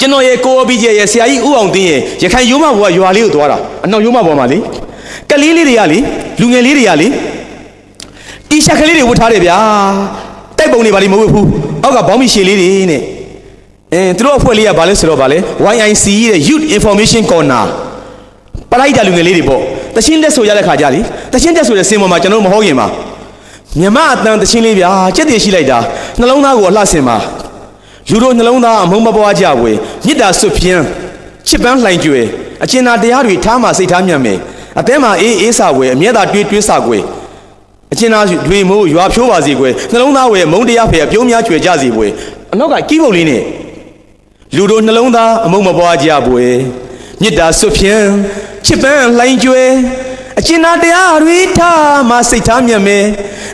ကျွန်တော်ရဲ့ကိုအပီကျရဲ့ဆရာကြီးဦးအောင်သိရင်ရခိုင်ရိုးမဘောကရွာလေးကိုသွားတာအနောက်ရိုးမဘောမှာလေကလေးလေးတွေကလေလူငယ်လေးတွေကလေတီရှပ်ကလေးတွေဝတ်ထားတယ်ဗျာတိုက်ပုံတွေပါလိမဝတ်ဘူးအောက်ကဘောင်းမီရှည်လေးတွေနဲ့သူတို့အဖွဲ့လေးကဘာလဲဆိုတော့ဘာလဲ YIC ရဲ့ Youth Information Corner ပလိုက်တာလူငယ်လေးတွေပေါ့တချင်းတက်ဆိုရတဲ့ခါကြလေတချင်းတက်ဆိုတဲ့စင်ပေါ်မှာကျွန်တော်မဟုတ်ခင်ပါမြမအတန်တချင်းလေးဗျာကြက်တည်ရှိလိုက်တာနှလုံးသားကိုအလှဆင်ပါလူတို့နှလုံးသားအမုန်းမပွားကြွယ်မြစ်တာဆွပြင်းချစ်ပန်းလှိုင်ကြွယ်အကျဉ်းသာတရားတွေထားမှစိတ်ထားမြတ်မယ်အသဲမှာအေးအေးစာွယ်အမျက်သာတွေးတွေးစာွယ်အကျဉ်းသားတွေမိုးရွာဖြိုးပါစေကွယ်နှလုံးသားဝယ်မုန်းတရားဖယ်ပြုံးများကြွယ်ကြစီပွယ်အနောက်ကကီးပုတ်လေးနဲ့လူတို့နှလုံးသားအမုန်းမပွားကြပွယ်မြစ်တာဆွပြင်းချစ်ပန်းလှိုင်ကြွယ်အကျဉ်းသားတရားတွေထားမှစိတ်ထားမြတ်မယ်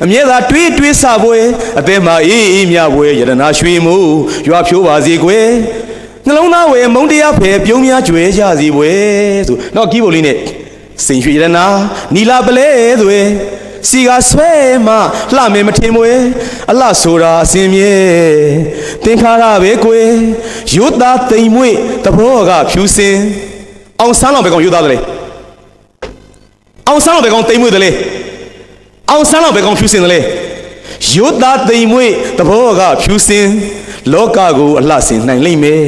အမြဲတမ်းတွေးတွေးစာပွယ်အသက်မှာအေးအေးမြပွယ်ယရနာရွှေမိုးရွာဖြိုးပါစေကွယ်နှလုံးသားဝယ်မုန်းတရားဖယ်ပြုံးများကြွယ်ကြစီပွယ်ဆိုတော့ကီးပုတ်လေးနဲ့စိန်ရွှေရနာနီလာပလဲသွေစီကဆွဲမှလှမယ်မထင်မွေအလှဆိုတာအစင်မြဲသင်္ခါရပဲကွယ်ရိုးသားတိမ်မွေတဘောကဖြူစင်အောင်ဆန်းလောက်ပဲကောင်ရိုးသားတယ်လေအောင်ဆန်းလောက်ပဲကောင်တိမ်မွေတယ်လေအောင်ဆန်းလောက်ပဲကောင်ဖြူစင်တယ်လေရိုးသားတိမ်မွေတဘောကဖြူစင်လောကကိုအလှဆင်နိုင်လိမ့်မယ်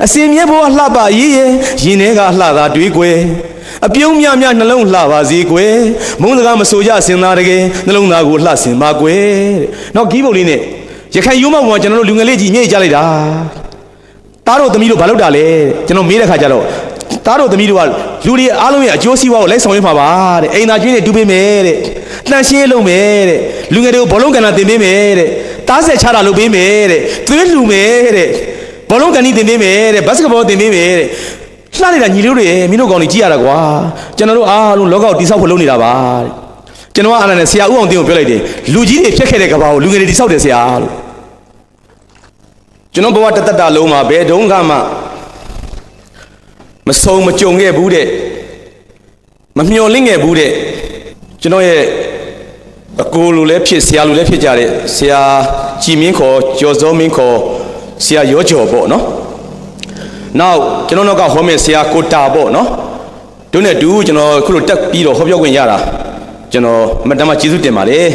အစင်မြဲဘောအလှပရေးရင်ထဲကအလှသာတွေးကွယ်အပြုံးများများနှလုံးလှပါစေကွယ်မုန်းစကားမဆိုကြစင်သားတကယ်နှလုံးသားကိုလှဆင်ပါကွယ်တဲ့နောက်ဂီးပုတ်လေးနဲ့ရခိုင်ရိုးမောက်ပေါ်ကျွန်တော်တို့လူငယ်လေးကြီးညှိကြလိုက်တာတားတို့သမီးတို့ဘာလုပ်တာလဲကျွန်တော်မေးတဲ့ခါကျတော့တားတို့သမီးတို့ကလူတွေအားလုံးရဲ့အကျိုးစီးပွားကိုလိုက်ဆောင်ရမှာပါတဲ့အိမ်သာကျွေးနဲ့တူပေးမယ်တဲ့တန်ရှင်းလုပ်မယ်တဲ့လူငယ်တွေကိုဘောလုံးကန်တာတင်ပေးမယ်တဲ့တားဆက်ချတာလုပ်ပေးမယ်တဲ့သွေးလှူမယ်တဲ့ဘောလုံးကန်ကြီးတင်ပေးမယ်တဲ့ဘတ်စကတ်ဘောတင်ပေးမယ်တဲ့လှနေတာညီလေးတွေမင်းတို့ကောင်တွေကြည့်ရတာကွာကျွန်တော်တို့အားလုံးလောကကိုတိဆောက်ဖို့လုပ်နေတာပါတဲ့ကျွန်တော်ကအားနဲ့ဆရာဦးအောင်တင်းကိုပြောလိုက်တယ်လူကြီးတွေဖြတ်ခဲ့တဲ့ကဘာကိုလူငယ်တွေတိဆောက်တယ်ဆရာလို့ကျွန်တော်ဘဝတသက်တာလုံးမှာဘယ်တုန်းကမှမဆုံးမကြုံခဲ့ဘူးတဲ့မမျှော်လင့်ခဲ့ဘူးတဲ့ကျွန်တော်ရဲ့အကိုလိုလည်းဖြစ်ဆရာလိုလည်းဖြစ်ကြတဲ့ဆရာကြည်မင်းခေါ်ကျော်စောမင်းခေါ်ဆရာရောကျော်ပေါ့နော်နောက်ကျွန်တော်ကဟောမယ်ဆရာကိုတာပေါ့နော်တို့နဲ့တူကျွန်တော်ခုလိုတက်ပြီးတော့ဟောပြောခွင့်ရတာကျွန်တော်အမတမကျေးဇူးတင်ပါတယ်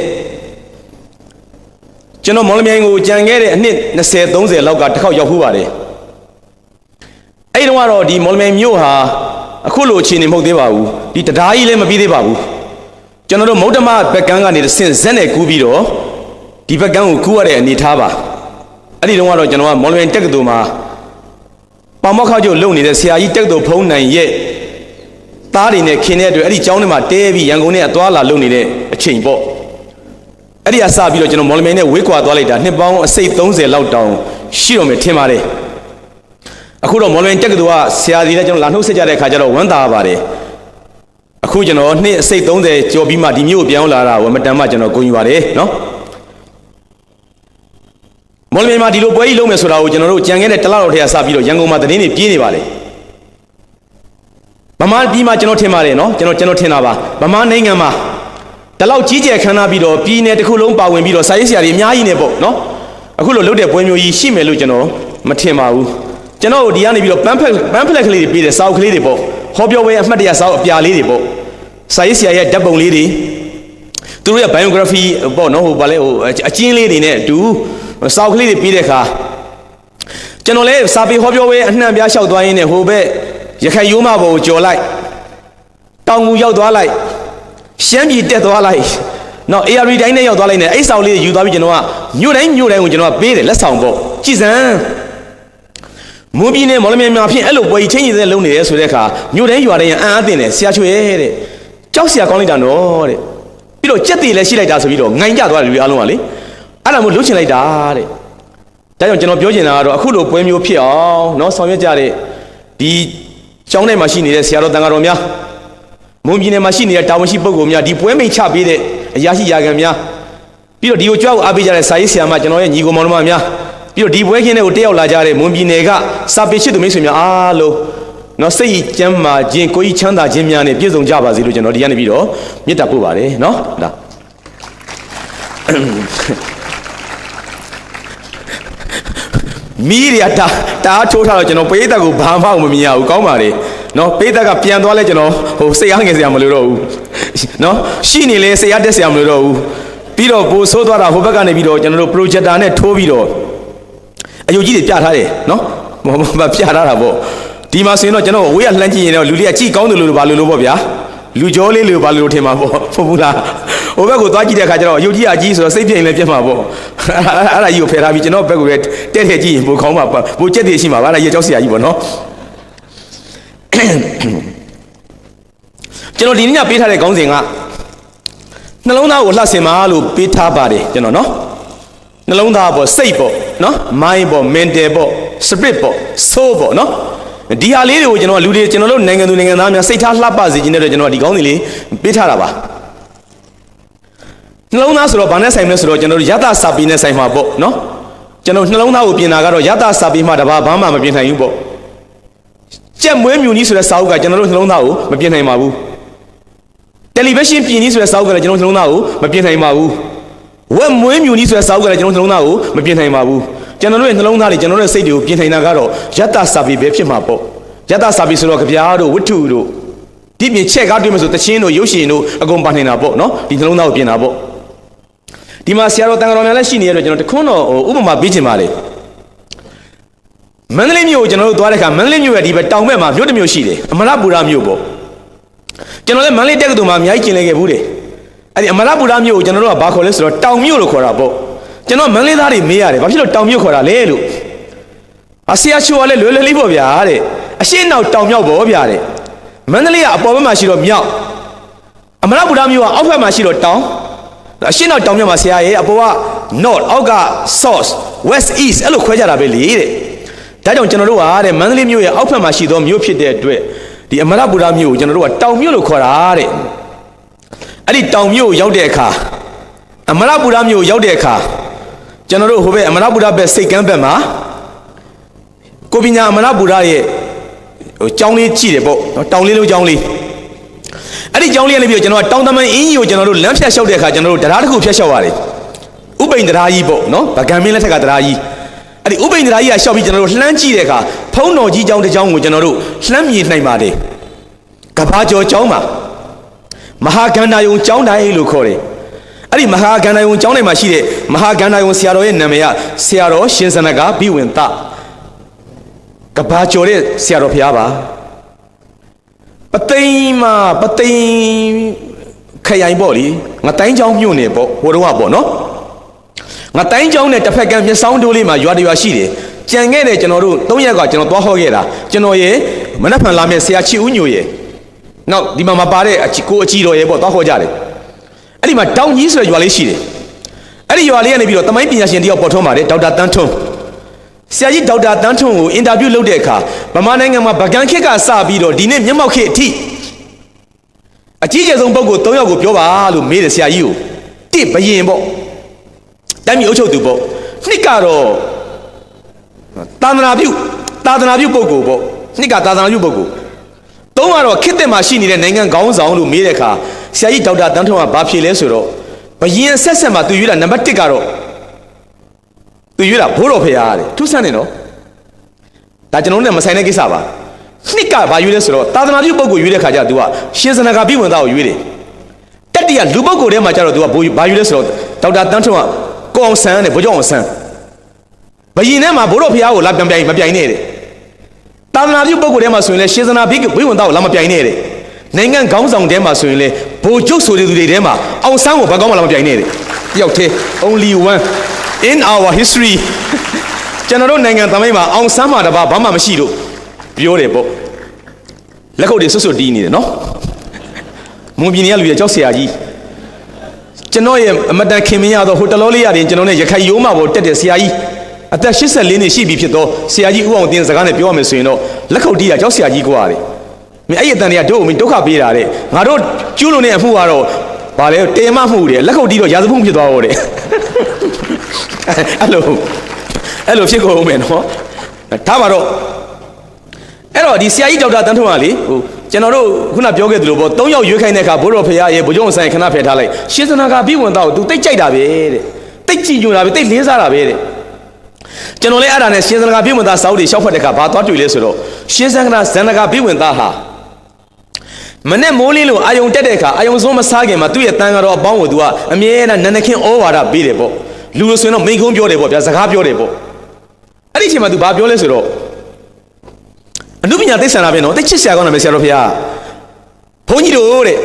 ကျွန်တော်မော်လမြိုင်ကိုကြံခဲ့တဲ့အနှစ်20 30လောက်ကတစ်ခေါက်ရောက်ဖူးပါတယ်အဲ့ဒီတော့ဒီမော်လမြိုင်မြို့ဟာအခုလိုအခြေအနေမဟုတ်သေးပါဘူးဒီတရားကြီးလည်းမပြီးသေးပါဘူးကျွန်တော်တို့မௌတ္တမဘက်ကန်းကနေဆင့်ဇက်နဲ့ကူးပြီးတော့ဒီဘက်ကန်းကိုကူးရတဲ့အနေထားပါအဲ့ဒီတော့ကျွန်တော်ကမော်လမြိုင်တက္ကသိုလ်မှာပေါမောက်ခေါကျုပ်လုံနေတဲ့ဆရာကြီးတက္ကသိုလ်ဖုံးနိုင်ရဲ့သားတွေနဲ့ခင်တဲ့အတွက်အဲ့ဒီကျောင်းထဲမှာတဲပြီးရန်ကုန်နဲ့အသွားလာလုံနေတဲ့အချိန်ပေါ့အဲ့ဒီအစပြီးတော့ကျွန်တော်မော်လမြိုင်နဲ့ဝေးကွာသွားလိုက်တာနှစ်ပေါင်းအစိတ်30လောက်တောင်ရှိတော့မယ်ထင်ပါတယ်အခုတော့မော်လမြိုင်တက္ကသိုလ်ကဆရာကြီးလည်းကျွန်တော်လာနှုတ်ဆက်ကြတဲ့အခါကျတော့ဝမ်းသာပါတယ်အခုကျွန်တော်နှစ်အစိတ်30ကျော်ပြီးမှဒီမြို့ကိုပြောင်းလာတာဝမတန်မှကျွန်တော်ဂုဏ်ယူပါတယ်နော်မော်လမြိုင်မှာဒီလိုပွဲကြီးလုပ်မယ်ဆိုတာကိုကျွန်တော်တို့ကြံခဲ့တဲ့တလလောက်ထဲကစပြီးတော့ရန်ကုန်မှာသတင်းတွေပြေးနေပါလေဗမာပြည်မှာကျွန်တော်ထင်ပါတယ်နော်ကျွန်တော်ထင်တာပါဗမာနိုင်ငံမှာဒီလောက်ကြီးကျယ်ခမ်းနားပြီးတော့ပြည်နယ်တစ်ခုလုံးပါဝင်ပြီးတော့စာရေးဆရာတွေအများကြီးနေပေါ့နော်အခုလိုလုပ်တဲ့ပွဲမျိုးကြီးရှိမယ်လို့ကျွန်တော်မထင်ပါဘူးကျွန်တော်ဒီကနေပြီးတော့ပန်းဖလက်ကလေးတွေပေးတယ်စာအုပ်ကလေးတွေပေါ့ဟောပြောပွဲအမှတ်တရစာအုပ်အပြာလေးတွေပေါ့စာရေးဆရာရဲ့ဓာတ်ပုံလေးတွေသူတို့ရဲ့ biography ပေါ့နော်ဟိုဗာလဲဟိုအကျဉ်းလေးတွေနဲ့အတူစာအုပ်ကလေးတွေပြီးတဲ့အခါကျွန်တော်လည်းစာပေဟောပြောပွဲအနှံ့ပြားလျှောက်သွားရင်းနဲ့ဟိုဘက်ရခိုင်ရိုးမဘောကိုကြော်လိုက်တောင်ငူရောက်သွားလိုက်ရှမ်းပြည်တက်သွားလိုက်နောက် AR တိုင်းနဲ့ရောက်သွားလိုက်နဲ့အဲ့စာအုပ်လေးယူသွားပြီးကျွန်တော်ကမြို့တိုင်းကိုကျွန်တော်ကပေးတယ်လက်ဆောင်ပေါ့ကြည်စံမွန်ပြည်နယ်မော်လမြိုင်မှာဖြစ်အဲ့လိုပွဲကြီးချင်းကြီးတဲ့လုံးနေတယ်ဆိုတဲ့အခါမြို့တိုင်းရွာတိုင်းအံ့အားသင့်တယ်ဆရာချွေတဲ့ကြောက်ဆရာကောင်းလိုက်တာနော်တဲ့ပြီးတော့ကြက်တီလည်းရှိလိုက်တာဆိုပြီးတော့ငိုင်ကြသွားတယ်လူအားလုံးကလေအဲ့ဒါမျိုးလှုပ်ချင်လိုက်တာတဲ့ဒါကြောင့်ကျွန်တော်ပြောချင်တာကတော့အခုလိုပွဲမျိုးဖြစ်အောင်เนาะဆောင်ရွက်ကြတဲ့ဒီကျောင်းထဲမှာရှိနေတဲ့ဆရာတော်တန်ဃာတော်များမွန်ပြည်နယ်မှာရှိနေတဲ့တာဝန်ရှိပုဂ္ဂိုလ်များဒီပွဲမိတ်ချပေးတဲ့အရာရှိရာခံများပြီးတော့ဒီကိုကြွားကိုအားပေးကြတဲ့စာရေးဆရာမကျွန်တော်ရဲ့ညီကိုမောင်နှမများပြီးတော့ဒီပွဲခင်းတွေကိုတက်ရောက်လာကြတဲ့မွန်ပြည်နယ်ကစာပေရှိသူမိတ်ဆွေများအားလုံးเนาะစိတ်ကျမ်းမာခြင်းကိုယ်ကြီးချမ်းသာခြင်းများနဲ့ပြည့်စုံကြပါစေလို့ကျွန်တော်ဒီကနေပြီးတော့မေတ္တာပို့ပါတယ်เนาะဒါ မီးတွေကတားထိုးထားတော့ကျွန်တော်ပိဿက်ကိုဘာမှမမြင်ရဘူးကောင်းပါလေနော်ပိဿက်ကပြန်သွားလဲကျွန်တော်ဟိုစိတ်အားငယ်စရာမလိုတော့ဘူးနော်ရှိနေလဲစိတ်အားတက်စရာမလိုတော့ဘူးပြီးတော့ပိုဆိုးသွားတာဟိုဘက်ကနေပြီးတော့ကျွန်တော်တို့ projector နဲ့ထိုးပြီးတော့အယုတ်ကြီးတွေပြထားတယ်နော်မပြထားတာပေါ့ဒီမှာဆိုရင်တော့ကျွန်တော်ဝေးရလှမ်းကြည့်ရင်တော့လူတွေကကြည့်ကောင်းတယ်လို့ဘာလို့ပေါ့ဗျာလူကြောလေးလို့ဘာလို့ထင်မှာပေါ့ဟုတ်ဘူးလားဟိုဘက်ကိုသွားကြည့်တဲ့အခါကျတော့အယုတ်ကြီးအကြီးဆိုတော့စိတ်ပြိန်လည်းပြတ်မှာပေါ့အဲ့ဒါကြီးကိုဖယ်ထားပြီးကျွန်တော်ဘက်ကိုပဲတဲ့တဲ့ကြည့်ရင်ပိုခေါင်းမှာပိုကြက်တည်ရှိမှာပါအဲ့ဒါရေကြောက်စရာကြီးပေါ့နော်ကျွန်တော်ဒီနေ့ညပေးထားတဲ့ခေါင်းစဉ်ကနှလုံးသားကိုလှဆင်ပါလို့ပေးထားပါတယ်ကျွန်တော်နော်နှလုံးသားပေါ့စိတ်ပေါ့နော် mind ပေါ့ mental ပေါ့ spirit ပေါ့ soul ပေါ့နော်ဒီဟာလေးတွေကိုကျွန်တော်လူတွေကျွန်တော်တို့နိုင်ငံသူနိုင်ငံသားများစိတ်ထားလှပစေခြင်းတဲ့အတွက်ကျွန်တော်ဒီခေါင်းစဉ်လေးပေးထားတာပါနှလုံးသားဆိုတော့ဘာနဲ့ဆိုင်မလဲဆိုတော့ကျွန်တော်တို့ယတစာပေနဲ့ဆိုင်မှာပေါ့နော်ကျွန်တော်နှလုံးသားကိုပြင်တာကတော့ယတစာပေမှတပါဘာမှမပြင်နိုင်ဘူးပေါ့ကြက်မွေးမြူနည်းဆိုတဲ့စာအုပ်ကကျွန်တော်တို့နှလုံးသားကိုမပြင်နိုင်ပါဘူးတယ်လီဗီရှင်းပြင်နည်းဆိုတဲ့စာအုပ်ကလည်းကျွန်တော်နှလုံးသားကိုမပြင်နိုင်ပါဘူးဝက်မွေးမြူနည်းဆိုတဲ့စာအုပ်ကလည်းကျွန်တော်နှလုံးသားကိုမပြင်နိုင်ပါဘူးကျွန်တော်တို့ရဲ့နှလုံးသားတွေကျွန်တော်တို့ရဲ့စိတ်တွေကိုပြင်နိုင်တာကတော့ယတစာပေပဲဖြစ်မှာပေါ့ယတစာပေဆိုတော့ကြပြားတို့ဝတ္ထုတို့ဒီပြင်ချက်ကားတွေ့မှဆိုတချင်းတို့ရုပ်ရှင်တို့အကုန်ပါနေတာပေါ့နော်ဒီနှလုံးသားကိုပြင်တာပေါ့ဒီမှာဆရာတော်တန်ခါတော်များလည်းရှိနေရတော့ကျွန်တော်တခွန်းတော့ဥပမာပေးချင်ပါလေမန္တလေးမြို့ကိုကျွန်တော်တို့သွားတဲ့အခါမန္တလေးမြို့ရဲ့ဒီဘက်တောင်ဘက်မှာမြို့တစ်မြို့ရှိတယ်အမရပူရမြို့ပေါ့ကျွန်တော်လည်းမန္တလေးတက္ကသိုလ်မှာအများကြီးကျင်လည်ခဲ့ဘူးတယ်အဲ့ဒီအမရပူရမြို့ကိုကျွန်တော်တို့ကဘာခေါ်လဲဆိုတော့တောင်မြို့လို့ခေါ်တာပေါ့ကျွန်တော်မန္တလေးသားတွေမေးရတယ်ဘာဖြစ်လို့တောင်မြို့ခေါ်တာလဲလို့ဆရာချိုကလည်းလွယ်လွယ်လေးပေါ့ဗျာတဲ့အရှင်းနောက်တောင်မြောက်ပေါ့ဗျာတဲ့မန္တလေးကအပေါ်ဘက်မှာရှိတော့မြောက်အမရပူရမြို့ကအောက်ဘက်မှာရှိတော့တောင်အရှင်းနောက်တောင်မြောက်မှာဆရာရဲ့အပေါ်က north အောက်က south west east အဲ့လိုခွဲကြတာပဲလေတဲ့ဒါကြောင့်ကျွန်တော်တို့ကတဲ့မန္တလေးမြို့ရဲ့အောက်ဘက်မှာရှိသောမြို့ဖြစ်တဲ့အတွက်ဒီအမရပူရမြို့ကိုကျွန်တော်တို့ကတောင်မြို့လို့ခေါ်တာတဲ့အဲ့ဒီတောင်မြို့ကိုရောက်တဲ့အခါအမရပူရမြို့ကိုရောက်တဲ့အခါကျွန်တော်တို့ဟိုဘက်အမရပူရဘက်စိတ်ကမ်းဘက်မှာကိုပညာအမရပူရရဲ့ဟိုကျောင်းလေးကြည့်တယ်ပေါ့နော်တောင်လေးလုံးကျောင်းလေးအဲ့ဒီကျောင်းလေးကနေပြီးတော့ကျွန်တော်ကတောင်တမန်အင်းကြီးကိုကျွန်တော်တို့လမ်းဖြတ်လျှောက်တဲ့အခါကျွန်တော်တို့တရားတစ်ခုဖြတ်လျှောက်ရတယ်ဥပိန်တရားကြီးပေါ့နော်ဗကံမင်းလက်ထက်ကတရားကြီးအဲ့ဒီဥပိန်တရားကြီးကလျှောက်ပြီးကျွန်တော်တို့လှမ်းကြည့်တဲ့အခါဖုံးတော်ကြီးကျောင်းတစ်ကျောင်းကိုကျွန်တော်တို့လှမ်းမြင်နိုင်ပါတယ်ကဘာကျော်ကျောင်းမှာမဟာကန္တာယုံကျောင်းတိုင်းလို့ခေါ်တယ်အဲ့ဒီမဟာကန္တာယုံကျောင်းတိုင်းမှာရှိတဲ့မဟာကန္တာယုံဆရာတော်ရဲ့နာမည်ကဆရာတော်ရှင်စနကဘိဝင်တကဘာကျော်တဲ့ဆရာတော်ဖျားပါပသိမ်မှာပသိမ်ခရိုင်ပေါ့လေငတိုင်းကျောင်းမြို့နယ်ပေါ့ဟိုတုန်းကပေါ့နော်ငတိုင်းကျောင်းနဲ့တစ်ဖက်ကမျက်စောင်းတိုးလေးမှာရွာတရွာရှိတယ်ကြံခဲ့တယ်ကျွန်တော်တို့၃ရက်ကကျွန်တော်သွားဟောခဲ့တာကျွန်တော်ရဲ့မနက်ဖြန်လာမယ့်ဆရာချီဦးညိုရဲ့နောက်ဒီမှာမပါတဲ့ကိုအကြီးတော်ရဲ့ပေါ့သွားဟောကြတယ်အဲ့ဒီမှာတောင်ကြီးဆိုတဲ့ရွာလေးရှိတယ်အဲ့ဒီရွာလေးကနေပြီးတော့သမိုင်းပညာရှင်တယောက်ပေါ်ထွန်းပါတယ်ဒေါက်တာတန်းထွန်းဆရာကြီးဒေါက်တာတန်းထွန်းကိုအင်တာဗျူးလုပ်တဲ့အခါဗမာနိုင်ငံမှာဗကံခေတ်ကစပြီးတော့ဒီနေ့မျက်မှောက်ခေတ်အထိအကြီးကျယ်ဆုံးပုဂ္ဂိုလ်၃ယောက်ကိုပြောပါလို့မေးတယ်ဆရာကြီးကိုတစ်ဘယင်ပေါ့တိုင်းပြည်အုပ်ချုပ်သူပေါ့နှစ်ကတော့သာသနာပြုပုဂ္ဂိုလ်ပေါ့နှစ်ကသာသနာပြုပုဂ္ဂိုလ်သုံးကတော့ခေတ်သစ်မှာရှိနေတဲ့နိုင်ငံခေါင်းဆောင်လို့မေးတဲ့အခါဆရာကြီးဒေါက်တာတန်းထွန်းကဘာဖြေလဲဆိုတော့ဘယင်ဆက်မှာသူရွေးတာနံပါတ်1ကတော့သူရွေးတာဘိုးတော်ဖရာတဲ့ထူးဆန်းနေနော်ဒါကျွန်တော်တို့နဲ့မဆိုင်တဲ့ကိစ္စပါနှစ်ကဘာရွေးလဲဆိုတော့သာသနာပြုပုဂ္ဂိုလ်ရွေးတဲ့ခါကျသူကရှင်စနကဘိဝင်သားကိုရွေးတယ်တက်တရလူပုဂ္ဂိုလ်ထဲမှာကျတော့သူကဘာရွေးလဲဆိုတော့ဒေါက်တာတန်းထွန်းကကိုအောင်ဆန်းနဲ့ဗိုလ်ချုပ်အောင်ဆန်းဘယင်ထဲမှာဘိုးတော်ဖရာကိုလာပြန်မပြိုင်နဲ့တဲ့သာသနာပြုပုဂ္ဂိုလ်ထဲမှာဆိုရင်လည်းရှင်စနာဘိဝင်သားကိုလာမပြိုင်နဲ့တဲ့နိုင်ငံခေါင်းဆောင်ထဲမှာဆိုရင်လည်းဗိုလ်ချုပ်ဆိုတဲ့သူတွေထဲမှာအောင်ဆန်းကိုဘာကောင်းမှလာမပြိုင်နဲ့တဲ့တယောက်တည်း only one in our history ကျွန်တော်တို့နိုင်ငံသမိုင်းမှာအောင်ဆန်းမှာတပါဘာမှမရှိလို့ပြောတယ်ပေါ့လက်ခုပ်တွေဆွတ်တီးနေတယ်နော်မွန်ပြည်နယ်ကလူတွေကြောက်เสียကြီးကျွန်တော်ရဲ့အမတန်ခင်မင်းရတော့ဟိုတလောလေးရတယ်ကျွန်တော်နဲ့ရခိုင်ရိုးမှာပေါ်တက်တဲ့ဆရာကြီးအသက်84နှစ်ရှိပြီဖြစ်တော့ဆရာကြီးဦးအောင်တင်းစကားနဲ့ပြောရမယ်ဆိုရင်တော့လက်ခုပ်တီးကကြောက်เสียကြီးกว่าတယ်မင်းအဲ့အတန်တွေကတို့မင်းဒုက္ခပေးတာတဲ့ငါတို့ကျူးလွန်နေအမှုကတော့ဗာလေတေမမှုတယ်လက်ခုပ်တီးတော့ရာဇဝတ်ဖြစ်သွားတော့တယ်အဲ့လိုဖြစ်ကုန်မယ်နော်ဒါမှတော့အဲ့တော့ဒီဆရာကြီးဒေါက်တာတန်းထွန်းကလေဟိုကျွန်တော်တို့ခုနပြောခဲ့သလိုပေါ့၃ယောက်ရွေးခိုင်းတဲ့အခါဘိုးတော်ဖရာရဲ့ဗိုလ်ချုပ်ဆိုင်ခဏဖယ်ထားလိုက်ရှင်စနာကဘိဝင်သားကိုသူတိတ်ကြိုက်တာပဲတဲ့တိတ်ကြည်ညိုတာပဲတိတ်လေးစားတာပဲတဲ့ ကျွန်တော်လည်းအဲ့ဒါနဲ့ရှင်သန္တာဘိဝင်သားစာအုပ်တွေရှောက်ဖတ်တဲ့အခါဘာသွားတွေ့လဲဆိုတော့ရှင်သန္တာဇန္နကဘိဝင်သားဟာမနဲ့မိုးလင်းလို့အာယုံတက်တဲ့အခါအာယုံဆုံးမစားခင်မှာသူ့ရဲ့တန်ဃာတော်အပေါင်းကိုသူကအမြဲတမ်းနန္ဒခင်ဩဝါဒပေးတယ်ပေါ့လူလို့ဆိုရင်တော့မိန်ကုန်းပြောတယ်ပေါ့ဗျာစကားပြောတယ်ပေါ့အဲ့ဒီအချိန်မှာသူဘာပြောလဲဆိုတော့အနုပညာသိဆန္ဒပဲနော်သိချစ်ဆရာကောင်းတယ်မယ်ဆရာတော်ဖေဟာဘုန်းကြီးတို့တဲ့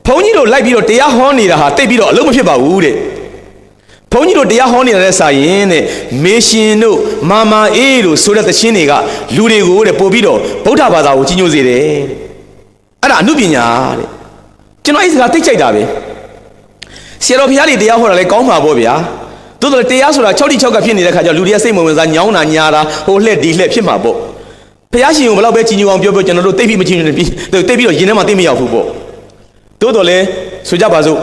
ဘုန်းကြီးတို့လိုက်ပြီးတော့တရားဟောနေတာဟာတိတ်ပြီးတော့အလုံးမဖြစ်ပါဘူးတဲ့ဘုန်းကြီးတို့တရားဟောနေတဲ့စာရင်တဲ့မေရှင်တို့မာမာအေးတို့ဆိုတဲ့သချင်းတွေကလူတွေကိုတဲ့ပို့ပြီးတော့ဗုဒ္ဓဘာသာကိုကြီးညိုစေတယ်တဲ့အဲ့ဒါအနုပညာတဲ့ကျွန်တော်အဲ့ဒီစကားသိကြိုက်တာပဲဆရာတော်ဘုရားတွေတရားဟောတာလည်းကောင်းပါပေါ့ဗျာသို့တော်တရားဆိုတာ6တိ6ကဖြစ်နေတဲ့ခါကျလူတွေကစိတ်မဝင်စားညောင်းတာညာတာဟိုလှက်ဒီလှက်ဖြစ်မှာပေါ့ဘုရားရှင်ကိုဘယ်လောက်ပဲကြီးညိုအောင်ပြောကျွန်တော်တို့သိပြီးမကြီးညိုနေပြီးသိပြီးတော့ရင်ထဲမှာသိမရောက်ဘူးပေါ့သို့တော်လည်းဆိုကြပါစို့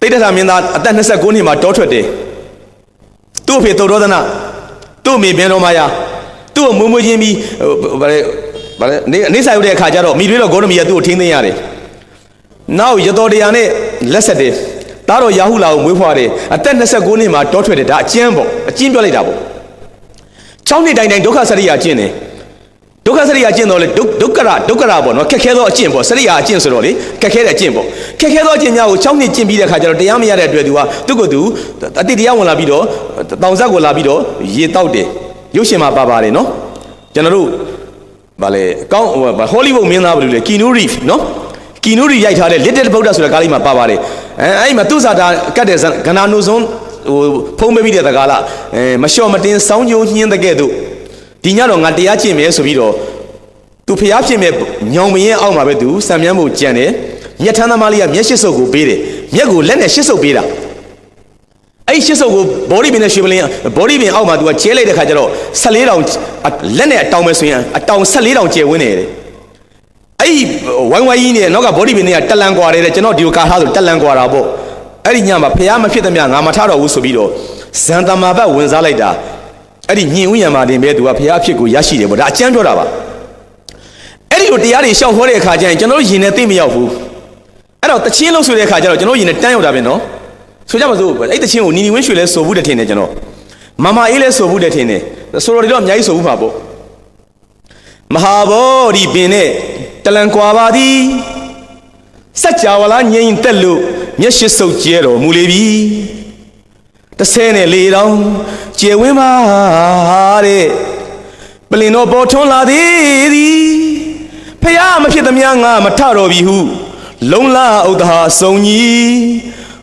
တိဋ္ဌာမင်းသားအသက်29နှစ်မှာတောထွက်တယ်သူ့အဖေသုရောဒနာသူ့အမေဘင်းတော်မာယာသူ့ကိုမွေးမွေးချင်းပြီးဗါလဲနေဆိုင်ရတဲ့အခါကျတော့မိတွေးတော်ဂေါတမီကသူ့ကိုထိန်းသိမ်းရတယ်နောက်ရတော်တရားနဲ့လက်ဆက်တယ်သားတော်ရာဟုလာကိုမွေးဖွားတယ်အသက်29နှစ်မှာတောထွက်တယ်ဒါအကျဉ်းပေါ့အကျဉ်းပြောလိုက်တာပေါ့6နှစ်တိုင်ဒုက္ခစရိယာကျင့်တယ်ဒုက္ခစရိယာကျင့်တော့လေဒုက္ခရပေါ့နော်ခက်ခဲသောအကျင့်ပေါ့စရိယာအကျင့်ဆိုတော့လေခက်ခဲတဲ့အကျင့်ပေါ့ခက်ခဲသောအကျင့်များကို6နှစ်ကျင့်ပြီးတဲ့အခါကျတော့တရားမရတဲ့အတွက်သူကသူ့ကိုယ်သူအတိတ်တရားဝင်လာပြီးတော့တောင်ဆက်ကိုလာပြီးတော့ရေတောက်တယ်ရုပ်ရှင်မှာပါပါတယ်နော်ကျွန်တော်တို့ဗာလေအကောင်းဟောလိဝုဒ်မင်းသားဘယ်လိုလဲကီနူရီနော်ကီနူရီရိုက်ထားတဲ့ Little Buddha ဆိုတဲ့ကားလေးမှာပါပါတယ်အဲ့မှာသူ့စာတာကတ်တဲ့ကနာနုဆုံးဟိုဖုံးပေးပြီးတဲ့တကားလားမလျှော်မတင်စောင်းကြိုးညှင်းတဲ့ကဲ့သို့ဒီညတော့ငါတရားကျင့်မယ်ဆိုပြီးတော့သူဖျားဖြစ်မဲ့ညောင်မင်းအောက်မှာပဲသူစံမြန်းဖို့ကြံတယ်မြက်ထမ်းသမားလေးကမျက်ရှစ်စုပ်ကိုပေးတယ်မျက်ကိုလက်နဲ့ရှစ်စုပ်ပေးတာအဲ့ရှစ်စုပ်ကိုဘောဒီပင်နဲ့ရွှေပလင်းဘောဒီပင်အောက်မှာသူကကျဲလိုက်တဲ့ခါကျတော့14တောင်လက်နဲ့အတောင်ပဲဆိုရင်အတောင်14တောင်ကျဲဝင်းနေတယ်အဲ့ဝိုင်းဝိုင်းကြီးနဲ့နောက်ကဘောဒီပင်တွေကတက်လန်ကွာတယ်ကျွန်တော်ဒီလိုကာထားဆိုတက်လန်ကွာတာပေါ့အဲ့ဒီညမှာဖျားမဖြစ်သမျှငါမထတော့ဘူးဆိုပြီးတော့ဇန်တမာဘတ်ဝင်စားလိုက်တာအဲ့ဒီညင်ဥယံမှာတင်ပဲသူကဖျားအဖြစ်ကိုရရှိတယ်ပေါ့ဒါအကျမ်းပြောတာပါအဲ့ဒီလိုတရားတွေရှောက်ဟောတဲ့အခါကျရင်ကျွန်တော်တို့ယင်နဲ့သိမရောက်ဘူးအဲ့တော့တချင်းလို့ဆိုတဲ့အခါကျတော့ကျွန်တော်ယင်နဲ့တန်းရောက်တာပဲနော်ဆိုကြပါစို့အဲ့တချင်းကိုနီနီဝင်းရွှေလဲဆိုဘူးတဲ့ထင်တယ်ကျွန်တော်မမအေးလဲဆိုဘူးတဲ့ထင်တယ်ဆိုတော့ဒီတော့အများကြီးဆိုဘူးမှာပေါ့မဟာဘောဒီပင်နဲ့တလန်ကွာပါသည်စัจ java လာငြိမ်သက်လို့မျက်ရှိစုပ်ကျဲတော်မူလေပြီ34တောင်ကျေဝင်းပါတဲ့ပလင်တော်ပေါ်ထွန်းလာသေးသည်ဖယားမဖြစ်သမျှငါမထတော်ပြီဟုလုံလာဥဒ္ဓဟာစုံကြီး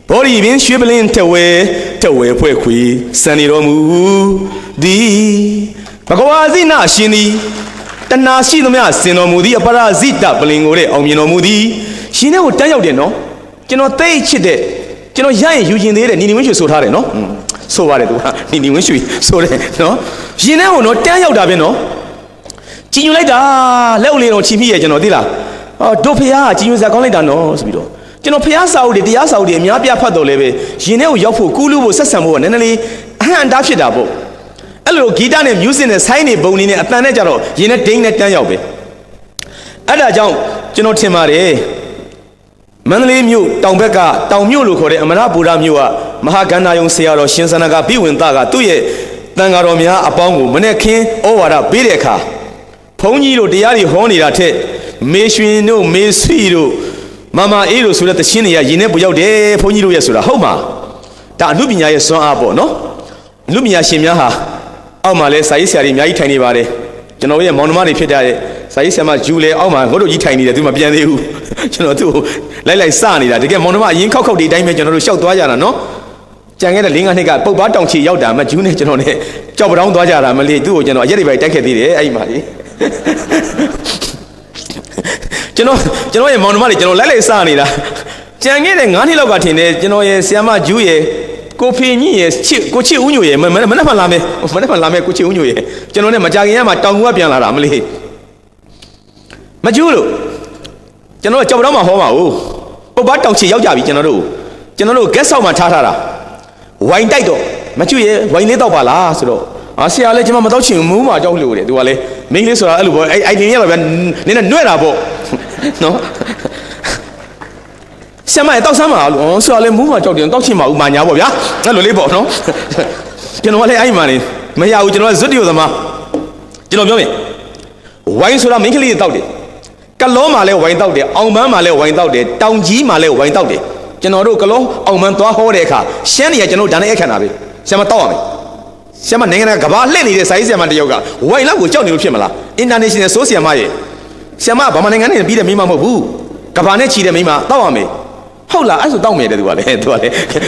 ဘောရီပင်ရွှေပလင်ထဝဲဖွဲ့ခွေစံနေတော်မူသည်ဘဂဝါဇိနရှင်သည်တဏှာရှိသမျှစင်တော်မူသည်အပရဇိတပလင်ကိုတဲ့အောင်မြင်တော်မူသည်ရှင်နဲ့ကိုတန်းရောက်တယ်နော်ကျွန်တော်သိချစ်တဲ့ကျွန်တော်ရရင်ယူခြင်းသေးတယ်နီနီဝင်းရွှေဆိုထားတယ်နော်ဆိုပါတယ်သူကနီနီဝင်းရွှေဆိုတယ်နော်ရင်ထဲကိုနော်တန်းရောက်တာပဲနော်ကြည်ညိုလိုက်တာလက်ဦးလေးတော့ချီမိရဲ့ကျွန်တော်သိလားတို့ဖះကကြည်ညိုစရာကောင်းလိုက်တာနော်ဆိုပြီးတော့ကျွန်တော်ဖះစာအုပ်တွေတရားစာအုပ်တွေအများပြဖတ်တော်လဲပဲရင်ထဲကိုရောက်ဖို့ကူးလူဖို့ဆက်ဆံဖို့ကနည်းနည်းလေးအဟံအတားဖြစ်တာပေါ့အဲ့လိုဂီတနဲ့ music နဲ့ဆိုင်းနေပုံနေနဲ့အတန်နဲ့ကြတော့ရင်ထဲဒိန်းနဲ့တန်းရောက်ပဲအဲ့ဒါကြောင့်ကျွန်တော်ထင်ပါတယ်မန္တလေးမြို့တောင်ဘက်ကတောင်မြို့လို့ခေါ်တဲ့အမရပူရမြို့ကမဟာကန္နာယုံဆရာတော်ရှင်စန္ဒကဘိဝင်သားကသူ့ရဲ့တန်ဃာတော်များအပေါင်းကိုမနေ့ခင်းဩဝါဒပေးတဲ့အခါဘုန်းကြီးတို့တရားတွေဟောနေတာထက်မေရွှင်တို့မေဆွီတို့မမအေးတို့ဆိုတဲ့တခြင်းတွေကရင်ထဲပူရောက်တယ်ဘုန်းကြီးတို့ရဲ့ဆိုတာဟုတ်မှာဒါအမှုပညာရဲ့စွမ်းအားပေါ့နော်အမှုပညာရှင်များဟာအောက်မှာလဲစာရေးဆရာတွေအများကြီးထိုင်နေပါတယ်ကျွန်တော်ရဲ့မောင်နှမတွေဖြစ်တဲ့စာရေးဆရာမဂျူလေအောက်မှာငုတ်တို့ကြီးထိုင်နေတယ်သူမပြန်သေးဘူးကျွန်တော်သူ့ကိုလိုက်စနေတာတကယ်မောင်နှမအရင်ခောက်ဒီတိုင်းပဲကျွန်တော်တို့ရှောက်သွားကြတာနော်ကြံခဲ့တဲ့၄-၅နှစ်ကပုတ်ပါတောင်ချီရောက်တာမဂျူးနဲ့ကျွန်တော်နဲ့ကြောက်ပတောင်းသွားကြတာမလေးသူ့ကိုကျွန်တော်အရက်တွေပဲတိုက်ခဲ့သေးတယ်အဲ့ဒီမှာလေကျွန်တော်ရဲ့မောင်နှမတွေကျွန်တော်လိုက်စနေတာကြံခဲ့တဲ့9နှစ်လောက်ကထင်တယ်ကျွန်တော်ရဲ့ဆရာမဂျူးရဲ့ကိုဖေညစ်ရဲ့ကိုချစ်ဦးညိုရဲ့မနေ့မှလာမယ်ကိုချစ်ဦးညိုရဲ့ကျွန်တော်နဲ့မကြခင်ကမှတောင်ကူကပြန်လာတာမလေးမဂျူးလို့ကျွန်တော်ကြောက်ပတောင်းမှာဟောပါဦးပုတ်ပါတောင်ချီရောက်ကြပြီကျွန်တော်တို့ guest house မှာထားတာဝိုင်တိုက်တော့မကျွရဲ့ဝိုင်လေးတောက်ပါလားဆိုတော့ဆရာလည်းကျွန်မမတော့ချင်မူးမှာကြောက်လို့တဲ့သူကလည်းမိန်းကလေးဆိုတာအဲ့လိုပေါ့အဲ့ဒီနေ့ကတော့ဗျာနင်းနဲ့နှွဲ့တာပေါ့နော်ဆရာမတောက်ဆမ်းပါလို့ဆရာလည်းမူးမှာကြောက်တယ်တောက်ချင်ပါဦးမာညာပေါ့ဗျာအဲ့လိုလေးပေါ့နော် ကျွန်တော်လည်းအဲ့မှာနေမရဘူးကျွန်တော်ဇွတ်တီကိုသမားကျွန်တော်ပြောမယ်ဝိုင်းဆိုတာမိန်းကလေးတွေတောက်တယ်ကလောမှာလည်းဝိုင်းတောက်တယ်အောင်ပန်းမှာလည်းဝိုင်းတောက်တယ်တောင်ကြီးမှာလည်းဝိုင်းတောက်တယ်ကျွန်တော်တို့ကလောအောင်ပန်းသွားဟောတဲ့အခါရှမ်းနေရကျွန်တော်ဒါနဲ့အခန့်တာပဲဆရာမတောက်ရမယ်ဆရာမနိုင်ငံကဘာလှည့်နေတဲ့စာရေးဆရာမတယောက်ကဝိုင်းလောက်ကိုကြောက်နေလို့ဖြစ်မလား international ဆိုဆရာမရဲ့ဆရာမဗမာနိုင်ငံနဲ့ပြီးတဲ့မိမမဟုတ်ဘူးကဘာနဲ့ချီတဲ့မိမတောက်ရမယ်ဟုတ်လားအဲ့ဆိုတောက်မယ်တဲ့သူကလည်း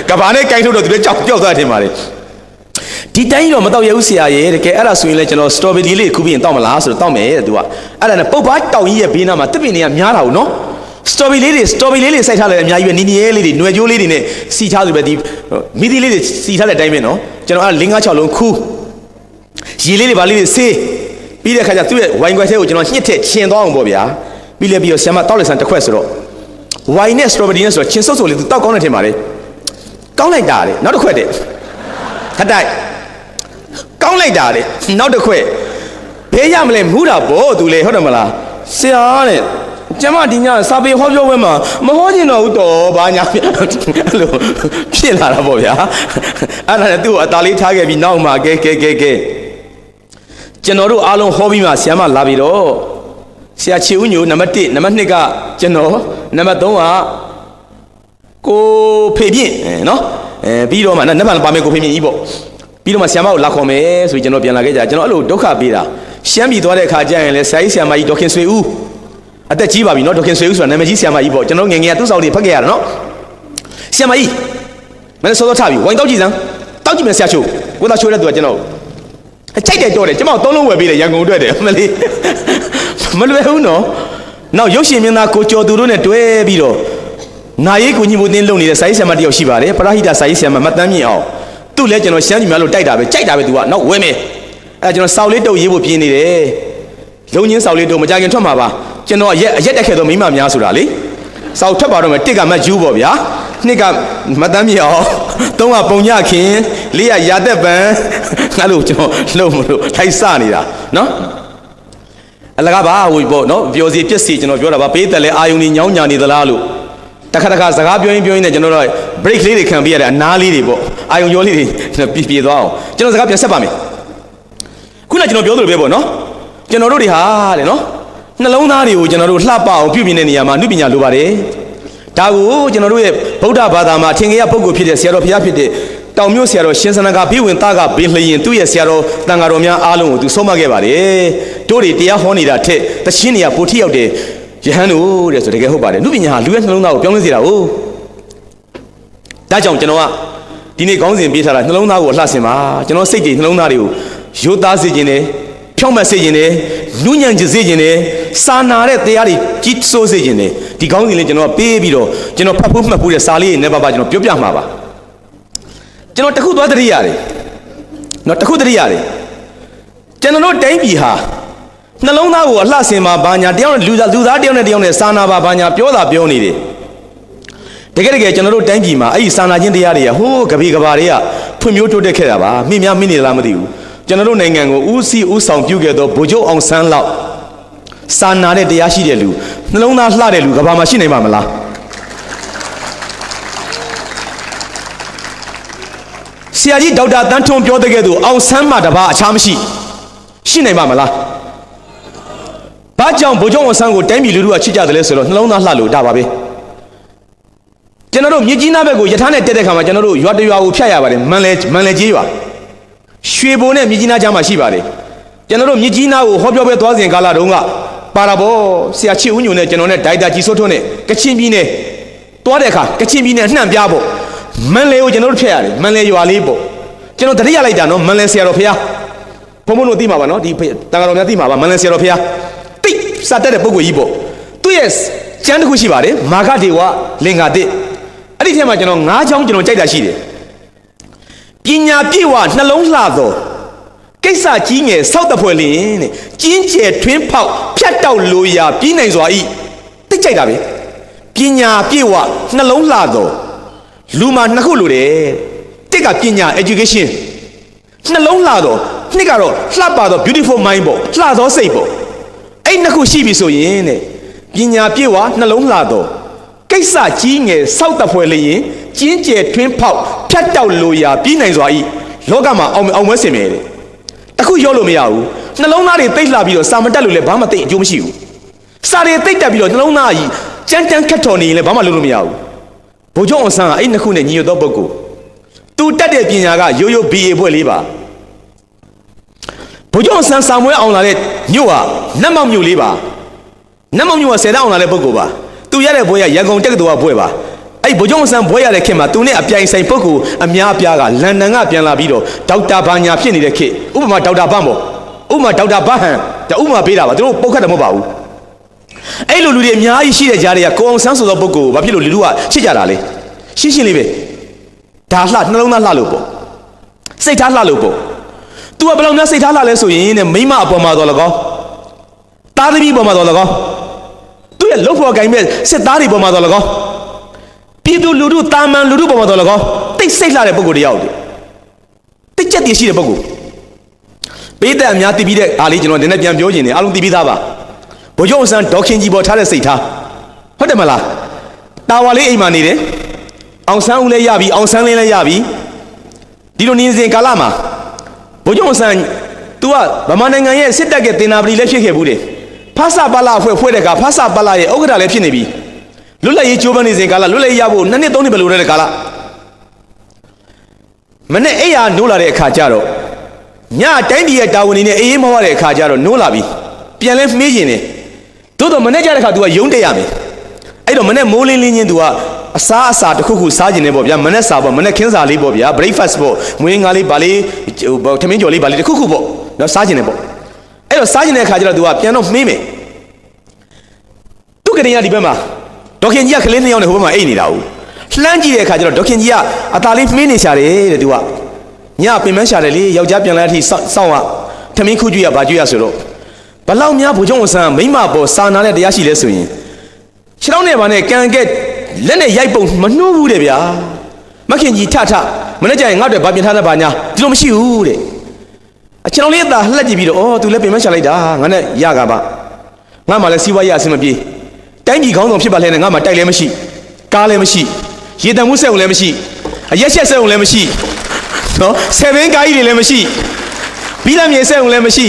ကဘာနဲ့ကြိုက်ထုတ်တော့သူလည်းကြောက်သွားတယ်မှာလေဒီတိုင်းတော့မတောက်ရဘူးဆရာရဲ့တကယ်အဲ့ဒါဆိုရင်လည်းကျွန်တော်စတော်ဘယ်ရီလေးခုပြင်တောက်မလားဆိုတော့တောက်မယ်တဲ့သူကအဲ့ဒါနဲ့ပုတ်ပါတောက်ကြီးရဲ့ဘေးနားမှာတစ်ပင်တွေကများတာဘူးနော်စတော်ဘယ်ရီလေးစိုက်ထားတယ်အများကြီးပဲနီနီရဲလေးတွေຫນွယ်ကျိုးလေးတွေနဲ့စီထားသူပဲဒီမီဒီလေးတွေစီထားတဲ့အတိုင်းပဲနော်ကျွန်တော်အဲ့5 6လုံးခူးရေလေးတွေဗာလေးတွေဆေးပြီးတဲ့ခါကျသူ့ရဲ့ဝိုင်ခွက်ထဲကိုကျွန်တော်ညှစ်ထည့်ရှင်သွားအောင်ပေါ့ဗျာပြီးတော့ဆရာမတောက်လက်ဆန်တစ်ခွက်ဆိုတော့ဝိုင်နဲ့စတော်ဘယ်ရီနဲ့ဆိုတော့ချင်းစုပ်စုပ်လေးသူတောက်ကောင်းတယ်ထင်ပါလေကောင်းလိုက်တာလေနောက်တစ်ခွက်တဲ့ခတ်တိုက်ကောင်းလိုက်တာလေနောက်တစ်ခွက်ဘဲရမလဲမူးတာဘောသူလေဟုတ်တယ်မလားဆရာတဲ့ကျမဒီညစာပေဟောပြောပွဲမှာမဟောကျင်တော့ဘူးတော့ဘာညာအဲ့လိုဖြစ်လာတာပေါ့ဗျာအဲ့ဒါနဲ့သူ့ကိုအသာလေးထားခဲ့ပြီးနောက်မှကဲကျွန်တော်တို့အားလုံးဟောပြီးမှဆရာမလာပြီတော့ဆရာချီဦးညိုနံပါတ်1နံပါတ်2ကကျွန်တော်နံပါတ်3ကကိုဖေပြင့်နော်ပြီးတော့မှနံပါတ်ပါမယ်ကိုဖေပြင့်ကြီးပေါ့ပြီးတော့မှဆရာမကိုလာခေါ်မယ်ဆိုပြီးကျွန်တော်ပြန်လာခဲ့ကြကျွန်တော်အဲ့လိုဒုက္ခပေးတာရှမ်းပြည်သွားတဲ့အခါကျရင်လဲဆရာကြီးဆရာမကြီးဒေါခင်ဆွေဦးအသက်ကြီးပါပြီနော်ဒေါခင်ဆွေဦးဆိုတာနာမည်ကြီးဆရာမကြီးပေါ့ကျွန်တော်ငယ်ငယ်ကသူ့ဆောင်တွေဖတ်ခဲ့ရတာနော်ဆရာမကြီးမင်းစောစောထပြီဝိုင်းတောက်ကြည့်စမ်းတောက်ကြည့်မယ်ဆရာချိုးကိုသားချိုးတဲ့သူကကျွန်တော်အကြိုက်တယ်ကြောတယ်ကျွန်မ3လုံးဝယ်ပေးတယ်ရန်ကုန်အတွက်တယ်မလေးမလွယ်ဘူးနော်နောက်ရုပ်ရှင်မင်းသားကိုကျော်သူတို့နဲ့တွဲပြီးတော့နာရေးကိုညီမိုးတင်းလုံနေတဲ့စာရေးဆရာမတယောက်ရှိပါတယ်ပရဟိတစာရေးဆရာမမတ်တမ်းမြင့်အောင်သူ့လည်းကျွန်တော်ရှမ်းပြည်များလို့တိုက်တာပဲကြိုက်တာပဲသူကနောက်ဝဲမယ်အဲ့ကျွန်တော်စောက်လေးတုပ်ရေးဖို့ပြင်းနေတယ်လုံချင်းစောက်လေးတုပ်မကြခင်ထွက်မှာပါကျွန်တော်ရက်တက်ခဲ့တော့မိမများဆိုတာလေစောက်ထွက်ပါတော့မယ်1ကမတ်ယူပေါ့ဗျာ2ကမတ်တမ်းမြင့်အောင်3ကပုံညခင်4ကရာသက်ပံငါလို့ကျွန်တော်လှုပ်မလို့ထိုက်စနေတာနော်အလကားပါဟိုပေါ့နော်ပျော်စီပြက်စီကျွန်တော်ပြောတာပါပေးတယ်လဲအာယုန်ကြီးညောင်းညာနေသလားလို့တခါစကားပြောရင်းနဲ့ကျွန်တော်တို့ break လေးတွေခံပြရတဲ့အနားလေးတွေပေါ့အာယုံရောလေးတွေပြေသွားအောင်ကျွန်တော်စကားပြန်ဆက်ပါမယ်ခုနကကျွန်တော်ပြောသလိုပဲပေါ့နော်ကျွန်တော်တို့တွေဟာတဲ့နော်နှလုံးသားတွေကိုကျွန်တော်တို့လှပအောင်ပြုပြင်တဲ့နေရာမှာအနုပညာလိုပါတယ်ဒါကိုကျွန်တော်တို့ရဲ့ဗုဒ္ဓဘာသာမှာထင်ကြရပုဂ္ဂိုလ်ဖြစ်တဲ့ဆရာတော်ဘုရားဖြစ်တဲ့တောင်မြို့ဆရာတော်ရှင်စနကဘိဝင်သားကဘင်းလျင်သူ့ရဲ့ဆရာတော်တန်ဃာတော်များအားလုံးကိုသူဆုံးမခဲ့ပါတယ်တို့တွေတရားဟောနေတာထက်တခြင်းနေရာပိုထိရောက်တယ်ယဟန်တို့တဲ့ဆိုတကယ်ဟုတ်ပါတယ်လူပညာဟာလူရဲ့နှလုံးသားကိုပြောင်းလဲစေတာဟုတ်ဒါကြောင့်ကျွန်တော်ကဒီနေ့ခေါင်းစဉ်ပေးထားတာနှလုံးသားကိုအလှဆင်ပါကျွန်တော်စိတ်တွေနှလုံးသားတွေကိုရိုးသားစေခြင်းနဲ့ဖြောင့်မတ်စေခြင်းနဲ့နူးညံ့စေခြင်းနဲ့စာနာတဲ့တရားတွေကြီးစိုးစေခြင်းနဲ့ဒီခေါင်းစဉ်လေးကျွန်တော်ပေးပြီးတော့ကျွန်တော်ဖတ်ဖို့မှတ်ဖို့တဲ့စာလေးတွေနဲ့ပါကျွန်တော်ပြောပြမှာပါကျွန်တော်တခုသွားတရိရတယ်နော်တခုတရိရတယ်ကျွန်တော်တို့တိုင်းပြည်ဟာနှလုံးသားကိုအလှဆင်ပါဘာညာတယောက်နဲ့လူသားတယောက်နဲ့တယောက်နဲ့စာနာပါဘာညာပြောတာပြောနေတယ်တကယ်ကျွန်တော်တို့တိုင်းပြည်မှာအဲ့ဒီစာနာခြင်းတရားတွေကဟိုးကပိကဘာတွေကဖွံ့ဖြိုးတိုးတက်ခဲ့တာပါမိများမိနေလားမသိဘူးကျွန်တော်တို့နိုင်ငံကိုဦးဆောင်ပြုခဲ့သောဗိုလ်ချုပ်အောင်ဆန်းလောက်စာနာတဲ့တရားရှိတဲ့လူနှလုံးသားလှတဲ့လူကဘာမှရှိနိုင်ပါမလားဆရာကြီးဒေါက်တာတန်းထွန်းပြောတဲ့ကဲ့သို့အောင်ဆန်းမှတပါအခြားမရှိနိုင်ပါမလားဘာကြောင့်ဗိုလ်ချုပ်အောင်ဆန်းကိုတိုင်းပြည်လူထုကချစ်ကြတယ်လဲဆိုတော့နှလုံးသားလှလို့ဒါပါပဲကျွန်တော်တို့မြစ်ကြီးနားဘက်ကိုယထာနဲ့တက်တဲ့ခါမှာကျွန်တော်တို့ရွာတရွာကိုဖြတ်ရပါတယ်မန်လဲကြီးရွာရွှေဘိုနဲ့မြစ်ကြီးနားကြားမှာရှိပါတယ်ကျွန်တော်တို့မြစ်ကြီးနားကိုဟောပြောပွဲသွားစဉ်ကာလတုန်းကပါတာဘောဆရာချစ်ဦးညိုနဲ့ကျွန်တော်နဲ့ဒိုက်တာကြီးစိုးထွန်းနဲ့ကချင်ပြည်နယ်သွားတဲ့အခါကချင်ပြည်နယ်နှံ့ပြားပေါ့မန်လဲကိုကျွန်တော်တို့ဖြတ်ရတယ်မန်လဲရွာလေးပေါ့ကျွန်တော်တတိယလိုက်တာနော်မန်လဲဆရာတော်ဖះဘုံဘုံတို့သိမှာပါနော်ဒီတန်ဃာတော်များသိမှာပါမန်လဲဆရာတော်ဖះတိတ်စတတ်တဲ့ပုဂ္ဂိုလ်ကြီးပေါ့သူ့ရဲ့ကျမ်းတစ်ခုရှိပါတယ်မာဂဒေဝလင်္ကာတိအဲ့ဒီထဲမှာကျွန်တော်၅ချောင်းကျွန်တော်ကြိုက်တာရှိတယ်ပညာပြည့်ဝနှလုံးလှသောကိစ္စကြီးငယ်စောက်တဖွဲ့လင်းတဲ့ကျင်းကျယ်ထွင်းဖောက်ဖြတ်တောက်လိုရာပြီးနိုင်စွာဤတိတ်ကြိုက်တာပဲပညာပြည့်ဝနှလုံးလှသောလူမှာနှစ်ခုလိုတယ်တစ်ကပညာ education နှလုံးလှသောနှစ်ကတော့လှပသော beautiful mind ပေါ့လှသောစိတ်ပေါ့အဲ့နှစ်ခုရှိပြီဆိုရင်တဲ့ပညာပြည့်ဝနှလုံးလှသောကိစ္စကြီးငယ်စောက်တဖွဲ့လျင်ကျင်းကျယ်ထွင်းဖောက်ဖြတ်တောက်လိုရာပြီးနိုင်စွာဤ လောကမှာအောင်မဲစင်မယ်တဲ့တခုရောလို့မရဘူးနှလုံးသားတွေတိတ်လှပြီးတော့စာမတက်လို့လည်းဘာမှသိအကျိုးမရှိဘူးစာတွေတိတ်တက်ပြီးတော့နှလုံးသားကြီးကြမ်းတမ်းခက်တော်နေရင်လည်းဘာမှလုပ်လို့မရဘူးဘိုလ်ချုပ်အောင်ဆန်းကအဲ့နှစ်ခုနဲ့ညီညွတ်သောပုဂ္ဂိုလ်သူတက်တဲ့ပညာကရိုးရိုး BA ဘွဲ့လေးပါဘိုလ်ချုပ်အောင်ဆန်းစာမွေးအောင်လာတဲ့မြို့ဟာနတ်မောက်မြို့လေးပါနတ်မောက်မြို့က10တန်းအောင်လာတဲ့ပုဂ္ဂိုလ်ပါသူရတဲ့ဘွဲ့ကရန်ကုန်တက္ကသိုလ်ကဘွဲ့ပါအဲ့ဘိုလ်ချုပ်အောင်ဆန်းဘွဲ့ရတဲ့ခေတ်မှာသူနဲ့အပြိုင်ဆိုင်ပုဂ္ဂိုလ်အများအပြားကလန်ဒန်ကပြန်လာပြီးတော့ဒေါက်တာဘာညာဖြစ်နေတဲ့ခေတ်ဥပမာဒေါက်တာဘန့်ပေါ့ဥပမာဒေါက်တာဘဟန်ဒါဥပမာပေးတာပါသူတို့ပုတ်ခတ်တယ်မဟုတ်ပါဘူးအဲ့လိုလူတွေအများကြီးရှိတဲ့ကြားတွေကကိုအောင်ဆန်းဆိုသောပုဂ္ဂိုလ်ဘာဖြစ်လို့လူကချစ်ကြတာလဲရှင်းလေးပဲဒါလှနှလုံးသားလှလို့ပေါ့စိတ်ထားလှလို့ပေါ့သူကဘယ်လိုများစိတ်ထားလှလဲဆိုရင်တဲ့မိမအပေါ်မှာတော့လကောသားသမီးပေါ်မှာတော့လကောသူရဲ့လှုပ်ဖော်ကိုင်မဲ့စစ်သားတွေပေါ်မှာတော့လကောပြည်သူလူထုတာမန်လူထုပေါ်မှာတော့လကောတိတ်စိတ်လှတဲ့ပုဂ္ဂိုလ်တယောက်တည်းတိတ်ကြက်တည်ရှိတဲ့ပုဂ္ဂိုလ်ပေးတဲ့အများတည်ပြီးတဲ့အားလေးကျွန်တော်ဒီနေ့ပြန်ပြောခြင်းနေအားလုံးတည်ပြီးသားပါဘိုလ်ချုပ်အောင်ဆန်းဒေါခင်ကြီးပေါ်ထားတဲ့စိတ်ထားဟုတ်တယ်မလားတာဝါလေးအိမ်မှာနေတယ်အောင်ဆန်းဦးလည်းရပြီအောင်ဆန်းလင်းလည်းရပြီဒီလိုနေစဉ်ကာလမှာဘိုလ်ချုပ်အောင်ဆန်း तू ကဗမာနိုင်ငံရဲ့စစ်တပ်ကတင်နာပလီလည်းဖြစ်ခဲ့ဘူးတယ်ဖဆပါလာဖွဲ့တဲ့ကဖဆပါလာရဲ့ဥက္ကဋ္ဌလည်းဖြစ်နေပြီလွတ်လပ်ရေးကြိုးပမ်းနေစဉ်ကာလလွတ်လပ်ရေးရဖို့2နှစ်3နှစ်ပဲလိုတဲ့ကာလမနေ့အိယာနိုးလာတဲ့အခါကျတော့ညတိုင်းပြည်ရဲ့တာဝန်နေနဲ့အေးမဟုတ်တဲ့အခါကျတော့နိုးလာပြီပြန်လဲမေးရင်တယ်သို့တော့မနေ့ကျတဲ့အခါ तू ကယုံတက်ရမယ်အဲ့တော့မနေ့မိုးလင်းလင်းချင်း तू ကအစာတစ်ခုစားကျင်နေပေါ့ဗျာမနေ့စာပေါ့မနေ့ခင်းစာလေးပေါ့ဗျာ breakfast ပေါ့မွေးငါလေးဗာလေးထမင်းကြော်လေးဗာလေးတစ်ခုပေါ့နော်စားကျင်နေပေါ့အဲ့တော့စားကျင်တဲ့အခါကျတော့ तू ကပြန်တော့မေးမယ်သူကနေရဒီဘက်မှာဒေါခင်ကြီးကကလေး2ယောက်နဲ့ဟိုဘက်မှာအိတ်နေတာဟုတ်လှမ်းကြည့်တဲ့အခါကျတော့ဒေါခင်ကြီးကအသာလေးမင်းနေရှာတယ်တဲ့ तू ကညပင်မရှာတယ်လေယောက်ျားပြန်လာတဲ့အထိစောင့်ရထမင်းခုကျွေးရဗာကျွေးရဆိုတော့ဘလောက်များဘုံကျုံဆန်းမိမပေါ်စာနာတဲ့တရားရှိလဲဆိုရင်ခြေထောက်နဲ့ဗာနဲ့ကန်ကက်လက်နဲ့ရိုက်ပုံမနှိုးဘူးတဲ့ဗျာမခင်ကြီးထမနေ့ကျရင်ငါ့အတွက်ဗာပြင်ထားတဲ့ဗာညာဒီလိုမရှိဘူးတဲ့အချောင်းလေးအသာလှက်ကြည့်ပြီးတော့အော် तू လည်းပင်မရှာလိုက်တာငါနဲ့ရကပါငါမှလည်းစီးပွားရေးအဆင်မပြေတိုင်းပြည်ခေါင်းဆောင်ဖြစ်ပါလဲနဲ့ငါမှတိုက်လည်းမရှိကားလည်းမရှိရေတံမှုစက်ုံလည်းမရှိအရက်ချက်စက်ုံလည်းမရှိနော်7ကားကြီးတွေလည်းမရှိဘီလာမြေစက်ုံလည်းမရှိ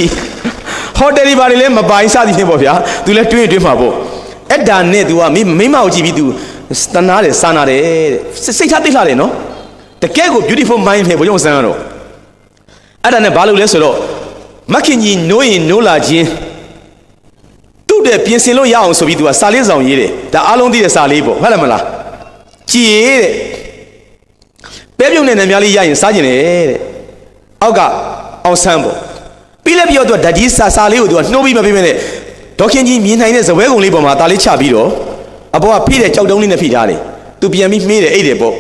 ဟိုတယ်တွေဘာတွေလည်းမပိုင်စသည်ဖြင့်ပေါ့ဗျာ तू လည်းတွေးမှာပေါ့အဲ့ဒါနဲ့ तू ကမိမကိုကြည့်ပြီး तू တနာတယ်စာနာတယ်တဲ့စိတ်ထားသိလှတယ်နော်တကယ်ကို beautiful mind ပဲဘုရားဆန်းကတော့အဲ့ဒါနဲ့ဘာလို့လဲဆိုတော့မခင်ကြီးနိုးရင်နိုးလာခြင်းသူ့တဲ့ပြင်ဆင်လို့ရအောင်ဆိုပြီး तू ကစာလေးဆောင်ရေးတယ်ဒါအားလုံးသိတဲ့စာလေးပေါ့ဟုတ်တယ်မလားကြည်တဲ့ပဲပြုံနဲ့နံများလေးရရင်စားကျင်တယ်တဲ့အောက်ကအောင်ဆန်းပေါ့ပြီးလည်းပြီးတော့ तू ဓာကြီးစာလေးကို तू ကနှိုးပြီးမပေးမဲနဲ့ဒေါခင်ကြီးမြင်နိုင်တဲ့ဇပွဲကုံလေးပေါ်မှာဒါလေးချပြီးတော့အပေါ်ကဖိတဲ့ကြောက်တုံးလေးနဲ့ဖိထားတယ်သူပြန်ပြီးမေးတယ်အိတ်တယ်ပေါ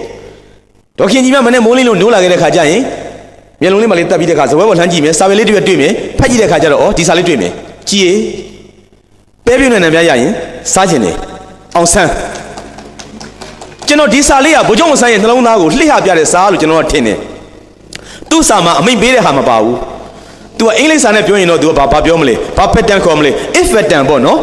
့ဒေါခင်ကြီးမနဲ့မိုးလင်းလို့နိုးလာခဲ့တဲ့ခါကျရင်မျက်လုံးလေးမှလေးတက်ပြီးတဲ့ခါဇပွဲပေါ်လှမ်းကြည့်မယ်စာပေလေးတွေ့မယ်ဖတ်ကြည့်တဲ့ခါကျတော့ဩဒီစာလေးတွေ့မယ်ကြည်ပဲပြုံနဲ့နံပြရရင်စားကျင်တယ်အောင်ဆန်းကျွန်တော်ဒီစာလေးကဘုံကျုံဆန်းရဲ့နှလုံးသားကိုလှည့်ဟပြတဲ့စာလို့ကျွန်တော်ကထင်တယ်သူ့စာမှာအမိန့်ပေးတဲ့ဟာမပါဘူးतू အင်္ဂလိပ်စာနဲ့ပြောရင်တော့ तू ဘာပြောမလဲဘာဖက်တန်ခေါ်မလဲ if ဖက်တန်ပေါ့နော်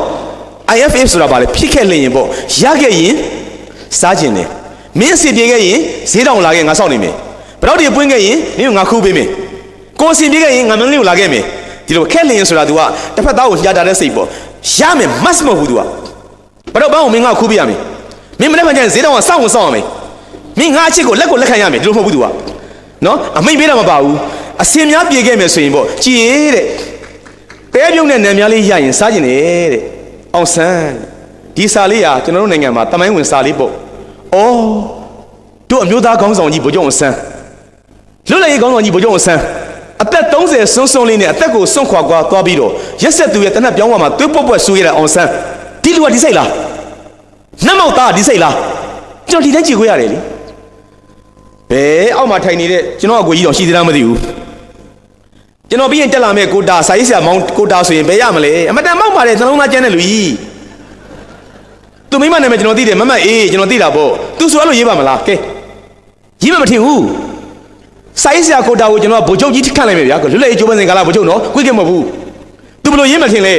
if ဆိုတာဘာလဲဖြစ်ခဲ့လျင်ပေါ့ရခဲ့ရင်စားကျင်တယ်မင်းအစီပြေခဲ့ရင်ဈေးတောင်လာခဲ့ငါစောင့်နေမယ်ဘယ်တော့ဒီပွင့်ခဲ့ရင်မင်းကိုငါခူးပေးမယ်ကိုအစီပြေခဲ့ရင်ငါမင်းလေးကိုလာခဲ့မယ်ဒီလိုခက်လျင်ဆိုတာ तू ကတစ်ဖက်သားကိုညှာတာတဲ့စိတ်ပေါ့ရမယ် must မဟုတ်ဘူး तू ကဘယ်တော့ဘာကိုမင်းငါခူးပေးရမယ်မင်းမနေ့မှကျရင်ဈေးတောင်ကစောင့်ရမယ်မင်းငါအချစ်ကိုလက်ကိုလက်ခံရမယ်ဒီလိုမဟုတ်ဘူး तू ကနော်အမိန့်ပေးတာမပါဘူးအစင်များပြေခဲ့မယ်ဆိုရင်ပေါ့ကြည်တဲ့ပဲပြုံးတဲ့နံများလေးရရင်စားကျင်တယ်တဲ့အောင်ဆန်းဒီစာလေးဟာကျွန်တော်တို့နိုင်ငံမှာတမိုင်းဝင်စာလေးပေါ့အော်တို့အမျိုးသားခေါင်းဆောင်ကြီးဗိုလ်ချုပ်အောင်ဆန်းလွတ်လပ်ရေးခေါင်းဆောင်ကြီးဗိုလ်ချုပ်အောင်ဆန်းအသက်30စွန်းလေးနဲ့အသက်ကိုစွန့်ခွာသွားပြီးတော့ရက်ဆက်သူရဲ့တနတ်ပြောင်းဝမှာသွေးပွက်ပွက်ဆူရတဲ့အောင်ဆန်းဒီလူကဒီစိတ်လားနတ်မောက်သားဒီစိတ်လားကျွန်တော်ဒီတိုင်းကြည့်ခွေရတယ်လေဘယ်အောက်မှာထိုင်နေတဲ့ကျွန်တော်အကိုကြီးတော့ရှိသေးလားမသိဘူးကျွန်တော်ပြီးရင်တက်လာမဲ့ကိုတာစာရေးဆရာမောင်ကိုတာဆိုရင်ဘယ်ရမလဲအမတန်မောက်ပါတယ်နှလုံးသားကျန်းတဲ့လူကြီးသူမိမနာမည်ကျွန်တော်သိတယ်မမအေးကျွန်တော်သိတာပေါ့သူဆိုအဲ့လိုရေးပါမလားကဲရေးမထင်ဘူးစာရေးဆရာကိုတာကိုကျွန်တော်ဗိုလ်ချုပ်ကြီးခန့်လိုက်မယ်ဗျာလွတ်လပ်ရေးကျိုးပန်းစင်ကာလဗိုလ်ချုပ်နော်ကိုကြီးကမဟုတ်ဘူးသူဘယ်လိုရေးမထင်လ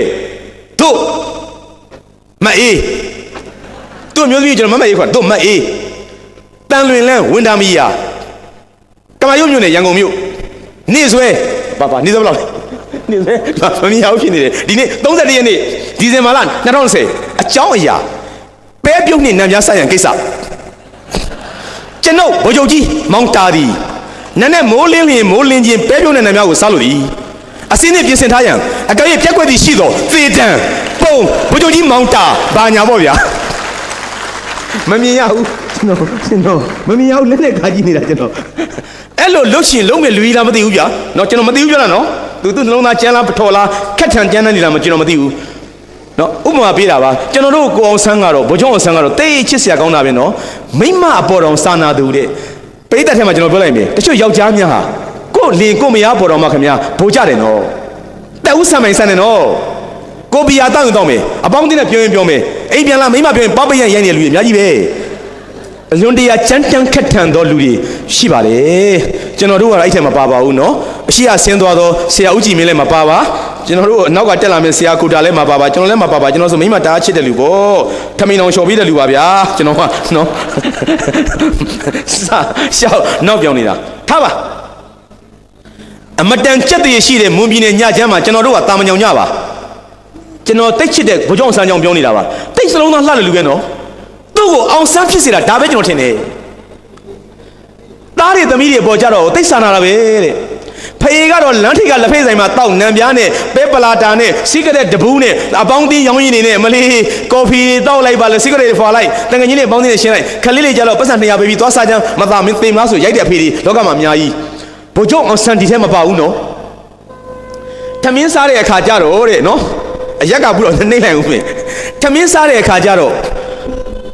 ဲတို့မအေးတို့မျိုးသမီးကျွန်တော်မမအေးခွာတို့မအေးတန်လွင်လန်းဝင်းတာမီယာကမာရုံမြို့နယ်ရန်ကုန်မြို့ နေဆွဲပါနေဆွဲဘယ်လောက်နေဆွဲမမြင်အောင်ဖြစ်နေတယ်ဒီနေ့31ရက်နေ့ဒီဇင်ဘာလ2020အကြောင်းအရာပဲပြုတ်နှင့်နံပြားဆိုင်ရန်ကိစ္စကျွန်ုပ်ဗိုလ်ချုပ်ကြီးမောင်တာဒီနက်နဲ့မိုးလင်းချင်းပဲပြုတ်နဲ့နံပြားကိုစားလို့ဒီအစင်းနဲ့ပြင်ဆင်ထားရန်အကယ်၍ပြက်ကွက်သည်ရှိသောသေတံပုံဗိုလ်ချုပ်ကြီးမောင်တာဘာညာပေါ့ဗျာမမြင်ရဘူးကျွန်တော်မမြင်ရဘူးလက်နဲ့ခါကြည့်နေတာကျွန်တော်အဲ့လိုလှုပ်ရှင်လုံးမဲ့လူကြီးလားမသိဘူးဗျာနော်ကျွန်တော်မသိဘူးပြောတာနော်သူနှလုံးသားကျန်းလားပထော်လားခက်ထန်ကျန်းနေလားမကျွန်တော်မသိဘူးနော်ဥပမာပေးတာပါကျွန်တော်တို့ကိုအောင်ဆန်းကတော့ဗိုလ်ချုပ်အောင်ဆန်းကတော့တိတ်ချစ်စရာကောင်းတာပဲနော်မိမအပေါ်တော်စာနာသူတဲ့ပရိသတ်ထဲမှာကျွန်တော်ပြောလိုက်မယ်တချို့ယောက်ျားများဟာကိုလင်ကိုမယားပေါ်တော်မှာခင်ဗျာဗိုလ်ကြတယ်နော်တက်ဦးဆံမိုင်ဆန်တယ်နော်ကိုဘီယာတောက်ရင်တောက်မယ်အပေါင်းအသင်းနဲ့ပြောမယ်အိမ်ပြန်လာမိမပြောရင်ပေါက်ပရိုက်နေတဲ့လူတွေအများကြီးပဲအလွန်တရာကြမ်းတမ်းခက်ထန်သောလူတွေရှိပါတယ်ကျွန်တော်တို့ကတော့အဲ့ထက်မပါပါဘူးနော်အရှိအဆင်းသွားသောဆရာဦးကြည်မင်းလည်းမပါပါကျွန်တော်တို့အနောက်ကတက်လာမယ့်ဆရာကိုတာလည်းမပါပါကျွန်တော်လည်းမပါပါကျွန်တော်ဆိုမိမတားချစ်တဲ့လူပေါ့ထမင်းအောင်လျှော်ပြီးတဲ့လူပါဗျာကျွန်တော်ကနော်ရှောက်နောက်ပြောင်းနေတာထားပါအမတန်ကြက်တည်းရှိတဲ့မွန်ပြည်နယ်ညချမ်းမှာကျွန်တော်တို့ကတာမညောင်ညပါကျွန်တော်တိတ်ချစ်တဲ့ဗိုလ်ချုပ်ဆန်းကြောင်ပြောနေတာပါတိတ်စလုံးသားလှတဲ့လူပဲနော်သူ့ကိုအောင်ဆန်းဖြစ်စေတာဒါပဲကျွန်တော်ထင်တယ်သားတွေသမီးတွေပေါ်ကြတော့တိတ်ဆာနာတာပဲတဲ့ဖေကတော့လမ်းထိပ်ကလက်ဖေးဆိုင်မှာတောက်နံပြားနဲ့ပဲပလာတာနဲ့စီးကတဲ့တပူးနဲ့အပေါင်းတင်းရောင်းရင်းနေနဲ့မလေးကော်ဖီတောက်လိုက်ပါလေစီးကတဲ့ဖွာလိုက်တန်ငကြီးနဲ့ပေါင်းတင်းနဲ့ရှင်းလိုက်ခလေးလေးကြတော့ပတ်စံ200ပေးပြီးသွားစားချမ်းမသားမင်းသိမလားဆိုရိုက်တဲ့အဖေတွေလောကမှာအများကြီးဗိုလ်ချုပ်အောင်ဆန်းဒီထဲမပါဘူးနော်ထမင်းစားတဲ့အခါကြတော့တဲ့နော်အရက်ကဘူးတော့နှိမ့်လိုက်ဦးမယ်ထမင်းစားတဲ့အခါကျတော့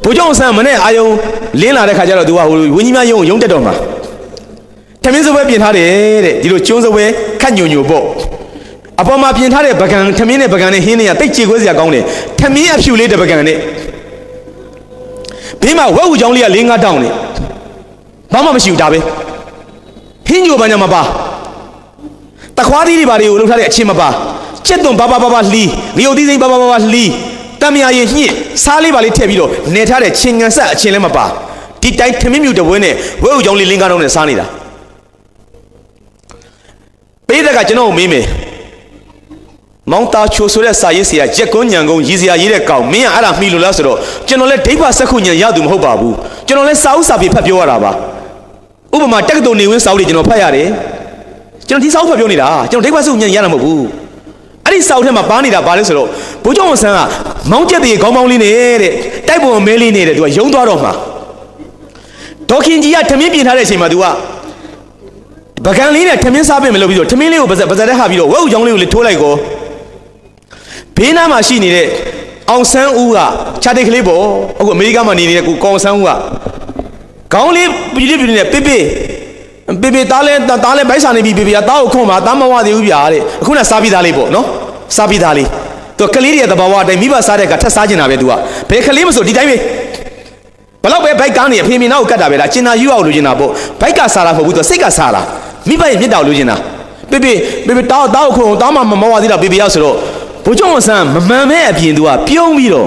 ဘိုးကျောင်းဆန်းမနဲ့အာယုံလင်းလာတဲ့ခါကျတော့သူကဟိုဝင်းကြီးမယုံတက်တော့မှာထမင်းစပွဲပြင်ထားတယ်တဲ့ဒီလိုကျုံးစပွဲခတ်ညိုညိုပေါ့အပေါ်မှာပြင်ထားတဲ့ပကံထမင်းနဲ့ပကံနဲ့ဟင်းတွေကတိတ်ကြေခွဲစရာကောင်းတယ်ထမင်းအဖြူလေးတစ်ပကံနဲ့ဘေးမှာဝက်ဝူချောင်းလေးက4-5တောင်းနဲ့ဘာမှမရှိဘူးဒါပဲဟင်းညိုပန်းညမပါတခွားသီးတွေဘာတွေကိုလှုပ်ထားတဲ့အချင်းမပါကျက်သွန်ဘာလှီးငရုတ်သီးစိမ့်ဘာလှီးတမယာရင်ညှင့်စားလေးပါလေးထည့်ပြီးတော့နေထားတဲ့ချင်းကန်ဆက်အချင်းလည်းမပါဒီတိုင်းထမင်းမြူတပွဲနဲ့ဝဲဥကြောင်းလေးလင်းကားတော့နဲ့စားနေတာပေးတဲ့ကကျွန်တော်ကိုမေးမယ်မောင်တာချိုဆိုတဲ့စာရေးဆရာရက်ကွန်းညံကုန်းရည်စရာရေးတဲ့ကောင်မင်းကအဲ့ဒါမှီလို့လားဆိုတော့ကျွန်တော်လည်းဒိဗ္ဗစက္ခုညံရသူမဟုတ်ပါဘူးကျွန်တော်လည်းစာအုပ်စာပေဖတ်ပြောရတာပါဥပမာတက္ကသိုလ်နေဝင်းစာအုပ်တွေကျွန်တော်ဖတ်ရတယ်ကျွန်တော်ဒီစာအုပ်ဖတ်ပြောနေတာကျွန်တော်ဒိဗ္ဗစက္ခုညံရတာမဟုတ်ဘူးအဲ့ဒီစာအုပ်ထဲမှာပါနေတာဘာလဲဆိုတော့ဘိုးကျောင်းဆန်းကမောင်းကျက်တွေခေါင်းပေါင်းလေးနေတဲ့တိုက်ပုံမဲလေးနေတဲ့သူကယုံသွားတော့မှာဒေါခင်ကြီးကထမင်းပြင်ထားတဲ့အချိန်မှာသူကပကံလေးနဲ့ထမင်းစားပြင်မလို့ပြီးတော့ထမင်းလေးကိုပါဇက်ထဲဟာပြီးတော့ဝဲဥချောင်းလေးကိုလေထိုးလိုက်ကောဘေးနားမှာရှိနေတဲ့အောင်ဆန်းဦးကခြားတိတ်ကလေးပေါ့အခုအမေရိကန်မှာနေနေတဲ့ကိုကောင်ဆန်းဦးကခေါင်းလေးပြပြနေတဲ့ပေတားလဲဘိုက်စာနေပြီပေကတားကိုခွန်မှာတားမဝသေးဘူးဗျာတဲ့အခုနစားပြီးသားလေးပေါ့နော်စားပြီးသားလေးသူကလေးတွေတဘာဝအတိုင်းမိဘစားတဲ့ကထက်စားကျင်တာပဲသူကဘယ်ကလေးမဆိုဒီတိုင်းပဲဘလောက်ပဲဘိုက်ကားနေအဖေမင်းနောက်ကိုကတ်တာပဲလားကျင်နာယူအောင်လိုချင်တာပေါ့ဘိုက်ကစားတာမဟုတ်ဘူးသူစိတ်ကစားတာမိဘရဲ့မြစ်တော်လိုချင်တာပေတားကိုခွန်တားမမဝသေးတာပေရောက်ဆိုတော့ဘိုးကျောင်းဆန်းမမှန်မဲအပြင်သူကပြုံးပြီးတော့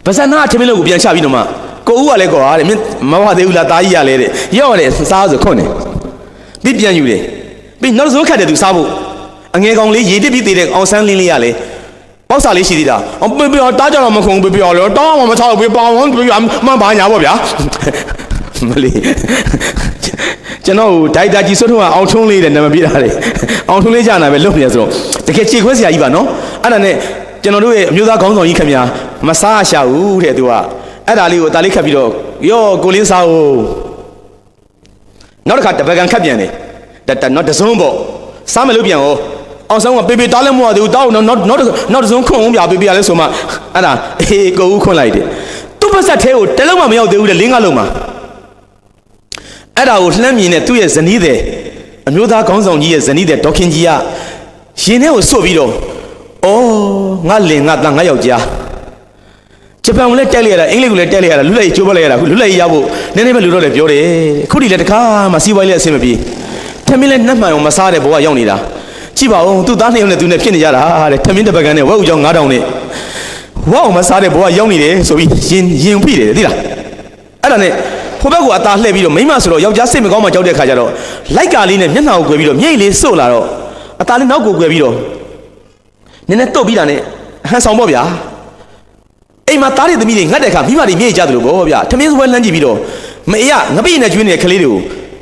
ဗဇနာထမင်းလို့ကိုပြန်ချပြီးတော့မှကိုဦးကလည်းကောဟာတဲ့မင်းမဝသေးဘူးလားတားကြီးရလဲတဲ့ရောက်ရတယ်စားဆိုခွန်းတယ်ပြီးပြန်ယူတယ်ပြီးနောက်ဆုံးခတ်တယ်သူစားဖို့အငယ်ကောင်လေးရေတစ်ပြီးသေးတဲ့အောင်ဆန်းလင်းလေးရလဲပေါက်စာလေးရှိသေးတာပေတားကြတော့မခုံပေရောတောင်းမှမထားဘူးပေပေါင်းပေမဘာညာပေါ့ဗျာမလေးကျွန်တော်ဒိုက်တာကြီးစွတ်ထုံးကအောင်ထုံးလေးတဲ့နာမည်ပြတာလေအောင်ထုံးလေးကြာနာပဲလုပ်နေရဆိုတော့တကယ်ခြေခွဲစရာကြီးပါနော်အဲ့ဒါနဲ့ကျွန်တော်တို့ရဲ့အမျိုးသားခေါင်းဆောင်ကြီးခင်ဗျာမစားရှာဘူးတဲ့သူကအဲ့ဒါလေးကိုတားလေးခတ်ပြီးတော့ရောကိုလင်းစားဦးနောက်တစ်ခါတပကံခတ်ပြန်တယ်နောက်တစုံပေါ့စားမလို့ပြန်ဟောအောင်ဆောင်ကပေတားလည်းမဟုတ်သေးဘူးတောက်နောက်တစုံခွန့်အောင်ပြပေရလဲဆိုမှအဲ့ဒါအေးကိုဦးခွန့်လိုက်တယ်သူ့ပါဆက်သေးကိုတလုံးမှမရောက်သေးဘူးတဲ့လင်းကားလုံးမှာအဲ့ဒါကိုလှမ်းမြင်တဲ့သူ့ရဲ့ဇနီးတဲ့အမျိုးသားခေါင်းဆောင်ကြီးရဲ့ဇနီးတဲ့ဒေါခင်ကြီးကရင်ထဲကိုစွတ်ပြီးတော့အော်ငါလင်ငါသားငါယောက်ျားဂျပန်ကိုလည်းတက်လိုက်ရတာအင်္ဂလိပ်ကိုလည်းတက်လိုက်ရတာလူလက်ကြီးကျိုးပလိုက်ရတာခုလူလက်ကြီးရဖို့နည်းနည်းပဲလူတော့လည်းပြောတယ်ခုဒီလည်းတခါမှစီးပွားရေးလည်းအဆင်မပြေထမင်းလည်းနှက်မှန်အောင်မစားတဲ့ဘဝရောက်နေတာကြည့်ပါဦးသူ့သားနှစ်ယောက်နဲ့သူနဲ့ဖြစ်နေကြတာတဲ့ထမင်းတစ်ပကံနဲ့ဝက်ဥကြောင်9000နဲ့ဝက်အောင်မစားတဲ့ဘဝရောက်နေတယ်ဆိုပြီးရင်ဖိတယ်သိလားအဲ့ဒါနဲ့ဟို ဘက်ကအသားလှည့်ပြီးတော့မိမဆိုတော့ယောက်ျားစိတ်မကောင်းမှကြောက်တဲ့ခါကျတော့လိုက်ကာလေးနဲ့မျက်နှာကိုကွယ်ပြီးတော့မြိတ်လေးစို့လာတော့အသားလေးနောက်ကိုကွယ်ပြီးတော့နည်းနည်းတုတ်ပြီးတာနဲ့ဟန်ဆောင်ပေါ့ဗျာအိမ်မှာသားတွေသမီးတွေငတ်တဲ့ခါမိမတွေမြိတ်ကြတယ်လို့ပေါ့ဗျာထမင်းစပွဲလှမ်းကြည့်ပြီးတော့မအေးကငပိနဲ့ကျွေးနေတဲ့ကလေးတွေကို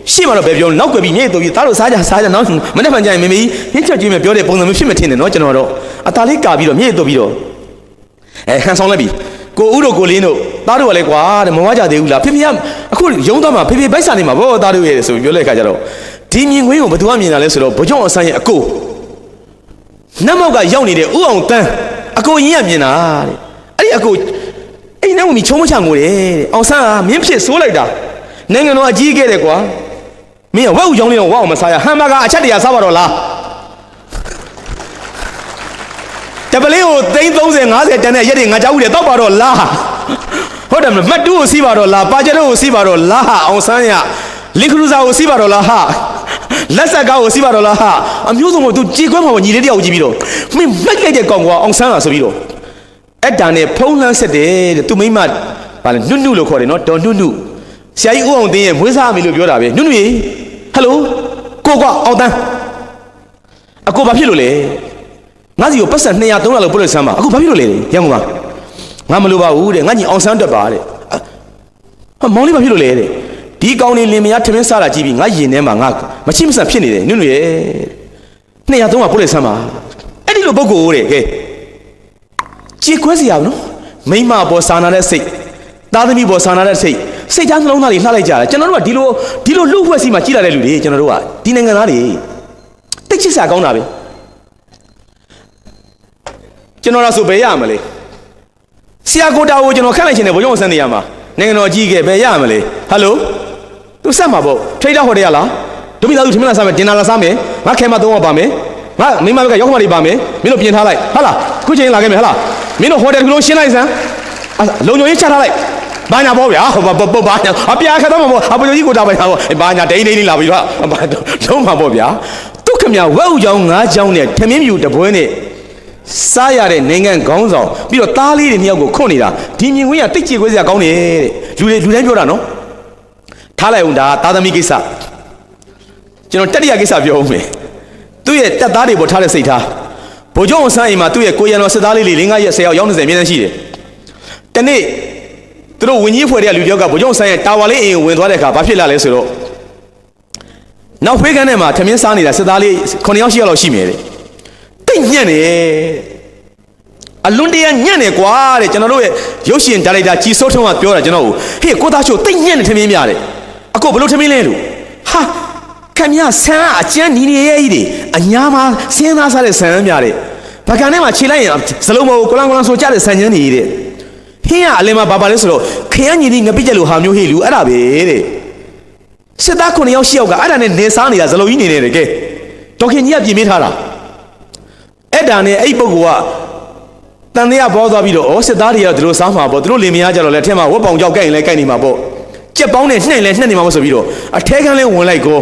ရှေ့မှာတော့ပဲပြောနောက်ကွယ်ပြီးမြိတ်တုတ်ပြီးသားတို့စားကြနောက်မနေ့မှကြရင်မမေကြီးဟင်းချက်ကျွေးမယ်ပြောတဲ့ပုံစံမျိုးဖြစ်မထင်နဲ့နော်ကျွန်တော်တော့အသားလေးကာပြီးတော့မြိတ်တုတ်ပြီးတော့ဟန်ဆောင်လိုက်ပြီကိုဦးတို့ကိုလင်းတို့သားတို့ကလည်းကွာတဲ့မဝါကြသေးဘူးလားဖေဖေကအခုရုံးသွားမှာဖေဖေဗိုက်စာနေမှာဗောသားတို့ရဲ့ဆိုပြောလိုက်ခါကြတော့ဒီမြင်ကွင်းကိုဘယ်သူကမြင်တာလဲဆိုတော့ဘုကြောင့်အဆန်းရဲ့အကိုနတ်မောက်ကရောက်နေတဲ့ဥအောင်တန်းအကိုရင်းကမြင်တာတဲ့အဲ့ဒီအကိုအိမ်ထဲဝင်ပြီးချုံမချငိုတယ်တဲ့အောင်ဆန်းကမင်းဖြစ်ဆိုးလိုက်တာနိုင်ငံတော်အကြီးခဲ့တယ်ကွာမင်းကဝက်ဥကြောင်းလေးတော့ဝက်အောင်မစားရဟမ်ဘာဂါအချက်တရာစားပါတော့လားတပလေးကိုသိန်း30 50တန်းနဲ့ရက်တွေငါကြောက်ဦးတယ်တောက်ပါတော့လားဟုတ်တယ်မမတ်တူးကိုစီးပါတော့လားပါကျတော့ကိုစီးပါတော့လားအောင်ဆန်းရလင်ခရူဇာကိုစီးပါတော့လားဟာလက်ဆက်ကားကိုစီးပါတော့လားဟာအမျိုးစုံကိုသူကြေခွဲမှာညီလေးတယောက်ကြည့်ပြီးတော့မင်းမက်ကြိုက်တဲ့ကောင်ကွာအောင်ဆန်းလာဆိုပြီးတော့အဲ့တန်နဲ့ဖုံးလန်းဆက်တယ်တဲ့သူမိမဗာလဲနုနုလို့ခေါ်တယ်နော်ဒေါ်နုနုဆရာကြီးဦးအောင်တင်းရဲ့မွေးစားအမေလို့ပြောတာပဲနုနုရေဟယ်လိုကိုကွာအောင်တန်းအကိုဘာဖြစ်လို့လဲငါစီကိုပတ်စံ200 300လောက်ပို့လို့ဆမ်းပါအခုဘာဖြစ်လို့လဲရန်ကုန်မှာငါမလိုပါဘူးတဲ့ငါညီအောင်ဆန်းတက်ပါတဲ့ဟာမောင်လေးဘာဖြစ်လို့လဲတဲ့ဒီကောင်လေးလင်မယားထမင်းစားတာကြည့်ပြီးငါရင်ထဲမှာငါမချိမဆန်ဖြစ်နေတယ်နုနုရဲ့200 300ပို့လို့ဆမ်းပါအဲ့ဒီလိုပုဂ္ဂိုလ်တဲ့ကဲကြည်ခွဲစီရအောင်နော်မိမပေါ်စာနာတဲ့စိတ်သားသမီးပေါ်စာနာတဲ့စိတ်စိတ်ချမ်းနှလုံးသားတွေလှလိုက်ကြတယ်ကျွန်တော်တို့ကဒီလိုလှုပ်ဖွဲ့စီမှာကြီးလာတဲ့လူတွေကျွန်တော်တို့ကဒီနိုင်ငံသားတွေတိတ်ချစ်စရာကောင်းတာပဲကျွန်တော်ဆိုဘယ်ရမလဲဆရာကိုတာကိုကျွန်တော်ခန့်လိုက်ခြင်းနဲ့ဘုံရုံဆန်းနေရမှာနိုင်ငံတော်ကြီးကဘယ်ရမလဲဟယ်လိုသူဆက်မှာပေါ့ထိတ်တော့ဟိုတရလားဒုမိသားစုထမင်းလာစားမယ်ဒင်နာလာစားမယ်ငါခဲမ300ပါမယ်ငါမိမဘက်ကရောက်ခမတွေပါမယ်မင်းတို့ပြင်ထားလိုက်ဟာလားခုချိန်လာခဲ့မယ်ဟာလားမင်းတို့ဟိုတယ်ကလုံးရှင်းလိုက်စမ်းလုံညုံကြီးချထားလိုက်ဘာညာပေါ့ဗျာဟိုဘာညာအပြာခတ်တော့မှာပေါ့အပူကြီးကိုတာပဲဟာဘာညာဒိန်းလာပြီတော့လုံးမှာပေါ့ဗျာဒုက္ခမြဝက်ဥချောင်း9ချောင်းနဲ့ထမင်းမြူတပွဲနဲ့စားရတဲ့နိုင်ငံခေါင်းဆောင်ပြီးတော့သားလေးတွေနှစ်ယောက်ကိုခွန့်နေတာဒီမြင်ကွင်းကတိတ်ကြေခွဲစရာကောင်းတယ်တဲ့လူတိုင်းပြောတာနော်ထားလိုက်အောင်ဒါသားသမီးကိစ္စကျွန်တော်တတိယကိစ္စပြောအောင်မယ်သူ့ရဲ့တက်သားတွေပေါ်ထားတဲ့စိတ်ထားဗိုလ်ချုပ်အောင်ဆန်းအိမ်မှာသူ့ရဲ့ကိုရံတော်စစ်သားလေးတွေ5ရက်10ယောက်ရောက်20အမြဲတမ်းရှိတယ်တနေ့သူတို့ဝင်းကြီးဖွဲ့တဲ့လူတယောက်ကဗိုလ်ချုပ်အောင်ဆန်းရဲ့တာဝါလေးအိမ်ကိုဝင်သွားတဲ့အခါဘာဖြစ်လာလဲဆိုတော့နောက်ဖေးကန်းထဲမှာထမင်းစားနေတာစစ်သားလေး9ယောက်10ယောက်လောက်ရှိမယ်တဲ့တိတ်ညံ့နေအလွန်တရာညံ့နေကွာတဲ့ကျွန်တော်တို့ရဲ့ရုပ်ရှင်ဒါရိုက်တာကြည်စိုးထုံးကပြောတာကျွန်တော်ဟေ့ကိုသားချိုတိတ်ညံ့နေထမင်းများတယ်အခုဘလို့ထမင်းလဲလို့ဟာခင်ဗျာဆန်းအကျန်းနီနေရဲ့ကြီးတွေအညာမှာစင်းသားစားတဲ့ဆန်းများတယ်ဗကန်ထဲမှာခြေလိုက်ရင်ဇလုံးမကိုကိုလန်ဆိုကြတဲ့ဆန်းချင်းတွေတဲ့ဟင်းကအလင်းမှာဘာလဲဆိုတော့ခရမ်းညီလေးငပိကြက်လို့ဟာမျိုးဟေ့လူအဲ့ဒါပဲတဲ့စစ်သား9ယောက်10ယောက်ကအဲ့ဒါနဲ့နေစားနေတာဇလုံးကြီးနေနေတယ်ကဲဒေါခင်ကြီးကပြင်ပေးထားတာအဲ့ဒါနဲ့အဲ့ပုဂ္ဂိုလ်ကတန်တရားပေါ်သွားပြီးတော့စစ်သားတွေကဒီလိုစားမှာပေါ့သူတို့လင်မယားကြတော့လဲထဲမှာဝက်ပေါင်ကြောက်ကြိုက်ရင်လဲကြိုက်နေမှာပေါ့ကြက်ပေါင်းနဲ့နှိမ့်လဲနှိမ့်နေမှာပေါ့ဆိုပြီးတော့အထဲကန်းလဲဝင်လိုက်ကို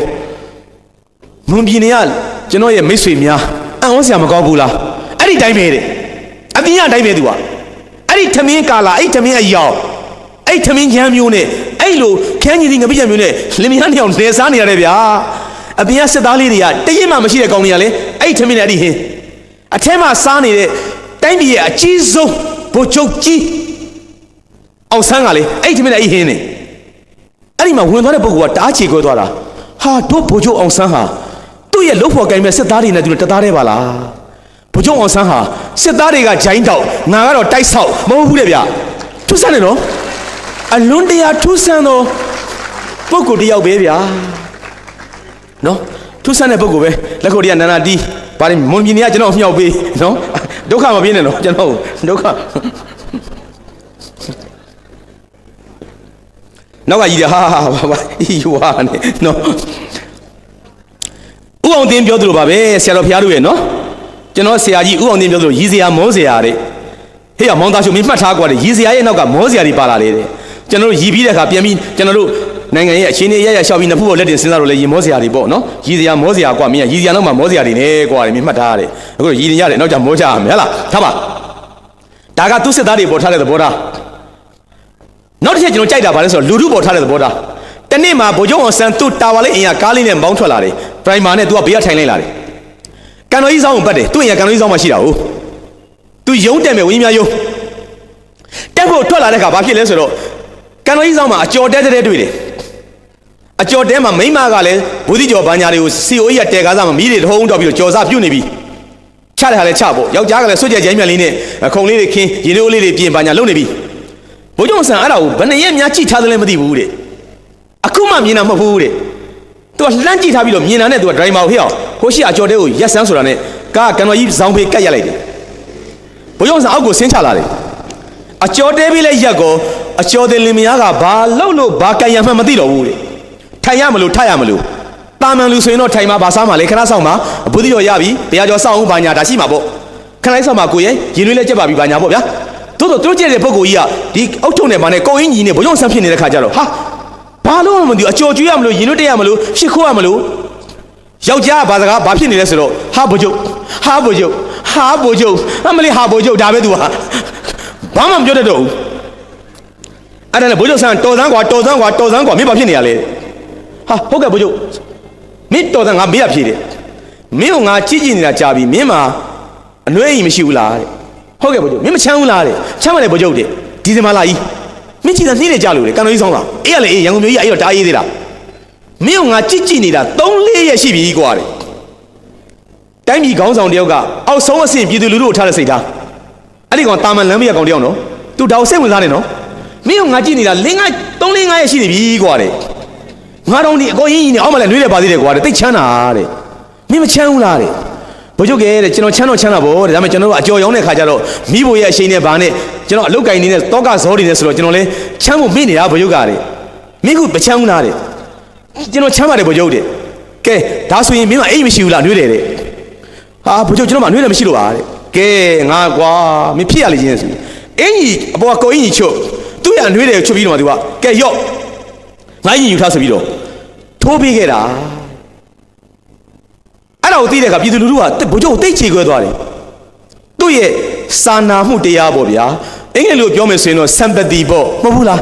မွန်ပြည်နေရကျွန်တော်ရဲ့မိတ်ဆွေများအံ့ဩစရာမကောင်းဘူးလားအဲ့ဒီတိုင်းပဲတဲ့အပြင်အတိုင်းပဲသူကအဲ့ဒီထမင်းကာလာအဲ့ထမင်းအယောင်အဲ့ထမင်းချမ်းမျိုးနဲ့အဲ့လိုခန်းကြီးဒီငပိကြံမျိုးနဲ့လင်မယားနှစ်ယောက်နေစားနေရတယ်ဗျာအပြင်ကစစ်သားလေးတွေကတရင်မှမရှိတဲ့ကောင်တွေကလေအဲ့ထမင်းနဲ့အဲ့ဒီဟင်းအထဲမှာစားနေတဲ့တိုင်းပြည်ရဲ့အကြီးဆုံးဗိုလ်ချုပ်ကြီးအောင်ဆန်းကလေအဲ့ထမင်းနဲ့အဲ့ဟင်းနေအဲ့ဒီမှာဝင်သွားတဲ့ပုဂ္ဂိုလ်ကတအားချေခွဲသွားတာဟာတို့ဗိုလ်ချုပ်အောင်ဆန်းဟာသူ့ရဲ့လှုပ်ဖို့ကိုင်းမဲ့စစ်သားတွေနဲ့သူတသားတည်းပါလားဗိုလ်ချုပ်အောင်ဆန်းဟာစစ်သားတွေကဂျိုင်းတောက်ငါကတော့တိုက်ဆောက်မဟုတ်ဘူးလေဗျထူးဆန်းတယ်နော်အလွန်တရာထူးဆန်းသောပုဂ္ဂိုလ်တယောက်ပဲဗျာနော်ထူးဆန်းတဲ့ပုဂ္ဂိုလ်ပဲလက်ခုပ်တည်းကနန္ဒာတီးဘာလဲမွန်ပြည်နေကကျွန်တော်မြှောက်ပေးနော်ဒုက္ခမပြင်းနဲ့နော်ကျွန်တော်ဒုက္ခနောက်ကကြီးတယ်ဟာဘာယူဟာနဲ့နော်ဥအောင်တင်းပြောသလိုပါပဲဆရာတော်ဖျားတို့ရဲ့နော်ကျွန်တော်ဆရာကြီးဥအောင်တင်းပြောသလိုရည်စရာမောစရာတဲ့ဟေ့ရမောင်သားချိုမင်းမှတ်ထားကွာတဲ့ရည်စရာရဲ့နောက်ကမောစရာတွေပါလာလေတဲ့ကျွန်တော်တို့ရည်ပြီးတဲ့အခါပြန်ပြီးကျွန်တော်တို့နိုင်ငံရဲ့အခြေအနေရရရှောက်ပြီးနှစ်ဖူးပေါ်လက်တင်စဉ်းစားလို့လေရည်မောစရာတွေပေါ့နော်ရည်စရာမောစရာကွာမင်းရည်စရာနောက်မှာမောစရာတွေနဲ့ကွာတယ်မင်းမှတ်ထားရတယ်အခုရည်နေရတယ်နောက်ကျမောချရမယ်ဟဲ့လားထားပါဒါကသူ့စစ်သားတွေပေါ်ထားတဲ့သဘောထားနောက်တစ်ချက်ကျွန်တော်ကြိုက်တာပါလဲဆိုတော့လူထုပေါ်ထားတဲ့သဘောထား တနေ့မှာဗိုလ်ချုပ်အောင်ဆန်းသူ့တာဝါလေးအင်ရကားလေးနဲ့မောင်းထွက်လာတယ်ပရိုင်မာနဲ့သူကဘေးကထိုင်လိုက်လာတယ်ကန်တော်ကြီးဆောင်ကိုပတ်တယ်သူ့အင်ရကန်တော်ကြီးဆောင်မှရှိတာဟုတ်သူယုံတယ်မယ်ဝင်းများယုံတက်ဖို့ထွက်လာတဲ့အခါဘာဖြစ်လဲဆိုတော့ကန်တော်ကြီးဆောင်မှာအကျော်တဲတဲတွေ့တယ်အကျော်တဲမှာမိမကလည်းဘူတိကျော်ဘာညာတွေကိုစီအိုကြီးကတဲကားစားမှာမီးတွေထုံးတော့ပြီးတော့ကြော်စားပြုတ်နေပြီချတဲ့ဟာလည်းချပေါ့ယောက်ျားကလည်းဆွတ်ကြဲကျင်းမြန်လေးနဲ့ခုံလေးတွေခင်းရေနိုးလေးတွေပြင်ဘာညာလုပ်နေပြီဘိုးကျော်ဆန်အဲ့ဒါကိုဘယ်နှရက်များကြည့်ထားသလဲမသိဘူးတဲ့အခုမှမြင်တာမဟုတ်ဘူးတဲ့သူကလှမ်းကြည့်ထားပြီးတော့မြင်တာနဲ့သူကဒရိုင်ဘာကိုဟဲ့အောင်ဟိုရှိအကျော်တဲကိုရက်ဆန်းဆိုတာနဲ့ကားကန်တော်ကြီးဇောင်းဖေးကတ်ရက်လိုက်တယ်ဘိုးကျော်ဆန်အောက်ကိုဆင်းချလာတယ်အကျော်တဲပေးလိုက်ရက်ကိုအကျော်တဲလင်မယားကဘာလှုပ်လို့ဘာကန်ရမှမသိတော့ဘူးတဲ့ထိုင်ရမလို့ထရမလို့တာမန်လူဆိုရင်တော့ထိုင်မှာဘာစားမှာလဲခဏဆောင်မှာဘုဒ္ဓကျော်ရပြီတရားကျော်စောင့်ဦးဘာညာဒါရှိမှာပေါ့ခဏဆောင်မှာကိုရဲ့ရင်သွေးလဲကြက်ပါပြီဘာညာပေါ့ဗျာသို့တော့သူတို့ကြည့်တဲ့ပုဂ္ဂိုလ်ကြီးကဒီအုတ်ထုံနဲ့ဘာနဲ့ကိုအင်းကြီးနဲ့ဘုံရုံဆန်းဖြစ်နေတဲ့ခါကျတော့ဟာဘာလို့မသိဘူးအကျော်ကျွေးရမလို့ရင်သွေးတက်ရမလို့ရှစ်ခိုးရမလို့ယောက်ျားကဘာစကားဘာဖြစ်နေလဲဆိုတော့ဟာဘုံချုပ်ဟာဘုံချုပ်ဟာဘုံချုပ်အမလေးဟာဘုံချုပ်ဒါပဲသူကဘာမှမပြောတတ်တော့ဘူးအဲ့ဒါနဲ့ဘုံချုပ်ဆန်းတော်စမ်းကွာတော်စမ်းကွာတော်စမ်းကွာမင်းဘာဖြစ်နေရလဲဟာဟုတ်ကဲ့ဘုချုပ်မင်းတော်တယ်ငါမေးရဖြေတယ်မင်းကငါကြည့်ကြည့်နေတာကြာပြီမင်းမှာအနှွေးကြီးမရှိဘူးလားတဲ့ဟုတ်ကဲ့ဘုချုပ်မင်းမချမ်းဘူးလားတဲ့ချမ်းပါလေဘုချုပ်တဲ့ဒီစင်မလာကြီးမင်းကြည့်တာနှီးနေကြလို့လေကန်တော်ကြီးဆောင်တာအေးရလေအေးရန်ကုန်မြို့ကြီးအဲ့တော့တားရေးသေးတာမင်းကငါကြည့်ကြည့်နေတာ3-4ရက်ရှိပြီကွာတဲ့တိုင်းပြည်ခေါင်းဆောင်တယောက်ကအောက်ဆုံးအဆင့်ပြည်သူလူထုကိုထားတဲ့စိတ်ထားအဲ့ဒီကောင်တာမန်လမ်းမရကောင်တယောက်နော်သူဒါကိုစိတ်ဝင်စားနေနော်မင်းကငါကြည့်နေတာ3-4ရက်ရှိနေပြီကွာတဲ့ငါတော့ဒီအကိုကြီးကြီးနဲ့အောက်မှာလည်းနှွေးတယ်ပါသေးတယ်ကွာတဲ့တိတ်ချမ်းတာတဲ့မင်းမချမ်းဘူးလားတဲ့ဘုချုပ်ကဲတဲ့ကျွန်တော်ချမ်းတော့ချမ်းတာဗောတဲ့ဒါပေမဲ့ကျွန်တော်တို့အကြော်ရောင်းတဲ့ခါကျတော့မိဖို့ရဲ့အရှိန်နဲ့ဗာနဲ့ကျွန်တော်အလုတ်ကင်နေတဲ့တောကဇောတွေနဲ့ဆိုတော့ကျွန်တော်လည်းချမ်းဖို့မိနေတာဘုချုပ်ကတဲ့မင်းကမချမ်းဘူးလားတဲ့ကျွန်တော်ချမ်းပါတယ်ဘုချုပ်တဲ့ကဲဒါဆိုရင်မင်းကအိမ်မရှိဘူးလားနှွေးတယ်တဲ့ဟာဘုချုပ်ကျွန်တော်မှနှွေးတယ်မရှိလို့ပါတဲ့ကဲငါကွာမင်းဖြစ်ရလေချင်းဆိုအင်းကြီးအပေါ်ကကိုအင်းကြီးချွတ်သူ့ရနှွေးတယ်ချွတ်ပြီးတော့မှသူကကဲရော့ငါကြီးယူထားဆိုပြီးတော့ထိုးပေးခဲ့တာအဲ့ဒါကိုသိတဲ့အခါပြည်သူလူထုကဘုချုပ်ကိုတိတ်ချေခွဲသွားတယ်သူ့ရဲ့စာနာမှုတရားပေါ့ဗျာအင်္ဂလိပ်လိုပြောမယ်ဆိုရင်တော့ sympathy ပေါ့မဟုတ်ဘူးလား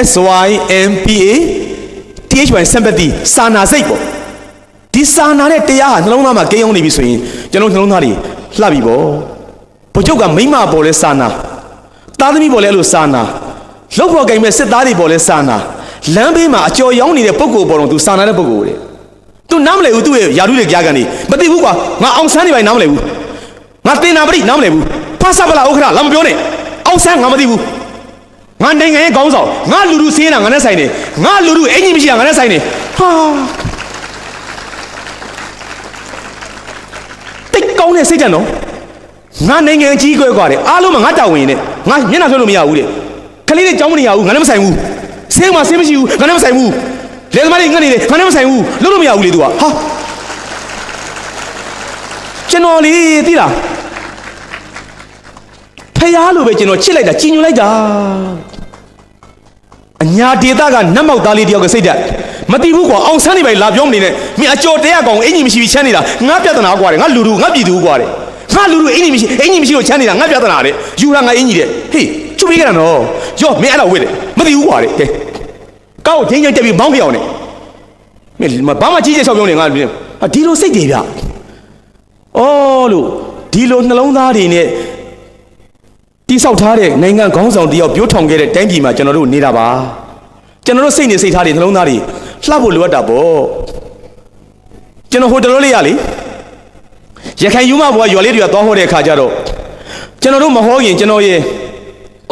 SYMPA sympathy စာနာစိတ်ပေါ့ဒီစာနာတဲ့တရားဟာနှလုံးသားမှာကိန်းအောင်နေပြီဆိုရင်ကျွန်တော်နှလုံးသားတွေလှပြီပေါ့ဘုချုပ်ကမိမပေါ်လဲစာနာသားသမီးပေါ်လဲအဲ့လိုစာနာလှုပ်ဖို့ကိန်းမဲ့စစ်သားတွေပေါ်လဲစာနာလမ်းဘေးမှာအကျော်ရောင်းနေတဲ့ပုဂ္ဂိုလ်ပေါ်တော့သူစာနာတဲ့ပုဂ္ဂိုလ်တဲ့သူနားမလဲဘူးသူ့ရဲ့ယာတုတွေကြားကနေမသိဘူးကွာငါအောင်ဆန်းနေပိုင်းနားမလဲဘူးငါတင်နာပရိနားမလဲဘူးဖဆပလာဥက္ခရလာမပြောနဲ့အောင်ဆန်းငါမသိဘူးငါနိုင်ငံရဲ့ခေါင်းဆောင်ငါလူလူစင်းတာငါနဲ့ဆိုင်နေငါလူလူအင်ကြီးမရှိတာငါနဲ့ဆိုင်နေဟာတိတ်ကောင်းတဲ့စိတ်ဓာတ်နော်ငါနိုင်ငံကြီးကွဲကွာတယ်အားလုံးမှာငါတာဝန်နေငါမျက်နှာဆွဲလို့မရဘူးတဲ့ခလေးတွေကြောင်းမနေရဘူးငါလည်းမဆိုင်ဘူးဆင်းမှာဆင်းမရှိဘူးငါလည်းမဆိုင်ဘူးလေသမားတွေငတ်နေတယ်ငါလည်းမဆိုင်ဘူးလုံးလို့မရဘူးလေ तू ဟာကျွန်တော်လေသိလားဖယားလိုပဲကျွန်တော်ချစ်လိုက်တာကြည်ညိုလိုက်တာအညာဒေတာကနတ်မောက်သားလေးတယောက်ကစိတ်ဓာတ်မသိဘူးကွာအောင်ဆန်းနေပဲလာပြောမနေနဲ့မင်းအကျော်တရားကောင်အင်ကြီးမရှိပြီးချမ်းနေတာငါပြဿနာကွာတယ်ငါလူလူငါပြည်သူကွာတယ်ငါလူလူအင်ကြီးမရှိလို့ချမ်းနေတာငါပြဿနာတဲ့ယူလာငါအင်ကြီးတဲ့ဟေးချွတ်ပေးကြတာနော်ရောမင်းအဲ့ဒါဝစ်တယ်မသိဘူးကွာတဲ့ကဲကောက်ချင်းချင်းတက်ပြီးမောင်းပြောင်းနေမင်းဘာမှကြီးကျယ်ဆောက်ပြောင်းနေငါဟာဒီလိုစိတ်တွေဗျအော်လို့ဒီလိုနှလုံးသားတွေနဲ့တိဆောက်ထားတဲ့နိုင်ငံခေါင်းဆောင်တယောက်ပြိုးထောင်ခဲ့တဲ့တိုင်းပြည်မှာကျွန်တော်တို့နေတာပါကျွန်တော်တို့စိတ်နေစိတ်ထားတွေနှလုံးသားတွေလှဖို့လိုအပ်တာပေါ့ကျွန်တော်ဟိုတလို့လေးရလေရခိုင်ယူမဘွားရွာလေးတွေကသွားဟောတဲ့အခါကျတော့ကျွန်တော်တို့မဟောရင်ကျွန်တော်ရဲ့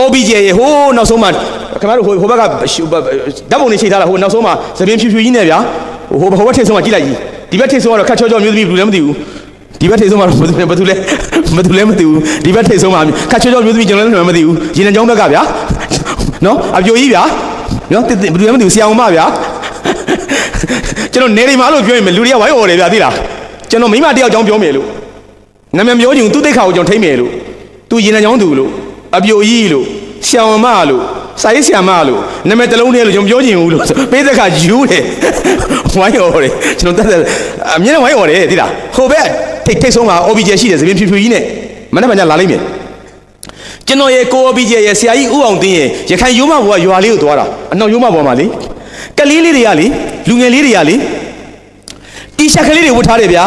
OBJ ရေဟိုးနောက်ဆုံးမှာခင်ဗျားတို့ဟိုဘက်ကဓာတ်ပုံနေချိတ်ထားတာဟိုနောက်ဆုံးမှာသပင်ဖြူဖြူကြီးနဲ့ဗျာဟိုဘက်ထိပ်ဆုံးမှာကြည့်လိုက်ကြီးဒီဘက်ထိပ်ဆုံးကတော့ခက်ချောချောမျိုးသမီးဘယ်သူလဲမသိဘူးဒီဘက်ထိပ်ဆုံးမှာဘယ်သူလဲမသိဘူးဒီဘက်ထိပ်ဆုံးမှာခက်ချောချောမျိုးသမီးကျွန်တော်လည်းမသိဘူးရေနံချောင်းဘက်ကဗျာနော်အပြိုကြီးဗျာနော်ဘယ်သူလဲမသိဘူးဆရာအောင်မဗျာကျွန်တော်နေနေမှာလို့ပြောရင်လူတွေကဝိုင်းអော်တယ်ဗျာသိလားကျွန်တော်မိမတယောက်ကြောင်းပြောမယ်လို့နာမည်ပြောချင်သူတိတ်ခါကိုကျွန်တော်ထိမ့်မယ်လို့သူရေနံချောင်းသူလို့အပြိုကြီးလို့ဆရာအောင်မလို့စာရေးဆရာမလို့နာမည်တစ်လုံးနဲ့လို့ကျွန်တော်ပြောချင်ဘူးလို့ပေးတဲ့ခါယူတယ်ဝိုင်းអော်တယ်ကျွန်တော်တက်အမြဲတမ်းဝိုင်းអော်တယ်သိလားဟိုဘက်ထိတ်ဆုံးမှာ OBJ ရှိတယ်သပင်ဖြူဖြူကြီးနဲ့မနေ့ကညလာလိမ့်မယ်ကျွန်တော်ရဲ့ကို OBJ ရဲ့ဆရာကြီးဦးအောင်သိရင်ရခိုင်ရိုးမဘွားရွာလေးကိုသွားတာအနောက်ရိုးမဘွားမှာလေက ကလေးလေးတွေကလေလူငယ်လေးတွေကလေတီရှပ်ကလေးတွေဝတ်ထားတယ်ဗျာ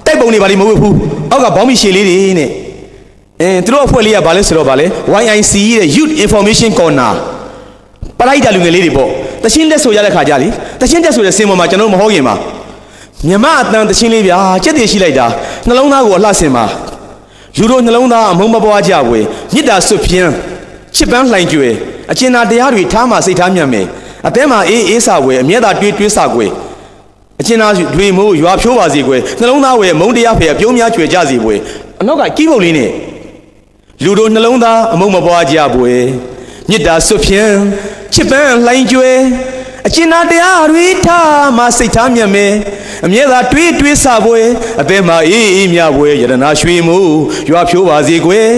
တိုက်ပုံတွေဘာလို့မဝတ်ဘူးအောက်ကဘောင်းမီရှည်လေးတွေနဲ့သူတို့အဖွဲ့လေးကဘာလဲဆိုတော့ဘာလဲ YIC တဲ့ Youth Information Corner ပလိုက်တာလူငယ်လေးတွေပေါ့တချင်းလက်ဆိုရတဲ့ခါကြလေတချင်းတက်ဆိုတဲ့စင်ပေါ်မှာကျွန်တော်မဟုတ်ခင်မှာမြမအတန်တချင်းလေးဗျာကြက်တည်ရှိလိုက်တာနှလုံးသားကိုအလှဆင်ပါလူတို့နှလုံးသားအမုန်းမပွားကြွယ်မေတ္တာဆွဖြင်းချစ်ပန်းလှိုင်ကြွယ်အကျဉ်းသာတရားတွေထားမှစိတ်ထားမြတ်မယ်အသဲမှာအေးစာွယ်အမြဲတာတွေးစာွယ်အကျဉ်းသားတွေမို့ရွာဖြိုးပါစေကွယ်နှလုံးသားဝယ်မုန်းတရားဖယ်အပြုံးများကြွယ်ကြစေကွယ်အနောက်ကကီးပုတ်လေးနဲ့လူတို့နှလုံးသားအမုန်းမပွားကြွယ်မေတ္တာဆွဖြင်းချစ်ပန်းလှိုင်ကြွယ်အကျဉ်းသားတရားတွေထားမှစိတ်ထားမြတ်မယ်အမြဲတာတွေးစာွယ်အသဲမှာအေးမြွယ်ယရနာရွှေမို့ရွာဖြိုးပါစေကွယ်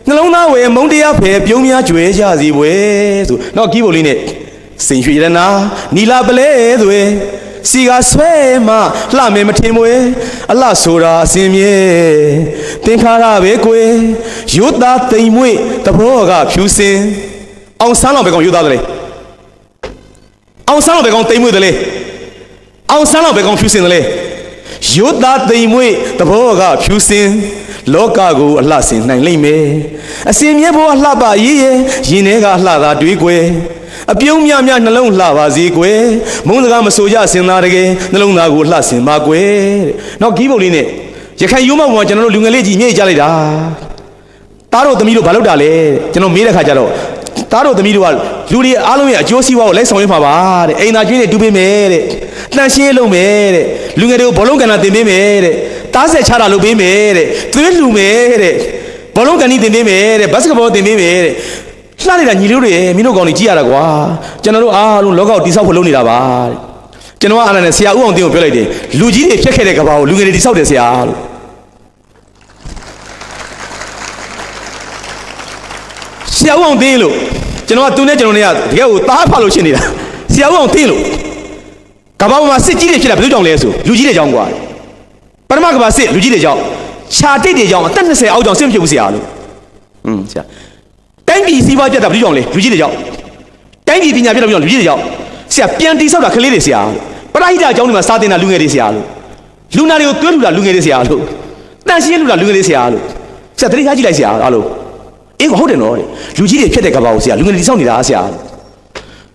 နှလုံးသားဝယ်မုန်းတရားဖယ်ပြုံးများကြွယ်ကြစီပွယ်ဆိုတော့ကီးပုတ်လေးနဲ့စိန်ရွှေရနာနီလာပလဲသွေစီကဆွဲမှလှမယ်မထင်မွေအလှဆိုတာအစင်မြဲသင်္ခါရပဲကွယ်ရိုးသားတိမ်မွေသဘောကဖြူစင်အောင်ဆန်းတော်ပဲကောင်ရိုးသားတယ်လေအောင်ဆန်းတော်ပဲကောင်တိမ်မွေတယ်လေအောင်ဆန်းတော်ပဲကောင်ဖြူစင်တယ်လေရိုးသားတိမ်မွေသဘောကဖြူစင်လောကကိုအလှဆင်နိုင်လိမ့်မယ်အစင်မြဲဘောအလှပရေးရင်ထဲကအလှသာတွေးကွယ်အပြုံးများနှလုံးလှပါစေကွယ်မုန်းစကားမဆိုကြစင်သားတကယ်နှလုံးသားကိုလှဆင်ပါကွယ်နောက်ဂီးပုတ်လေးနဲ့ရခိုင်ရိုးမဘုံကကျွန်တော်တို့လူငယ်လေးကြီးညှိကြလိုက်တာသားတို့သမီးတို့ဘာလုပ်တာလဲကျွန်တော်မေးတဲ့ခါကျတော့သားတို့သမီးတို့ကလူတွေအားလုံးရဲ့အကျိုးစီးပွားကိုလိုက်ဆောင်ရမှာပါတဲ့အိမ်သာကျွေးနဲ့တူးပေးမယ်တဲ့တန်ရှင်းလုပ်မယ်တဲ့လူငယ်တွေကိုဘောလုံးကန်တာတင်ပေးမယ်တဲ့တားဆက်ချတာလုပ်ပေးမယ်တဲ့သွေးလှူမယ်တဲ့ဘောလုံးကန်ကြီးတင်ပေးမယ်တဲ့ဘတ်စကတ်ဘောတင်ပေးမယ်တဲ့လှနေတာညီလေးတွေမင်းတို့ကောင်တွေကြည့်ရတာကွာကျွန်တော်တို့အားလုံးလောကကိုတိဆောက်ဖို့လုပ်နေတာပါတဲ့ကျွန်တော်ကအားနဲ့ဆရာဦးအောင်တင်းကိုပြောလိုက်တယ်လူကြီးတွေဖြစ်ခဲ့တဲ့ကဘာကိုလူငယ်တွေတိဆောက်တယ်ဆရာလို့ဆရာဦးအောင်တင်းလို့ကျွန်တော်ကသူနဲ့ကျွန်တော်နဲ့ကတကယ်ကိုသားဖလို့ရှင်းနေတာဆရာဦးအောင်တင်းလို့ကဘာပေါ်မှာစစ်ကြီးတွေဖြစ်တာဘယ်လိုကြောင့်လဲဆိုလူကြီးတွေကြောင့်ကွာပထမကဘာစစ်လူကြီးတွေကြောင့်ခြာတိတ်တွေကြောင့်အသက်20အောက်ကြောင့်စစ်မဖြစ်ဘူးဆရာလို့ဆရာတိုင်းပြည်စီးပွားပြတ်တာဘယ်လိုကြောင့်လဲလူကြီးတွေကြောင့်တိုင်းပြည်ပညာပြတ်တာဘယ်လိုကြောင့်လူကြီးတွေကြောင့်ဆရာပြန်တိဆောက်တာကလေးတွေဆရာပရိဟိတအကြောင်းတွေမှာစားတင်တာလူငယ်တွေဆရာလို့လူနာတွေကိုတွဲလူတာလူငယ်တွေဆရာလို့တန်ရှင်းလူတာလူငယ်တွေဆရာလို့ဆရာတတိထားကြည့်လိုက်ဆရာအားလုံးအေးဟုတ်တယ်နော်လူကြီးတွေဖြစ်တဲ့ကဘာကိုဆရာလူငယ်တွေတိဆောက်နေတာဆရ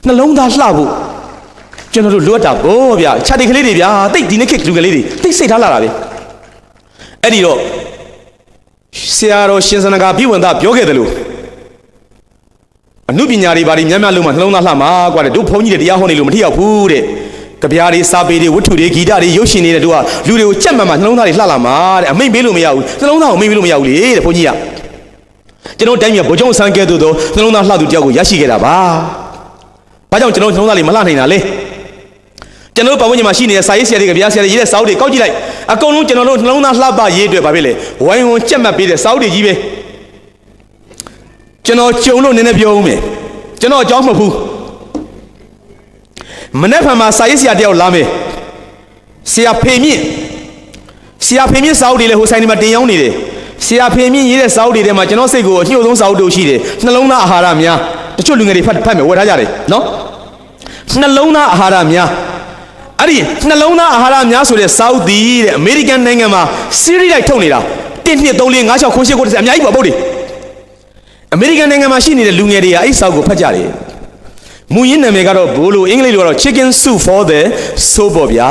ာနှလုံးသားလှဖို့ကျွန်တော်တို့လွတ်တာဗောဗျာခြာတိတ်ကလေးတွေဗျာတိတ်ဒီနေ့ခေတ်လူငယ်လေးတွေတိတ်စိတ်ထားလာတာပဲအဲ့ဒီတော့ဆရာတော်ရှင်စနကပြိဝန္တပြောခဲ့တယ်လို့အနုပညာတွေဘာတွေများများလုံးမှနှလုံးသားလှမှာကွာတဲ့တို့ဘုန်းကြီးတွေတရားဟောနေလို့မထီရောက်ဘူးတဲ့ကြပြားတွေစာပေတွေဝတ္ထုတွေဂီတတွေရုပ်ရှင်တွေတို့ကလူတွေကိုကြက်မှန်မှနှလုံးသားတွေလှလာမှာတဲ့အမိန့်ပေးလို့မရဘူးနှလုံးသားကိုအမိန့်ပေးလို့မရဘူးလေတဲ့ဘုန်းကြီးကကျွန်တော်တိုင်းပြည်ဗိုလ်ချုပ်ဆန်းကဲသို့သောနှလုံးသားလှသူတယောက်ကိုရရှိခဲ့တာပါဘာကြောင့်ကျွန်တော်နှလုံးသားတွေမလှနိုင်တာလဲကျွန်တော်ပတ်ဝန်းကျင်မှာရှိနေတဲ့စာရေးဆရာတွေကဗျာဆရာတွေရေးတဲ့စာအုပ်တွေကောက်ကြည့်လိုက်အကုန်လုံးကျွန်တော်တို့နှလုံးသားလှပရေးအတွက်ဘာဖြစ်လဲဝိုင်းဝန်းကြက်မှတ်ပေးတဲ့စာအုပ်တွေကြီးပဲကျွန်တော်ကြုံလို့နည်းနည်းပြောဦးမယ်ကျွန်တော်အကြောင်းမဟုတ်ဘူးမနေ့ကမှစာရေးဆရာတယောက်လာမယ်ဆရာဖေမြင့်စာအုပ်တွေလည်းဟိုဆိုင်ဒီမှာတင်ရောက်နေတယ်ဆရာဖေမြင့်ရေးတဲ့စာအုပ်တွေထဲမှာကျွန်တော်စိတ်ကိုအညှို့ဆုံးစာအုပ်တို့ရှိတယ်နှလုံးသားအာဟာရများတချို့လူငယ်တွေဖတ်မယ်ဝယ်ထားကြတယ်နော်နှလုံးသားအာဟာရများအဲ့ဒီနှလုံးသားအာဟာရများဆိုတဲ့စာအုပ်ဒီတဲ့အမေရိကန်နိုင်ငံမှာစီးရီးလိုက်ထုတ်နေတာ1 2 3 4 5 6 9 10 9 10အများကြီးပါပုတ်တယ်အမေရိကန်နိုင်ငံမှာရှိနေတဲ့လူငယ်တွေကအဲ့စာအုပ်ကိုဖတ်ကြတယ်မူရင်းနာမည်ကတော့ဘိုးလိုအင်္ဂလိပ်လိုကတော့ chicken soup for the soul ပေါ့ဗျာ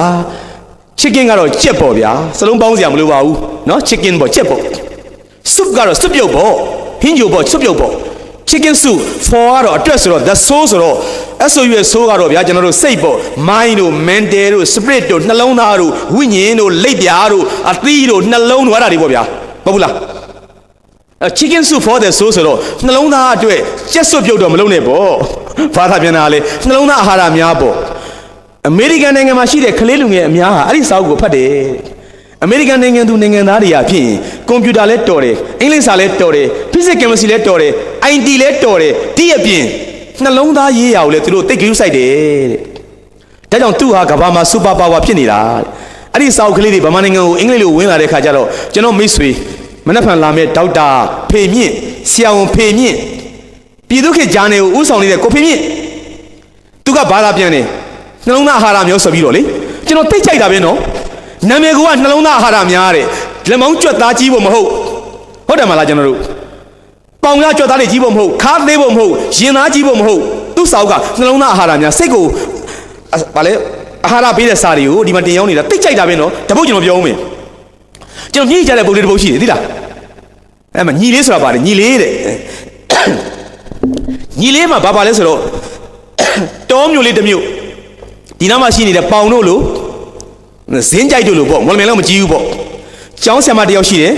chicken ကတော့ကြက်ပေါ့ဗျာစလုံးပေါင်းစရာမလိုပါဘူးเนาะ chicken ပေါ့ကြက်ပေါ့ soup ကတော့စွပ်ပြုတ်ပေါ့ဟင်းကြိုပေါ့စွပ်ပြုတ်ပေါ့ chicken soup for ကတော့အတွက်ဆိုတော့ the soul ဆိုတော့ SOU ရဲ့ soul ကတော့ဗျာကျွန်တော်တို့စိတ်ပေါ့ mind တို့ mental တို့ spirit တို့နှလုံးသားတို့ဝိညာဉ်တို့လက်ပြားတို့အသီးတို့နှလုံးတို့အဲ့ဒါတွေပေါ့ဗျာမဟုတ်ဘူးလား chicken soup for the soul ဆိုတော့နှလုံးသားအတွက်ကြက်စွပ်ပြုတ်တော့မလုံးနဲ့ပေါ့ဘာသာပြန်တာလဲနှလုံးသားအာဟာရများပေါ့အမေရိကန်နိုင်ငံမှာရှိတဲ့ကလေးလူငယ်အများဟာအဲ့ဒီစာအုပ်ကိုဖတ်တယ်အမေရိကန်နိုင်ငံသူနိုင်ငံသားတွေကဖြစ်ရင်ကွန်ပျူတာလဲတော်တယ်အင်္ဂလိပ်စာလဲတော်တယ် physics chemistry လဲတော်တယ် IT လဲတော်တယ်ဒီအပြင်နှလုံးသားရေးရာကိုလဲသူတို့သိကြည့်ဆိုင်တယ်တဲ့ဒါကြောင့်သူဟာကမ္ဘာမှာ super power ဖြစ်နေတာအဲ့ဒီစာအုပ်ကလေးတွေဗမာနိုင်ငံကိုအင်္ဂလိပ်လိုဝင်လာတဲ့ခါကျတော့ကျွန်တော်မိတ်ဆွေမနက်ဖြန်လာမဲ့ဒေါက်တာဖေမြင့်ဆရာဝန်ဖေမြင့်ပြည်သူ့ခေတ်ဂျာနယ်ကိုဥဆောင်နေတဲ့ကိုဖေမြင့်သူ ကဘာသာပြန်တယ်နှလုံးသားအာဟာရမျိုးဆိုပြီးတော့လေကျွန်တော်တိတ်ကြိုက်တာပဲနော်နာမည်ကနှလုံးသားအာဟာရများတဲ့လက်မောင်းကြွက်သားကြီးဖို့မဟုတ်တယ်မလားကျွန်တော်တို့ပေါင်ရကြွက်သားတွေကြီးဖို့မဟုတ်ခါသေးဖို့မဟုတ်ရင်သားကြီးဖို့မဟုတ်သူ့စာအုပ်ကနှလုံးသားအာဟာရများစိတ်ကိုဗာလဲအာဟာရပေးတဲ့စာတွေကိုဒီမှာတင်ရောက်နေတာတိတ်ကြိုက်တာပဲနော်တပုတ်ကျွန်တော်ပြောဦးမယ်ကျွန်တော်ညှိကြတဲ့ပုံလေးတစ်ပုတ်ရှိတယ်သိလားအဲ့မှာညီလေးဆိုတာပါတယ်ညီလေးတဲ့ညီလေးမှာဘာပါလဲဆိုတော့တောမျိုးလေးတစ်မျိုးဒီနားမှာရှိနေတဲ့ပေါင်တို့လို့ဇင်းကြိုက်တို့လို့ပေါ့မော်လမြိုင်လောက်မကြည့်ဘူးပေါ့ကျောင်းဆရာမတယောက်ရှိတယ်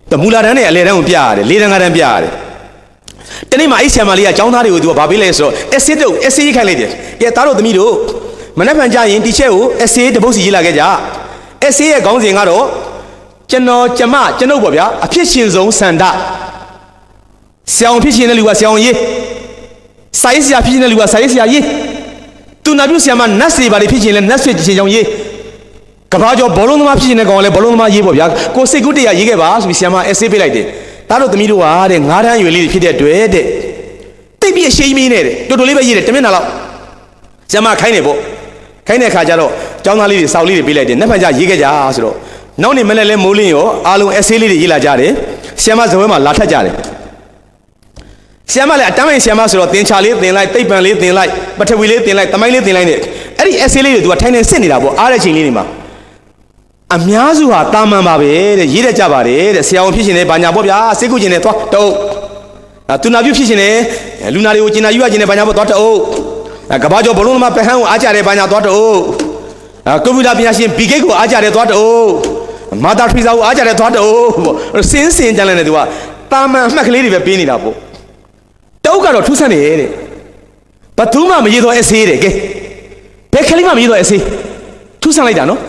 တမူလာတန်းနဲ့အလဲတန်းကိုပြရတယ်လေးတန်းကားတန်းပြရတယ်တနေ့မှာအဲ့ဆရာမလေးကကျောင်းသားတွေကိုသူကဘာပေးလဲဆိုတော့ essay ရေးခိုင်းလိုက်တယ်ကဲသားတို့သမီးတို့မနေ့ကကြရင်တီချက်ကို essay တပုတ်စီရေးလာခဲ့ကြ essay ရဲ့ခေါင်းစဉ်ကတော့ကျွန်တော်ကျွန်ုပ်ပေါ့ဗျာအဖြစ်ရှင်ဆုံးစန္ဒဆရာအောင်ဖြစ်ရှင်တဲ့လူကဆရာအောင်ရေးစာရေးဆရာဖြစ်ရှင်တဲ့လူကစာရေးဆရာရေးသူနာပြုဆရာမနတ်စေပါလေဖြစ်ရှင်လဲနတ်ဆွေရှင်ကြောင့်ရေးကဘာကျော်ဘောလုံးသမားဖြစ်ရှင်တဲ့ကောင်ကလည်းဘောလုံးသမားရေးပေါ့ဗျာကိုစိတ်ကူးတရားရေးခဲ့ပါဆိုပြီးဆရာမ essay ပေးလိုက်တယ်ဒါတို့သမီးတို့ကတဲ့9တန်းရွယ်လေးဖြစ်တဲ့တွေ့တဲ့တိတ်ပြီးအရှိန်မင်းနဲ့တဲ့တော်တော်လေးပဲရေးတယ်တမင်နာလောက်ဆရာမခိုင်းတယ်ပေါ့ခိုင်းတဲ့ခါကျတော့ကျောင်းသားလေးတွေစောက်လေးတွေပေးလိုက်တယ်နှစ်ဖက်ကြရေးခဲ့ကြဆိုတော့နောက်နေ့မနေ့လဲမိုးလင်းရောအားလုံး essay လေးတွေရေးလာကြတယ်ဆရာမဇဝဲမှာလာထက်ကြတယ်ဆရာမလည်းအတမ်းမိုင်ဆရာမဆိုတော့သင်္ချာလေးသင်လိုက်တိတ်ပံလေးသင်လိုက်ပထဝီလေးသင်လိုက်တမိုင်းလေးသင်လိုက်နဲ့အဲ့ဒီ essay လေးတွေသူကထိုင်နေစစ်နေတာပေါ့အားတဲ့ချိန်လေးတွေမှာအများစုဟာတာမန်ပါပဲတဲ့ရေးတတ်ကြပါတယ်တဲ့ဆရာဝန်ဖြစ်ရှင်နေဘာညာပေါ့ဗျာစိတ်ကူးခြင်းနဲ့သွားတုပ်သူနာပြုဖြစ်ရှင်နေလူနာတွေကိုကျင်နာယူရခြင်းနဲ့ဘာညာပေါ့သွားတုပ်ကဘာကျော်ဘလုံးသမားပဟန်းကိုအားကြတယ်ဘာညာသွားတုပ်ကွန်ပျူတာပညာရှင်ဘီဂိတ်ကိုအားကြတယ်သွားတုပ်မာတာထရီဇာကိုအားကြတယ်သွားတုပ်ပေါ့စင်းစင်ကြမ်းလဲနေသူကတာမန်အမှတ်ကလေးတွေပဲပေးနေတာပေါ့တုပ်ကတော့ထူးဆန်းတယ်တဲ့ဘသူမှမရေးတော့ essay တဲ့ကဲဘယ်ကလေးမှမရေးတော့ essay ထူးဆန်းလိုက်တာနော်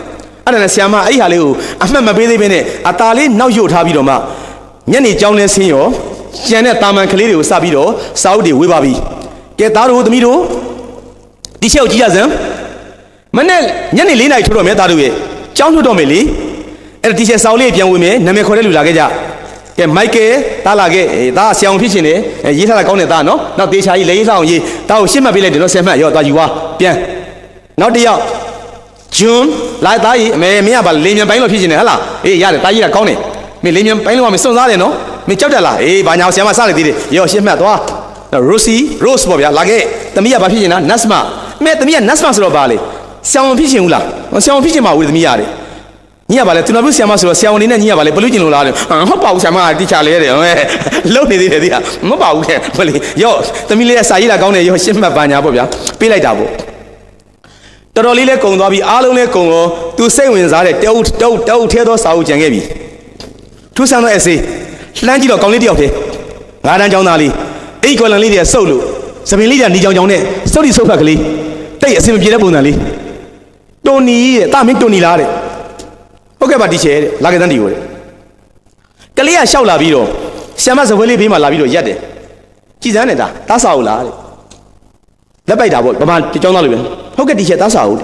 အဲ့ဒါနဲ့ဆရာမအဲ့ဟာလေးကိုအမှတ်မပေးသေးဘဲနဲ့အตาလေးနောက်ရုပ်ထားပြီးတော့မှညနေကြောင်းလဲဆင်းရောကျန်တဲ့တာမန်ကလေးတွေကိုစပြီးတော့စာအုပ်တွေဝေပါပြီကဲသားတို့သမီးတို့ဒီချက်ကိုကြည့်ရစမ်းမနေ့ညနေ4 နာရီထိုးတော့မယ်သားတို့ရဲ့ကြောင်းထုတ်တော့မယ်လေအဲ့ဒါဒီချက်စာအုပ်လေးပြန်ဝင်မယ်နာမည်ခေါ်တဲ့လူလာခဲ့ကြကဲမိုက်ကယ်သားလာခဲ့သားဆရာအောင်ဖြစ်ရှင်တယ်ရေးထားတာကောင်းတယ်သားနော်နောက်တေချာကြီးလေးဆောင်ရေးသားကိုရှင်းမှတ်ပေးလိုက်တယ်နော်ဆယ်မှတ်ရောသွားယူသွားပြန်နောက်တစ်ယောက်ဂျွန်းလိုက်သားကြီးအမေမင်းကဗာလေမြန်ပိုင်းလို့ဖြစ်ရှင်တယ်ဟဟလားအေးရတယ်သားကြီးကကောင်းတယ်မင်းလေမြန်ပိုင်းလို့ကမစွန့်စားတယ်နော်မင်းကြောက်တယ်လားအေးဘာညာဆရာမစလိုက်သေးတယ်ရောရှင်းမှတ်သွားရိုစ်ပေါ့ဗျာလာခဲ့သမီးကဗာဖြစ်ရှင်တာနတ်စမမဲသမီးကနတ်စမဆိုတော့ဗာလေဆရာဝန်ဖြစ်ရှင်ဘူးလားဆရာဝန်ဖြစ်ရှင်မှာဦးသမီးရတယ်ညီကဗာလေသူနာပြုဆရာမဆိုတော့ဆရာဝန်နေနဲ့ညီကဗာလေဘလူးကျင်လို့လားတဲ့ဟုတ်ပါဘူးဆရာမကတီချာလေးတဲ့လုံနေသေးတယ်ဒီကမဟုတ်ပါဘူးခဲ့ဘလေရောသမီးလေးကစာရေးတာကောင်းတယ်ရောရှင်းမှတ်ဘာညာပေါ့ဗျာပေးလိုက်တာပေါ့တော်တော်လေးလဲကုံသွားပြီအားလုံးလဲကုံရောသူစိတ်ဝင်စားတဲ့တုတ်ထဲသောစာအုပ်ကြံခဲ့ပြီထူးဆန်းသော essay လှမ်းကြည့်တော့ကောင်းလေးတယောက်တည်း9 တန်းကျောင်းသားလေးအိတ်ကွယ်လန်လေးတွေစုပ်လို့သပင်လေးတွေနီကြောင်နဲ့စုပ်တိစုပ်ဖက်ကလေးတိတ်အစင်မပြေတဲ့ပုံစံလေးတိုနီတဲ့တာမင်းတိုနီလားတဲ့ဟုတ်ကဲ့ပါတီချယ်တဲ့လာခဲ့တန်းတီကိုတဲ့ကလေးကရှောက်လာပြီးတော့ဆရာမစပွဲလေးဘေးမှာလာပြီးတော့ရက်တယ်ကြည်စမ်းနေတာတားစာအုပ်လားတဲ့လက်ပိုက်တာပေါ့ဗမာကျောင်းသားလိုပဲဟုတ်ကဲ့တီချယ်တားစာအုပ်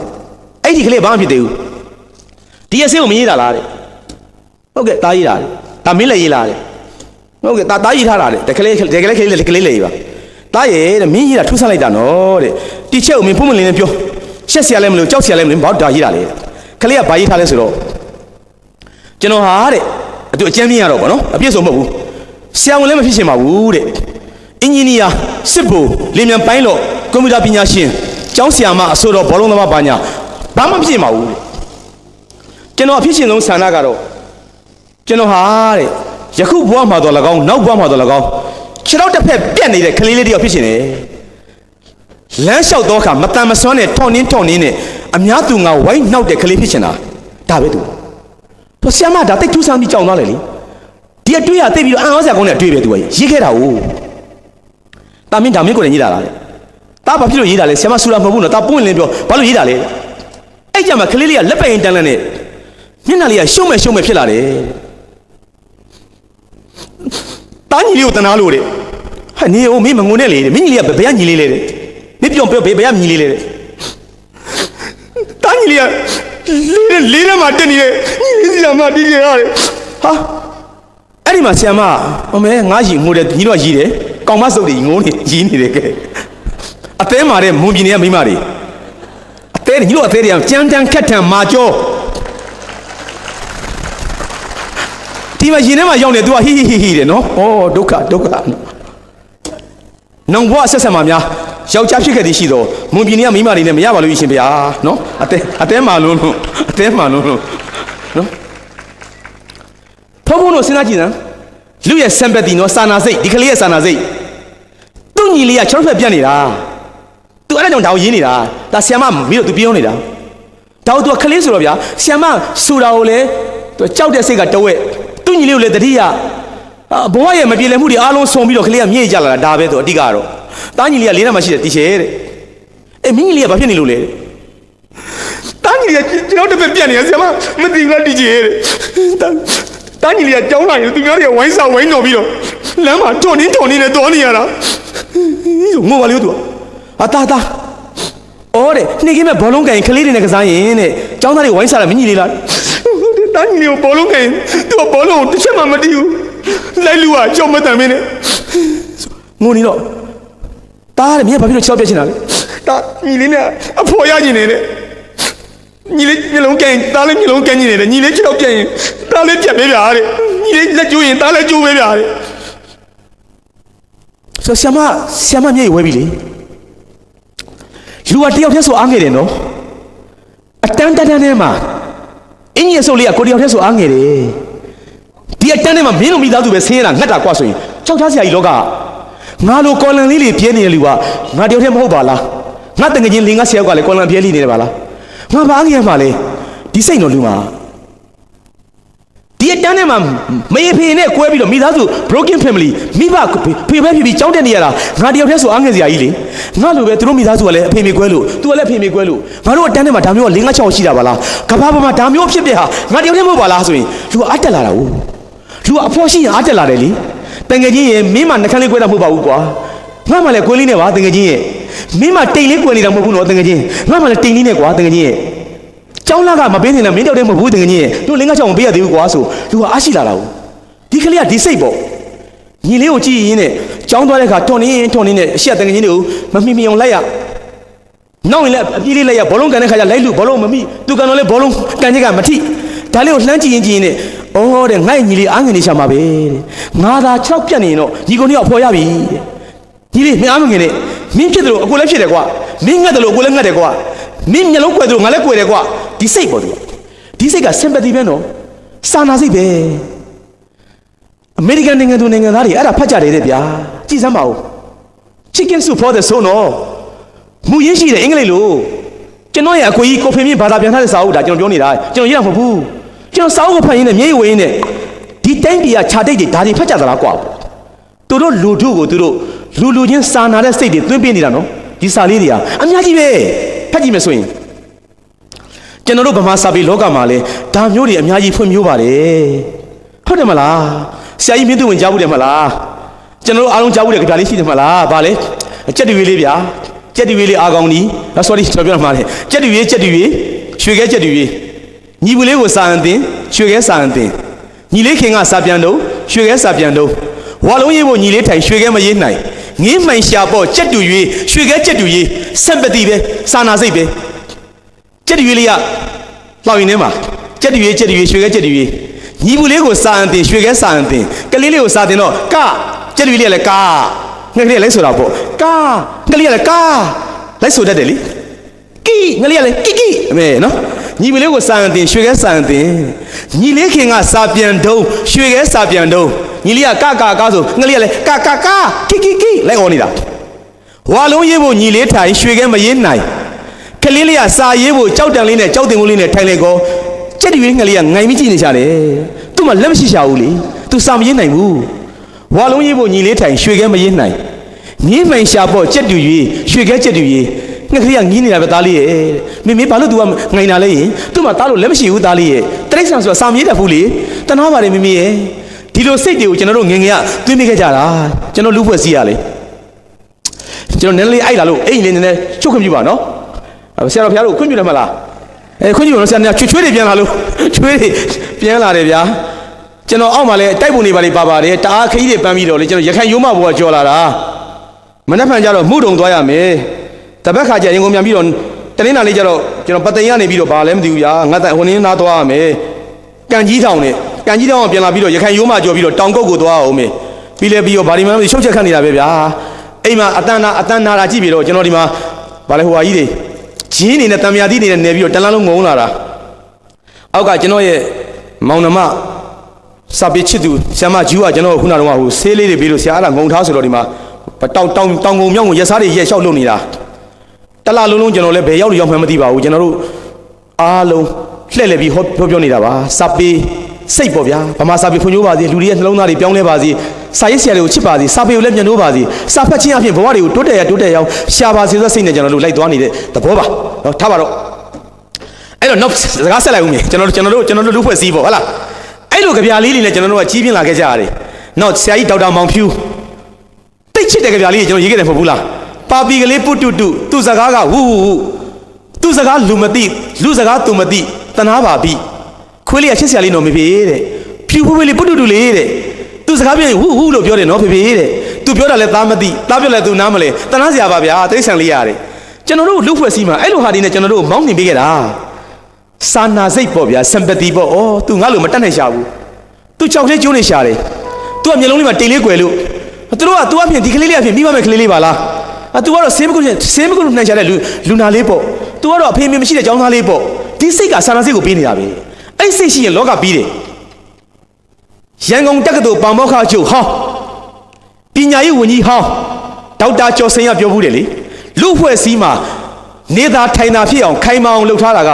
အဲ့ဒီကလေးဘာမှဖြစ်သေးဘူးဒီအစင်းကိုမရေးတာလားတဲ့ဟုတ်ကဲ့တားရေးတာတဲ့ဒါမင်းလည်းရေးလားတဲ့ဟုတ်ကဲ့တားရေးထားတာတဲ့တကလေးလေးပါတားရဲ့တဲ့မင်းရေးတာထူးဆန်းလိုက်တာနော်တဲ့တီချယ်ကိုမင်းဖုံးမလင်းနဲ့ပြောရှက်ဆရာလည်းမလို့ကြောက်ဆရာလည်းမလို့ဘာဒါရေးတာလဲကလေးကဘာရေးထားလဲဆိုတော့ကျွန်တော်ဟာတဲ့သူအကျမ်းမြင်ရတော့ဗောနော်အပြည့်စုံမဟုတ်ဘူးဆရာဝန်လည်းမဖြစ်ရှင်ပါဘူးတဲ့အင်ဂျင်နီယာစစ်ဘိုလ်လေမြန်ပိုင်းလို့ကွန်ပျူတာပညာရှင်ကျောင်းဆရာမအဆိုတော်ဘောလုံးသမားဘာညာဘာမှမဖြစ်ပါဘူးတဲ့ကျွန်တော်အဖြစ်ရှင်ဆုံးဆန္ဒကတော့ကျွန်တော်ဟာတဲ့ယခုဘဝမှာတော့၎င်းနောက်ဘဝမှာတော့၎င်းခြေထောက်တစ်ဖက်ပြက်နေတဲ့ကလေးလေးတယောက်ဖြစ်ရှင်တယ်လမ်းလျှောက်တော့ခါမတန်မစွမ်းနဲ့ထောင်းနှင်းနဲ့အများသူငါဝိုင်းနှောက်တဲ့ကလေးဖြစ်ရှင်တာဒါပဲသူဆရာမဒါတိတ်ထူးဆန်းပြီးကြောင်သွားလေဒီအတွေ့အသိပြီးတော့အံ့ဩစရာကောင်းတဲ့အတွေ့ပဲသူကရေးခဲ့တာ哦တာမင်းဒါမင်းကိုလည်းရေးတာလားတာဘာဖြစ်လို့ရေးတာလဲဆရာမဆူလာမဟုတ်ဘူးနော်တာပွင့်လင်းပြောဘာလို့ရေးတာလဲအဲ့ကြမှာကလေးလေးကလက်ပင်တန်းလန်းနဲ့မျက်နှာလေးကရှုံးမဲ့ဖြစ်လာတယ်တာညီလေးကိုတနာလို့တဲ့ဟာနေမင်းမငုံနဲ့လေမင်းကြီးလေးကဘယ်ကညီလေးလဲတဲ့မင်းပြောဘယ်ကညီလေးလဲတဲ့တာညီလေးကလေးထဲမှာတက်နေတယ်ညီလေးဆရာမတီးကြရတယ်ဟာအဲ့ဒီမှာဆရာမအမေငါးရီငိုတယ်ညီတော့ရီတယ်ကောင်မစုပ်တွေငိုနေရီနေတယ်ကဲ အသေးမာတဲ့မွန်ပြည်နယ်ကမိမတွေအသေးညီတို့အသေးတွေကကြမ်းတမ်းခက်ထန်မာကျော်ဒီမှာရင်ထဲမှာရောက်နေ तू ကဟီဟီဟီဟီတယ်နော်ဩဒုက္ခနောင်ဘွားဆက်ဆက်မှာများယောက်ျားဖြစ်ခဲ့သည်ရှိတော့မွန်ပြည်နယ်ကမိမတွေနဲ့မရပါလို့ရှင်ဗျာနော်အသေးမာလုံးနော်ဖုံဖုံတို့စဉ်းစားကြည့်စမ်းလူရဲ့ sympathy နော်စာနာစိတ်ဒီကလေးရဲ့စာနာစိတ်သူ့ညီလေးကချောဖက်ပြတ်နေတာသူအဲ့ဒါကြောင့်ဒါကိုရင်းနေတာဒါဆီယမမင်းတို့သူပြောနေတာဒါကိုသူကကလေးဆိုတော့ဗျာဆီယမဆိုတာကိုလေသူကြောက်တဲ့စိတ်ကတဝက်သူ့ညီလေးကိုလည်းတတိယဘဝရဲ့မပြေလည်မှုတွေအားလုံးဆုံပြီးတော့ကလေးကမြေ့ကြလာတာဒါပဲသူအတိကတော့တားညီလေးကလေးထဲမှာရှိတဲ့တီရှယ်တဲ့မင်းညီလေးကဘာဖြစ်နေလို့လဲတားညီလေးကကျွန်တော်တစ်ဖက်ပြတ်နေရဆီယမမသိဘူးလားတီရှယ်တဲ့တားညီလေးကကြောင်းလာရင်သူများတွေကဝိုင်းစားဝိုင်းတော်ပြီးတော့လမ်းမှာထွန်နေနဲ့တော်နေရတာငိုပါလေသူအတာအော်တဲ့နေ့ကင်းမဲ့ဘောလုံးကန်ကလေးတွေနဲ့ကစားရင်တဲ့ကျောင်းသားတွေဝိုင်းစားတာမညီလေးလားတားညီလေးကိုဘောလုံးကန်သူကဘောလုံးကိုတစ်ချက်မှမတီးဘူးလိုက်လူကကြောက်မတန်မင်းနဲ့ငိုနေတော့တားတယ်မြင်ဘာဖြစ်လို့ချောက်ပြက်ချင်တာလဲတားညီလေးနဲ့အဖော်ရကျင်နေတဲ့ညီလေးမျိုးလုံးကန်တားလေးမျိုးလုံးကန်နေတယ်ညီလေးချောက်ပြက်ရင်တားလေးပြက်ပေးဗျာတဲ့ညီလေးလက်ကျိုးရင်တားလေးကျိုးပေးဗျာတဲ့ဆိုဆ iam မြေဝဲပြီလေလူကတယောက်တည်းဆိုအားငယ်တယ်နော်အတန်းထဲမှာအင်းကြီးဆိုလေးကကိုတယောက်တည်းဆိုအားငယ်တယ်ဒီအတန်းထဲမှာမင်းတို့မိသားစုပဲဆင်းရတာငတ်တာကွာဆိုရင်ကြောက်ထားစရာကြီးလောကငါလိုကော်လန်လေးတွေပြဲနေတဲ့လူကငါတယောက်တည်းမဟုတ်ပါလားငါတငယ်ချင်း၄-၅ ဆယ်ယောက်ကလည်းကော်လန်ပြဲလိနေတယ်ပါလားငါဘာငယ်မှလဲဒီစိတ်တော်လူမှာဒီအတန်းထဲမှာမရေဖေနဲ့ကွဲပြီးတော့မိသားစု broken family မိဘဖေပဲဖြစ်ပြီးကြောက်တက်နေရတာငါတယောက်တည်းဆိုအားငယ်စရာကြီးလေငါလိုပဲသူတို့မိသားစုကလည်းအဖေမေကွဲလို့သူကလည်းအဖေမေကွဲလို့ငါတို့အတန်းထဲမှာဒါမျိုးက၄-၅ 6ရှိတာပါလားကဘာပေါ်မှာဒါမျိုးဖြစ်ပြဟာငါတယောက်တည်းမဟုတ်ပါလားဆိုရင်လူကအတက်လာတာဟုတ်လူကအဖော်ရှိရင်အတက်လာတယ်လေတငယ်ချင်းရဲ့မင်းမနှခမ်းလေးကွဲတာမဟုတ်ပါဘူးကွာငါမှလည်းကွဲလေးနဲ့ပါတငယ်ချင်းရဲ့မင်းမတိမ်လေးကွဲနေတာမဟုတ်ဘူးနော်တငယ်ချင်းငါမှလည်းတိမ်လေးနဲ့ကွာတငယ်ချင်းရဲ့ကျောင်းလာကမပေးနေတာမင်းတောက်တဲ့မဟုတ်ဘူးတကယ်ကြီးတို့လင်းကချောင်းမပေးရသေးဘူးကွာဆိုလူကအားရှိလာတာဘူးဒီကလေးကဒီစိတ်ပေါ့ညီလေးကိုကြည့်ရင်းနဲ့ကျောင်းသွားတဲ့အခါထွန်နေနဲ့အရှိတကယ်ကြီးတွေကိုမမိအောင်လိုက်ရနောက်ရင်လည်းအပြေးလေးလိုက်ရဘောလုံးကန်တဲ့ခါကျလိုက်လူဘောလုံးမမိသူကန်တော့လဲဘောလုံးကန်ချက်ကမထိဒါလေးကိုလှမ်းကြည့်ရင်နဲ့အော်တဲ့ငါ့ညီလေးအားငယ်နေရှာမှာပဲတဲ့ငါသာ6ပြတ်နေရင်တော့ညီကိုနှစ်ယောက်ဖော်ရပြီတဲ့ညီလေးမင်းအားမငယ်နဲ့မင်းဖြစ်တယ်လို့အကိုလည်းဖြစ်တယ်ကွာမင်းငတ်တယ်လို့အကိုလည်းငတ်တယ်ကွာမင်းမျက်လုံးကွယ်တယ်လို့ငါလည်းကွယ်တယ်ကွာဒီစိတ်ပေါ့ဒီစိတ်က sympathy ပဲနော်စာနာစိတ်ပဲအမေရိကန်နိုင်ငံသူနိုင်ငံသားတွေအဲ့ဒါဖတ်ကြတယ်တဲ့ဗျာကြည့်စမ်းပါဦး chicken soup for the soul နော်မူရင်းရှိတယ်အင်္ဂလိပ်လိုကျွန်တော်ရဲ့အကိုကြီးကိုဖေမြင့်ဘာသာပြန်ထားတဲ့စာအုပ်ဒါကျွန်တော်ပြောနေတာကျွန်တော်ရေးတာမဟုတ်ဘူးကျွန်တော်စာအုပ်ကိုဖတ်ရင်းနဲ့မျက်ရည်ဝေရင်းနဲ့ဒီတိုင်းပြည်ကခြာတိတ်တွေဒါတွေဖတ်ကြသလားကွာသူတို့လူထုကိုသူတို့လူချင်းစာနာတဲ့စိတ်တွေသွင်းပေးနေတာနော်ဒီစာလေးတွေကအများကြီးပဲဖတ်ကြည့်မယ်ဆိုရင်ကျွန်တော်တို့ဗမာစာပေလောကမှာလဲဒါမျိုးတွေအများကြီးဖွံ့ဖြိုးပါတယ်ဟုတ်တယ်မလားဆရာကြီးမင်းသူဝင်ကြားဘူးတယ်မလားကျွန်တော်တို့အားလုံးကြားဘူးတဲ့ကြပြလေးရှိတယ်မလားဗာလဲကြက်တူရွေးလေးဗျာကြက်တူရွေးလေးအားကောင်းဒီsorry ကျွန်တော်ပြောမှာလေကြက်တူရွေးရွှေခဲကြက်တူရွေးညီဘူးလေးကိုစာအန်တင်ရွှေခဲစာအန်တင်ညီလေးခင်ကစာပြန်တော့ရွှေခဲစာပြန်တော့ဝါလုံးရေးဖို့ညီလေးထိုင်ရွှေခဲမရေးနိုင်ငင်းမှန်ရှာပေါ့ကြက်တူရွေးရွှေခဲကြက်တူရွေးစံပတိပဲစာနာစိတ်ပဲကြက်တူရွေးလေးကလောက်ရင်ထဲမှာကြက်တူရွေးရွှေခဲကြက်တူရွေးညီဘူးလေးကိုစာအန်တင်ရွှေခဲစာအန်တင်ကလေးလေးကိုစာတင်တော့ကကြက်တူရွေးလေးကလည်းကာငှက်ကလေးလိုက်ဆိုတာပေါ့ကာငှက်ကလေးကလည်းကာလိုက်ဆိုတတ်တယ်လေကီငှက်ကလေးကလည်းကီအမေနော်ညီဘူးလေးကိုစာအန်တင်ရွှေခဲစာအန်တင်ညီလေးခင်ကစာပြန်တုံးရွှေခဲစာပြန်တုံးညီလေးကကာဆိုငှက်ကလေးကလည်းကာကီလိုက်အော်နေတာဝါလုံးရေးဖို့ညီလေးထိုင်ရွှေခဲမရေးနိုင်ကလေးလေးကစာရေးဖို့ကြောက်တန်လေးနဲ့ကြောက်တင်ကိုလေးနဲ့ထိုင်လေကောကြက်တူရွေးငှက်ကလေးကငိုင်ပြီးကြည့်နေကြတယ်သူ့မှာလက်မရှိရှာဘူးလေသူစာမရေးနိုင်ဘူးဝါလုံးရေးဖို့ညီလေးထိုင်ရွှေခဲမရေးနိုင်ငင်းမှန်ရှာပေါ့ကြက်တူရွေးရွှေခဲကြက်တူရွေးငှက်ကလေးကငင်းနေတာပဲသားလေးရဲ့မေဘာလို့ तू ကငိုင်တာလဲရင်သူ့မှာသားလို့လက်မရှိဘူးသားလေးရဲ့တရိတ်ဆန်ဆိုတာစာမရေးတတ်ဘူးလေတနာပါတယ်မေရဲ့ဒီလိုစိတ်တွေကိုကျွန်တော်တို့ငငယ်ကသွင်းမိခဲ့ကြတာကျွန်တော်လူဖွဲ့စည်းရလေကျွန်တော်နည်းနည်းအိုက်လာလို့အိမ်လေးနည်းနည်းချုပ်ခွင့်ပြုပါနော်ဆရာတော်ဘုရားတို့ခွင့်ပြုတယ်မလားခွင့်ပြုလို့ဆရာကချွေးတွေပြန်လာလို့ချွေးတွေပြန်လာတယ်ဗျာကျွန်တော်အောက်မှာလဲတိုက်ပုံတွေပါပါတယ်တအားခကြီးတွေပန်းပြီးတော့လေကျွန်တော်ရခိုင်ရိုးမဘောကကြော်လာတာမနှက်ဖန်ကြတော့မှုတုံသွားရမယ် တပတ်ခါကျရင်ကုန်ပြန်ပြီးတော့တနင်္လာနေ့ကျတော့ကျွန်တော်ပသိမ်ကနေပြီးတော့ဘာလဲမသိဘူးဗျာငါဟိုနင်းနားသွားရမယ်ကန်ကြီးထောင်နဲ့ကန်ကြီးထောင်ကပြန်လာပြီးတော့ရခိုင်ရိုးမကျော်ပြီးတော့တောင်ကုတ်ကိုသွားအောင်မယ်ပြီးလဲပြီးတော့ဗာဒီမှမသိရှုပ်ချက်ခတ်နေတာပဲဗျာအိမ်မှာအတန်းနာတာကြည့်ပြီးတော့ကျွန်တော်ဒီမှာဗာလဲဟိုဟာကြီးတွေဂျင်းနေနဲ့တံမြာတိနေနဲ့နေပြီးတော့တန်းလုံးငုံလာတာအောက်ကကျွန်တော်ရဲ့မောင်နှမစာပေချစ်သူဆရာမဂျူးကကျွန်တော်ခုနကတော့ဟိုဆေးလေးတွေပြီးလို့ဆရာအဲ့ဒါငုံထားဆိုတော့ဒီမှာတောင်ကုံမြောင်းကိုရက်စားတွေရက်လျှောက်လုပ်နေတာတလားလုံးကျွန်တော်လည်းဘယ်ရောက်လို့ရောက်မှန်းမသိပါဘူးကျွန်တော်တို့အားလုံးလှည့်လည်ပြီးဟောပြောနေတာပါစာပေစိတ်ပေါ့ဗျာဗမာစာပေဖွံ့ဖြိုးပါစေလူတွေရဲ့နှလုံးသားတွေပြောင်းလဲပါစေစာရေးဆရာတွေကိုချစ်ပါစေစာပေကိုလည်းမြန်လို့ပါစေစာဖတ်ခြင်းအပြင်ဘဝတွေကိုတိုးတက်ရရှာပါစေဆိုတဲ့စိတ်နဲ့ကျွန်တော်တို့လိုက်သွားနေတဲ့သဘောပါနော်ထားပါတော့အဲ့တော့နောက်စကားဆက်လိုက်ဦးမယ်ကျွန်တော်တို့လူဖွဲ့စည်းပေါ့ဟုတ်လားအဲ့လိုကြပြလေးတွေနဲ့ကျွန်တော်တို့ကကြီးပြင်းလာခဲ့ကြရတယ်နောက်ဆရာကြီးဒေါက်တာမောင်ဖြူတိတ်ချစ်တဲ့ကြပြလေးကိုကျွန်တော်ရေးခဲ့တယ်မဟုတ်ဘူးလားပါပီကလေးပုတုတုသူ့စကားကဝူသူ့စကားလူမသိလူစကားသူမသိတနာပါပြီခွေးလေးကချစ်ဆရာလေးနော်မေဖေတဲ့ဖြူဖွေးဖွေးလေးပုတုတုလေးတဲ့သူစကားပြောရင်ဝူလို့ပြောတယ်နော်ဖေဖေတဲ့သူပြောတာလည်းသားမသိသားပြောလည်းသူနားမလဲတနာစရာပါဗျာတိရစ္ဆာန်လေးရတယ်ကျွန်တော်တို့လူဖွဲ့စည်းမှာအဲ့လိုဟာဒီနဲ့ကျွန်တော်တို့မောင်းနေပေးခဲ့တာစာနာစိတ်ပေါ့ဗျာစမ်ပတီပေါ့ဩသူငါ့လိုမတက်နိုင်ရှာဘူးသူကြောက်လေးကျိုးနေရှာတယ်သူကမျက်လုံးလေးမှာတိတ်လေးကွယ်လို့သူတို့က तू အဖြစ်ဒီကလေးလေးအဖြစ်မိမမဲ့ကလေးလေးပါလားतू ကတော့ဆေးမကုနှံရှာတဲ့လူနာလေးပေါ့ तू ကတော့အဖေမေမရှိတဲ့ကျောင်းသားလေးပေါ့ဒီစိတ်ကစာနာစိတ်ကိုပေးနေတာပဲအဲ့စိတ်ရှိရင်လောကပြီးတယ်ရန်ကုန်တက္ကသိုလ်ပေါင်မောက္ခချုပ်ဟောင်းပညာရေးဝန်ကြီးဟောင်းဒေါက်တာကျော်စိန်ကပြောဘူးတယ်လေလူဖွဲ့စည်းမှာနေသာထိုင်သာဖြစ်အောင်ခိုင်မာအောင်လုပ်ထားတာက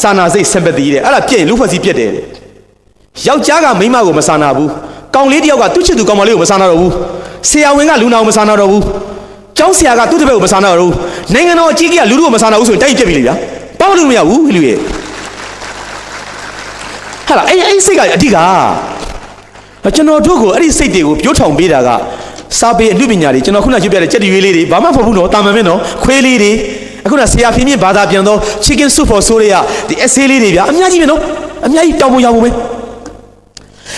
စာနာစိတ်စင်ပတီတဲ့အဲ့ဒါပြည့်ရင်လူဖွဲ့စည်းပြည့်တယ်ယောက်ျားကမိန်းမကိုမစာနာဘူးကောင်လေးတယောက်ကသူ့ချစ်သူကောင်မလေးကိုမစာနာတော့ဘူးဆရာဝန်ကလူနာကိုမစာနာတော့ဘူးကျောင်းဆရာကသူ့တပည့်ကိုမစာနာတော့ဘူးနိုင်ငံတော်အကြီးကြီးကလူတို့ကိုမစာနာဘူးဆိုရင်တိုက်ပြစ်ပြီလေဗျာပေါက်လို့မရဘူးလူရဲ့ဟာလားအဲ့စိတ်ကအဓိကကျွန်တော်တို့ကိုအဲ့ဒီစိတ်တွေကိုပြိုးထောင်ပေးတာကစာပေအမှုပညာတွေကျွန်တော်ခုနကပြတဲ့ကြက်ရွေးလေးတွေဘာမှမဟုတ်ဘူးနော်တာမန်ပဲနော်ခွေးလေးတွေအခုနဆရာဖင်းမြင့်ဘာသာပြန်တော့ chicken soup for soul တွေကဒီ essay လေးတွေဗျာအများကြီးပဲနော်အများကြီးတောင်းဖို့ရဖို့ပဲ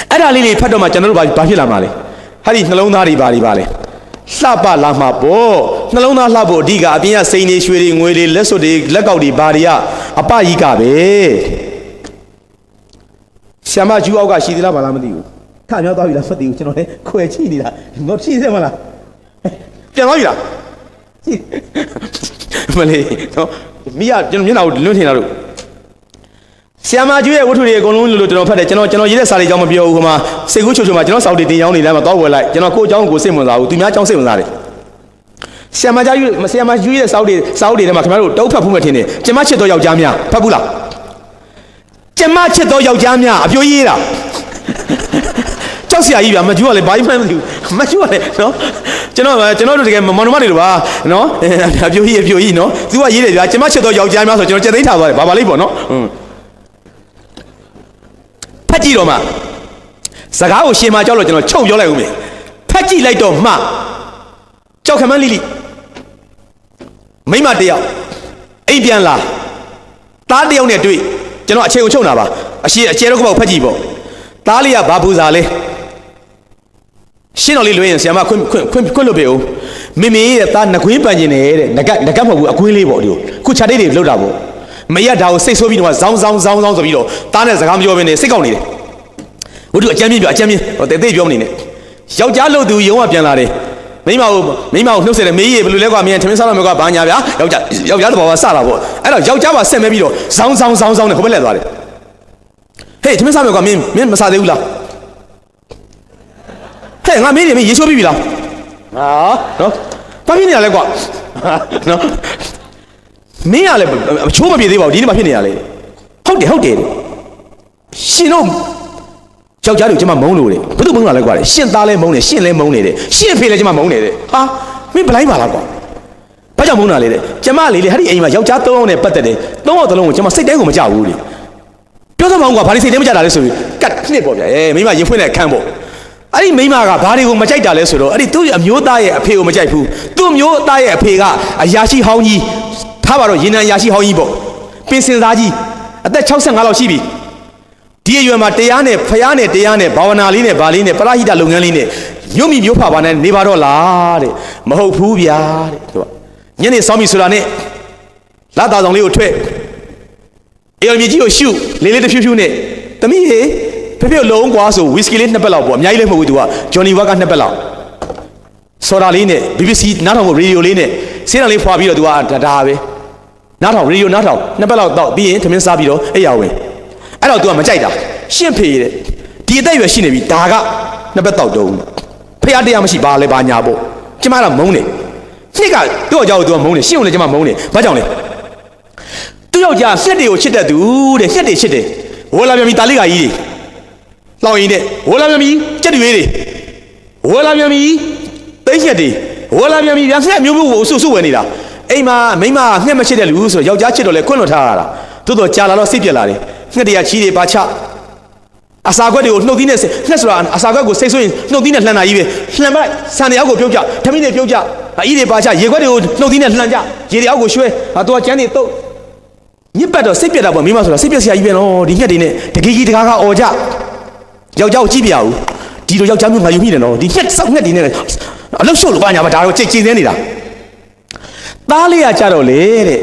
အဲ့ဒါလေးတွေဖတ်တော့မှကျွန်တော်တို့ဘာဖြစ်လာမှာလဲဟာဒီနှလုံးသားတွေဘာတွေပါလဲလှပလာမှာပေါ့နှလုံးသားလှဖို့အဓိကအပြင်ကစိန်တွေရွှေတွေငွေတွေလက်စွပ်တွေလက်ကောက်တွေဘာတွေကအပကြီးကပဲဆ iam မဂျူးအောက်ကရှိသေးလားမလားမသိဘူးခါမြောက်သွားပြီလားမသိဘူးကျွန်တော်လည်းခွဲချိနေတာငေါ့ချိသေးမလားပြန်သွားပြီလားမလေးနော်မိကကျွန်တော်မျက်နှာကိုလွတ်ထင်တာလို့ဆ iam မဂျူးရဲ့ဝတ္ထုတွေအကုန်လုံးလို့ကျွန်တော်ဖတ်တယ်ကျွန်တော်ရေးတဲ့စာတွေအကြောင်းမပြောဘူးဟိုမှာစိတ်ကူးချိုချိုမှာကျွန်တော်စောက်တွေတင်ရောင်းနေတယ်မှာသွားဝယ်လိုက်ကျွန်တော်ကိုယ့်အကြောင်းကိုစိတ်ဝင်စားဘူးသူများအကြောင်းစိတ်ဝင်စားတယ်ဆ iam မဂျူးရဲ့စောက်တွေထဲမှာခင်ဗျားတို့တုံးဖတ်ဖူးမှထင်တယ်ကျမချစ်တော်ယောက်ျားများဖတ်ဘူးလားကျမချစ်တော်ယောက်ျားများအပြိုးရေးတာကြောက်စရာကြီးဗျာမကျူးကလည်းဘာမှမသိဘူးမကျူးကလည်းနော်ကျွန်တော်တို့တကယ်မောင်နှမတွေလို့ပါနော်အပြိုးကြီးနော်သူကရေးတယ်ဗျာကျမချစ်တော်ယောက်ျားများဆိုကျွန်တော်ကြက်သိမ်းထားပါတယ်ဘာလေးပေါ့နော်ဖတ်ကြည့်တော့မှစကားကိုရှင်မကြောက်လို့ကျွန်တော်ချုပ်ပြောလိုက်ဦးမယ်ဖတ်ကြည့်လိုက်တော့မှကြောက်ခမန်းလိလိမိမတယောက်အိမ်ပြန်လာသားတယောက်နဲ့တွေ့ကျွန်တော်အခြေကိုချုပ်တာပါအကျဲတော့ကောက်ဖတ်ကြည့်ပေါ့သားလေးကဘာပူစာလဲရှင်းတော်လေးလွှဲရင်ဆရာမခွင့်လို့ပေးဦးမိမိရဲ့သားငကွင်းပန်ကျင်နေတဲ့ငကမဟုတ်ဘူးအကွင်းလေးပေါ့ဒီခုခြာတိတ်တွေလှုပ်တာပေါ့မရဒါကိုစိတ်ဆိုးပြီးတော့ဇောင်းဆိုပြီးတော့သားနဲ့စကားမပြောဘဲနဲ့စိတ်ကောက်နေတယ်ဝတ္ထုအကြမ်းမြင့်ဟိုတိတ်ပြောမနေနဲ့ယောက်ျားလို့သူယုံကပြန်လာတယ်မိမကိုနှုတ်ဆက်တယ်မေးရေဘယ်လိုလဲကွာမင်းထမင်းစားတော့မကွာဘာညာဗျာယောက်ျားတဘောကစတာပေါ့အဲ့တော့ယောက်ျားပါဆက်မဲပြီးတော့ဇောင်းနဲ့ဟိုဘက်လက်သွားတယ်ဟေးထမင်းစားမယ်ကွာမင်းမစားသေးဘူးလားဟဲ့ငါမင်းရေချိုးပြီးပြီလားဟာနော်ဘာဖြစ်နေရလဲကွာနော်မင်းကလည်းအချိုးမပြေသေးပါဘူးဒီနေ့မှဖြစ်နေရလေဟုတ်တယ်ရှင်တို့ယောက်ျားတို့ကျမမုန်းလို့တယ်ဘယ်သူမုန်းလာလဲကွာရှင်သားလဲမုန်းတယ်ရှင်လဲမုန်းနေတယ်ရှင်ဖေလဲကျမမုန်းနေတယ်ဟာမင်းဘလိုက်ပါလားကွာဘာကြောင့်မုန်းတာလဲတဲ့ကျမလေးလေဟာဒီအိမ်မှာယောက်ျား၃ယောက်နဲ့ပတ်သက်တယ်၃ယောက်သလုံးကိုကျမစိတ်တိုင်းကိုမကြဘူးလေပြောသမောင်းကွာဘာလို့စိတ်တိုင်းမကြတာလဲဆိုပြီးကတ်နှစ်ပေါ့ဗျာမိမရင်ဖွင့်တဲ့အခန်းပေါ့အဲ့ဒီမိမကဘာတွေကိုမကြိုက်တာလဲဆိုတော့အဲ့ဒီသူ့အမျိုးသားရဲ့အဖေကိုမကြိုက်ဘူးသူ့မျိုးသားရဲ့အဖေကအရာရှိဟောင်းကြီးထားပါတော့ရေနံအရာရှိဟောင်းကြီးပေါ့ပင်စင်သားကြီးအသက်65လောက်ရှိပြီဒီအရွယ်မှာတရားနဲ့ဖယားနဲ့တရားနဲ့ဘာဝနာလေးနဲ့ဗာလေးနဲ့ပရဟိတလုပ်ငန်းလေးနဲ့မြို့မိမြို့ဖပါနဲ့နေပါတော့လားတဲ့မဟုတ်ဘူးဗျာတဲ့သူက ညနေစောင်းပြီဆိုတာနဲ့လာသားဆောင်လေးကိုထွက်အေးမြေကြီးကိုရှုလေးလေးတစ်ဖြူးဖြူးနဲ့သမီးရေဖေဖေလုံးကွာဆိုဝီစကီလေး2 ပတ်လောက်ပေါ့အများကြီးလည်းမဟုတ်ဘူး तू ကဂျွန်နီဝါက2 ပတ်လောက်ဆော်ဒါလေးနဲ့ BBC နားထောင်ဖို့ရေဒီယိုလေးနဲ့စင်းတော်လေးဖွာပြီးတော့ तू ကဒါပဲနားထောင်ရေဒီယိုနားထောင်2 ပတ်လောက်တော့ပြီးရင်သမင်းစားပြီးတော့အိပ်ရဝင်အဲ့တော့ तू ကမကြိုက်တာရှင့်ဖေတဲ့ဒီအသက်အရွယ်ရှိနေပြီဒါက2 ပတ်တော့တုံးဖေအားတရားမရှိပါလဲပါညာပေါ့ကျမကမုန်းတယ်နှစ်ကသူ့အကြောင်းကို तू ကမုန်းတယ်ရှင့်ကိုလည်းကျမမုန်းတယ်ဘာကြောင့်လဲသူ့ယောက်ျားဆက်တွေကိုချစ်တတ်သူတဲ့ဆက်တွေချစ်တယ်ဝေလာမြန်မီတာလိကကြီးတွေလောင်ရင်တဲ့ဝေလာမြန်မီကြက်တွေတွေဝေလာမြန်မီသိချက်တွေဝေလာမြန်မီပြန်ဆက်မျိုးမျိုးကိုအဆူဆူဝင်နေတာအိမ်မှာမိမငှက်မချစ်တဲ့လူဆိုယောက်ျားချစ်တော့လဲခွန့်လွတ်ထားရတာသို့တော့ကြာလာတော့စိတ်ပြက်လာတယ်ငှက်တွေကချီးတွေပါချအစာခွက်တွေကိုနှုတ်သီးနဲ့ငှက်ဆိုတာအစာခွက်ကိုစိတ်ဆိုရင်နှုတ်သီးနဲ့လှန်တာကြီးပဲလှန်လိုက်ဆန်တွေအောက်ကိုပြုတ်ကြဓမီတွေပြုတ်ကြအီးတွေပါချရေခွက်တွေကိုနှုတ်သီးနဲ့လှန်ကြရေတွေအောက်ကိုရွှဲသူကကျန်းတွေတုတ်ညစ်ပတ်တော့စိတ်ပြက်တာပေါ့မိမဆိုတာစိတ်ပြက်စရာကြီးပဲနော်ဒီငှက်တွေနဲ့တကယ်ကြီးတကားကအော်ကြယောက်ျားကိုကြည့်ပြရဘူးဒီလိုယောက်ျားမျိုးငါယူမိတယ်နော်ဒီငှက်စောက်ငှက်တွေနဲ့အလုတ်ရှုပ်လို့ပါညာပါဒါတော့ကြိတ်နေနေတာသားလေးကကြတော့လေတဲ့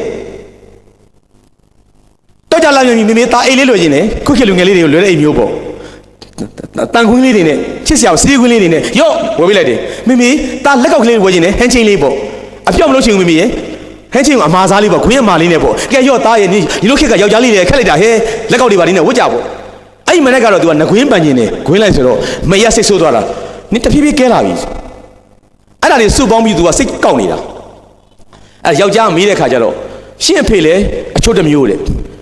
တော့ကြလာရင်မိမိသားအိတ်လေးလွယ်ခြင်းနဲ့ခုခေတ်လူငယ်လေးတွေကိုလွယ်တဲ့အိမ်မျိုးပေါ့တန်ခွင်းလေးတွေနဲ့ချစ်စရာစီးခွင်းလေးတွေနဲ့ရော့ဝယ်ပေးလိုက်တယ်မိမိသားလက်ကောက်ကလေးဝယ်ခြင်းနဲ့ဟန်းချင်းလေးပေါ့အပြော့မလို့ချင်ဘူးမိမိရဲ့ဟန်းချင်းကအမာစားလေးပေါ့ခွင်းအမာလေးနဲ့ပေါ့ကဲရော့သားရဲ့ဒီလိုခေတ်ကယောက်ျားလေးတွေခက်လိုက်တာဟဲလက်ကောက်တွေပါလေးနဲ့ဝတ်ကြပေါ့အဲ့မနေ့ကတော့ तू ကငကွင်းပန်ခြင်းနဲ့ခွင်းလိုက်ဆိုတော့မရစိတ်ဆိုးသွားတာနင်တဖြည်းဖြည်းကဲလာပြီအဲ့ဒါတွေစုပေါင်းပြီး तू ကစိတ်ကောက်နေတာအဲ့ယောက်ျားမေးတဲ့ခါကျတော့ရှင့်အဖေလည်းအချို့တစ်မျိုးတဲ့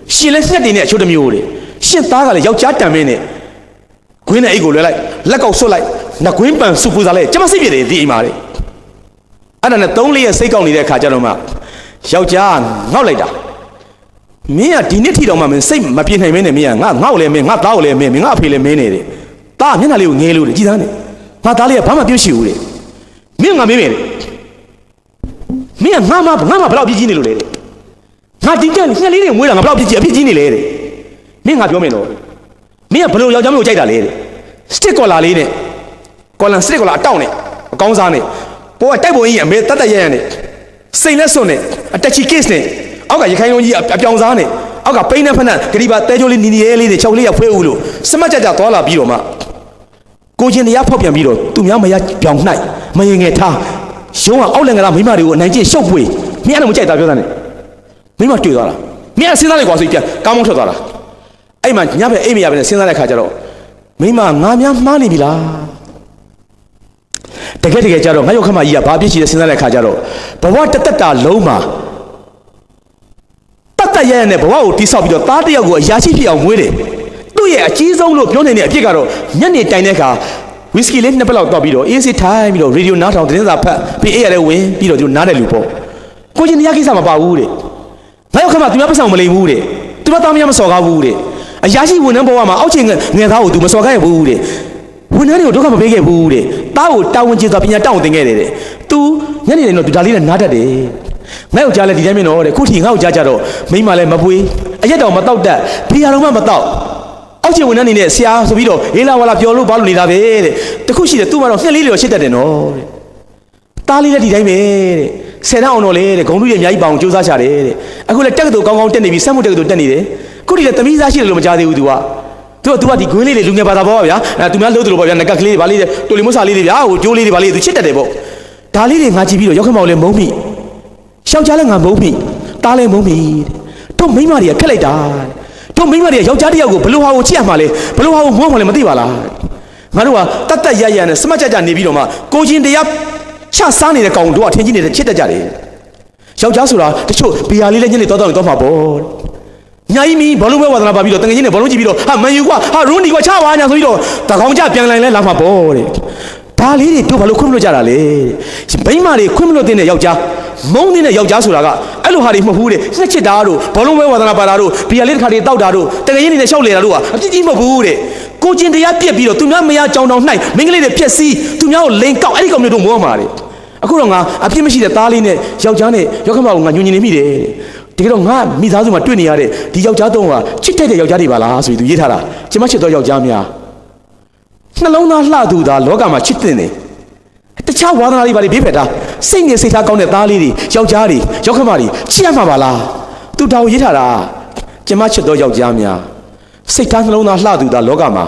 ရှင်လည်းဆက်တင်နဲ့အချို့တစ်မျိုးတဲ့ရှင့်သားကလည်းယောက်ျားတံမင်းနဲ့ခွင်းနဲ့အိတ်ကိုလွှဲလိုက်လက်ကောက်ဆွတ်လိုက်ငကွင်းပန်စုပူစားလိုက်ကျမစိတ်ပြတယ်ဒီအိမ်မှာတဲ့အဲ့ဒါနဲ့3-4ရက်စိတ်ကောက်နေတဲ့ခါကျတော့မှယောက်ျားငေါက်လိုက်တာမင်းကဒီနေ့ထိတော့မှမင်းစိတ်မပြေနိုင်မင်းနဲ့မင်းကငါ့ကိုလည်းမင်းငါသားကိုလည်းမင်းငါအဖေလည်းမင်းနေတယ်တားမျက်နှာလေးကိုငဲလို့တဲ့ကြည်သားနဲ့ငါသားလေးကဘာမှပြုတ်ရှိဘူးတဲ့မင်းငါမင်းမင်းတဲ့မင်းကငါမှဘယ်လောက်ပြည့်ကြီးနေလို့လဲတဲ့ငါတင်းကြက်ငှက်လေးတွေမွေးတာငါဘယ်လောက်ပြည့်ကြီးနေလဲတဲ့မင်းငါပြောမယ်နော်မင်းကဘယ်လိုယောက်ျားမျိုးကိုကြိုက်တာလဲတဲ့စတစ်ကော်လာလေးနဲ့ကော်လန်စတစ်ကော်လာအတောင့်နဲ့အကောင်းစားနဲ့ပိုးကတိုက်ပုံကြီးအမေတတ်ရရနဲ့စိန်လက်စွန်းနဲ့အတက်ချီ case နဲ့အောက်ကရခိုင်လုံးကြီးအပြောင်စားနဲ့အောက်ကပိန်းနဲ့ဖက်နဲ့ဂရီပါတဲချိုးလေးနီနီရဲလေးတွေချုပ်လေးရဖွဲဦးလို့စမတ်ကြသွားလာပြီးတော့မှကိုချင်းတရားဖောက်ပြန်ပြီးတော့သူများမရပြောင်နှိုက်မရင်ငယ်ထားရုံးကအောက်လင်္ကာမိမတွေကိုအနိုင်ကျင့်ရှုပ်ပွေမင်းအဲ့လိုမကြိုက်တာပြောတာနဲ့မိမတွေ့သွားတာမင်းကစဉ်းစားလိုက်ကွာဆိုပြန်ကောင်းမောင်းထွက်သွားတာအဲ့မှာညဘက်အိမ်မရပဲနဲ့စဉ်းစားတဲ့ခါကျတော့မိမငါများမှားနေပြီလားတကယ်ကြတော့ငါရောက်ခမကြီးကဘာဖြစ်ချင်လဲစဉ်းစားတဲ့ခါကျတော့ဘဝတသက်တာလုံးမှာတတ်ရရနဲ့ဘဝကိုတိဆောက်ပြီးတော့သားတစ်ယောက်ကိုအရာရှိဖြစ်အောင်မွေးတယ်သူ့ရဲ့အကြီးဆုံးလို့ပြောနေတဲ့အဖြစ်ကတော့ညနေတိုင်တဲ့အခါဝီစကီလေး2 ပတ်လောက်တောက်ပြီးတော့အေးစစ်ထိုင်ပြီးတော့ရေဒီယိုနားထောင်သတင်းစာဖတ်ပြီးအေးရတဲ့ဝင်ပြီးတော့သူနားတဲ့လူပေါ့ကိုချင်းတရားကိစ္စမပါဘူးတဲ့ငါရောက်ခမသူများပတ်ဆောင်မလိမ်ဘူးတဲ့သူမသားမရမစော်ကားဘူးတဲ့အရာရှိဝန်ထမ်းဘဝမှာအောက်ချင်ငယ်သားကိုသူမစော်ကားရဘူးတဲ့ဝန်ထမ်းတွေကိုဒုက္ခမပေးခဲ့ဘူးတဲ့သားကိုတာဝန်ကျေစွာပညာတောင်းတင်ခဲ့တယ်တဲ့သူညနေတိုင်းတော့သူဒါလေးနဲ့နားတတ်တယ်ငါ့ယောက်ျားလည်းဒီတိုင်းမင်းတော့တဲ့ခုထိငါ့ယောက်ျားကြတော့မိန်းမလည်းမပွေးအရက်တော်မတောက်တတ်ဘီယာတော်မှမတောက်အောက်ချင်ဝန်ထမ်းနေနဲ့ဆရာဆိုပြီးတော့ဟေးလာဝလာပြောလို့ဘာလို့နေတာပဲတဲ့တခုရှိတယ်သူ့မှာတော့ငှက်လေးတွေရှစ်တတ်တယ်နော်တဲ့သားလေးလည်းဒီတိုင်းပဲတဲ့ဆယ်နောက်အောင်တော့လေတဲ့ဂုံတူးတွေအများကြီးပေါအောင်စူးစမ်းရှာတယ်တဲ့အခုလည်းတက်ကတူကောင်းကောင်းတက်နေပြီစက်မှုတက်ကတူတက်နေတယ်ခုထိလည်းသမီးသားရှိတယ်လို့မကြားသေးဘူး तू ကဒီဂွင်းလေးတွေလူငယ်ဘာသာပေါ့ဗျာသူများလို့တယ်လို့ပေါ့ဗျာငကကလေးတွေဗာလေးတွေတူလီမွတ်စာလေးတွေဗျာဟိုကျိုးလေးတွေဗာလေးသူချစ်တတ်တယ်ပေါ့ဒါလေးတွေငါကြည့်ပြီးတော့ရောက်ခမောင်လည်းမုန်းမိရှောက်ကြလည်းငါမုန်းမိတားလည်းမုန်းမိတို့မိန်းမတွေကခက်လိုက်တာတို့မိန်းမတွေကယောက်ျားတစ်ယောက်ကိုဘလို့ဟာကိုချစ်ရမှာလဲဘလို့ဟာကိုမုန်းမှာလဲမသိပါလားငါတို့ကတတ်ရရနဲ့စမတ်ကြနေပြီးတော့မှကိုချင်းတရားချစားနေတဲ့ကောင်တို့ကထင်ကြီးနေတဲ့ချစ်တတ်ကြတယ်ယောက်ျားဆိုတာတချို့ဘီယာလေးလည်းညနေတော့မှာပေါ့ညာကြီးမီဘောလုံးပွဲဝါသနာပါပြီးတော့တငယ်ချင်းနဲ့ဘောလုံးကြည့်ပြီးတော့ဟာမန်ယူကွာဟာရွန်ဒီကွာချပါညာဆိုပြီးတော့တကောင်ကြပြန်လိုက်လဲလာမှာပေါ့တဲ့ဒါလေးတွေတို့ဘာလို့ခွင့်မလို့ကြတာလဲမိန်းမတွေခွင့်မလို့တဲ့ယောက်ျားမုန်းတဲ့ယောက်ျားဆိုတာကအဲ့လိုဟာတွေမဟုတ်ဘူးတဲ့နှစ်ချစ်တာတို့ဘောလုံးပွဲဝါသနာပါတာတို့ဘီယာလေးတစ်ခါတည်းတောက်တာတို့တငယ်ချင်းတွေနဲ့ရှောက်လေတာတို့ကအပြစ်ကြီးမဟုတ်ဘူးတဲ့ကိုချင်းတရားပြက်ပြီးတော့သူများမရကြောင်တောင်နှိုက်မိန်းကလေးတွေပြက်စီးသူများကိုလိန်ကောက်အဲ့ဒီကောင်မျိုးတို့မောမှာတဲ့အခုတော့ငါအပြစ်မရှိတဲ့သားလေးနဲ့ယောက်ျားနဲ့ရောက်ခမကိုငါညွန်ညင်နေမိတယ်တကယ်တော့ငါမိသားစုမှာတွေ့နေရတဲ့ဒီယောက်ျားသုံးကချစ်တဲ့ယောက်ျားတွေပါလားဆိုပြီးသူရေးထားတာကျမချစ်တော့ယောက်ျားများနှလုံးသားလှသူသာလောကမှာချစ်တဲ့တခြားဝါသနာတွေပါလေဘေးဖက်တာ စိတ်နဲ့စိတ်ထားကောင်းတဲ့သားလေးတွေယောက်ျားတွေယောက်ျားမတွေချစ်ရမှာပါလားသူတောင်ရေးထားတာကျမချစ်တော့ယောက်ျားများစိတ်ထားနှလုံးသားလှသူသားလောကမှာ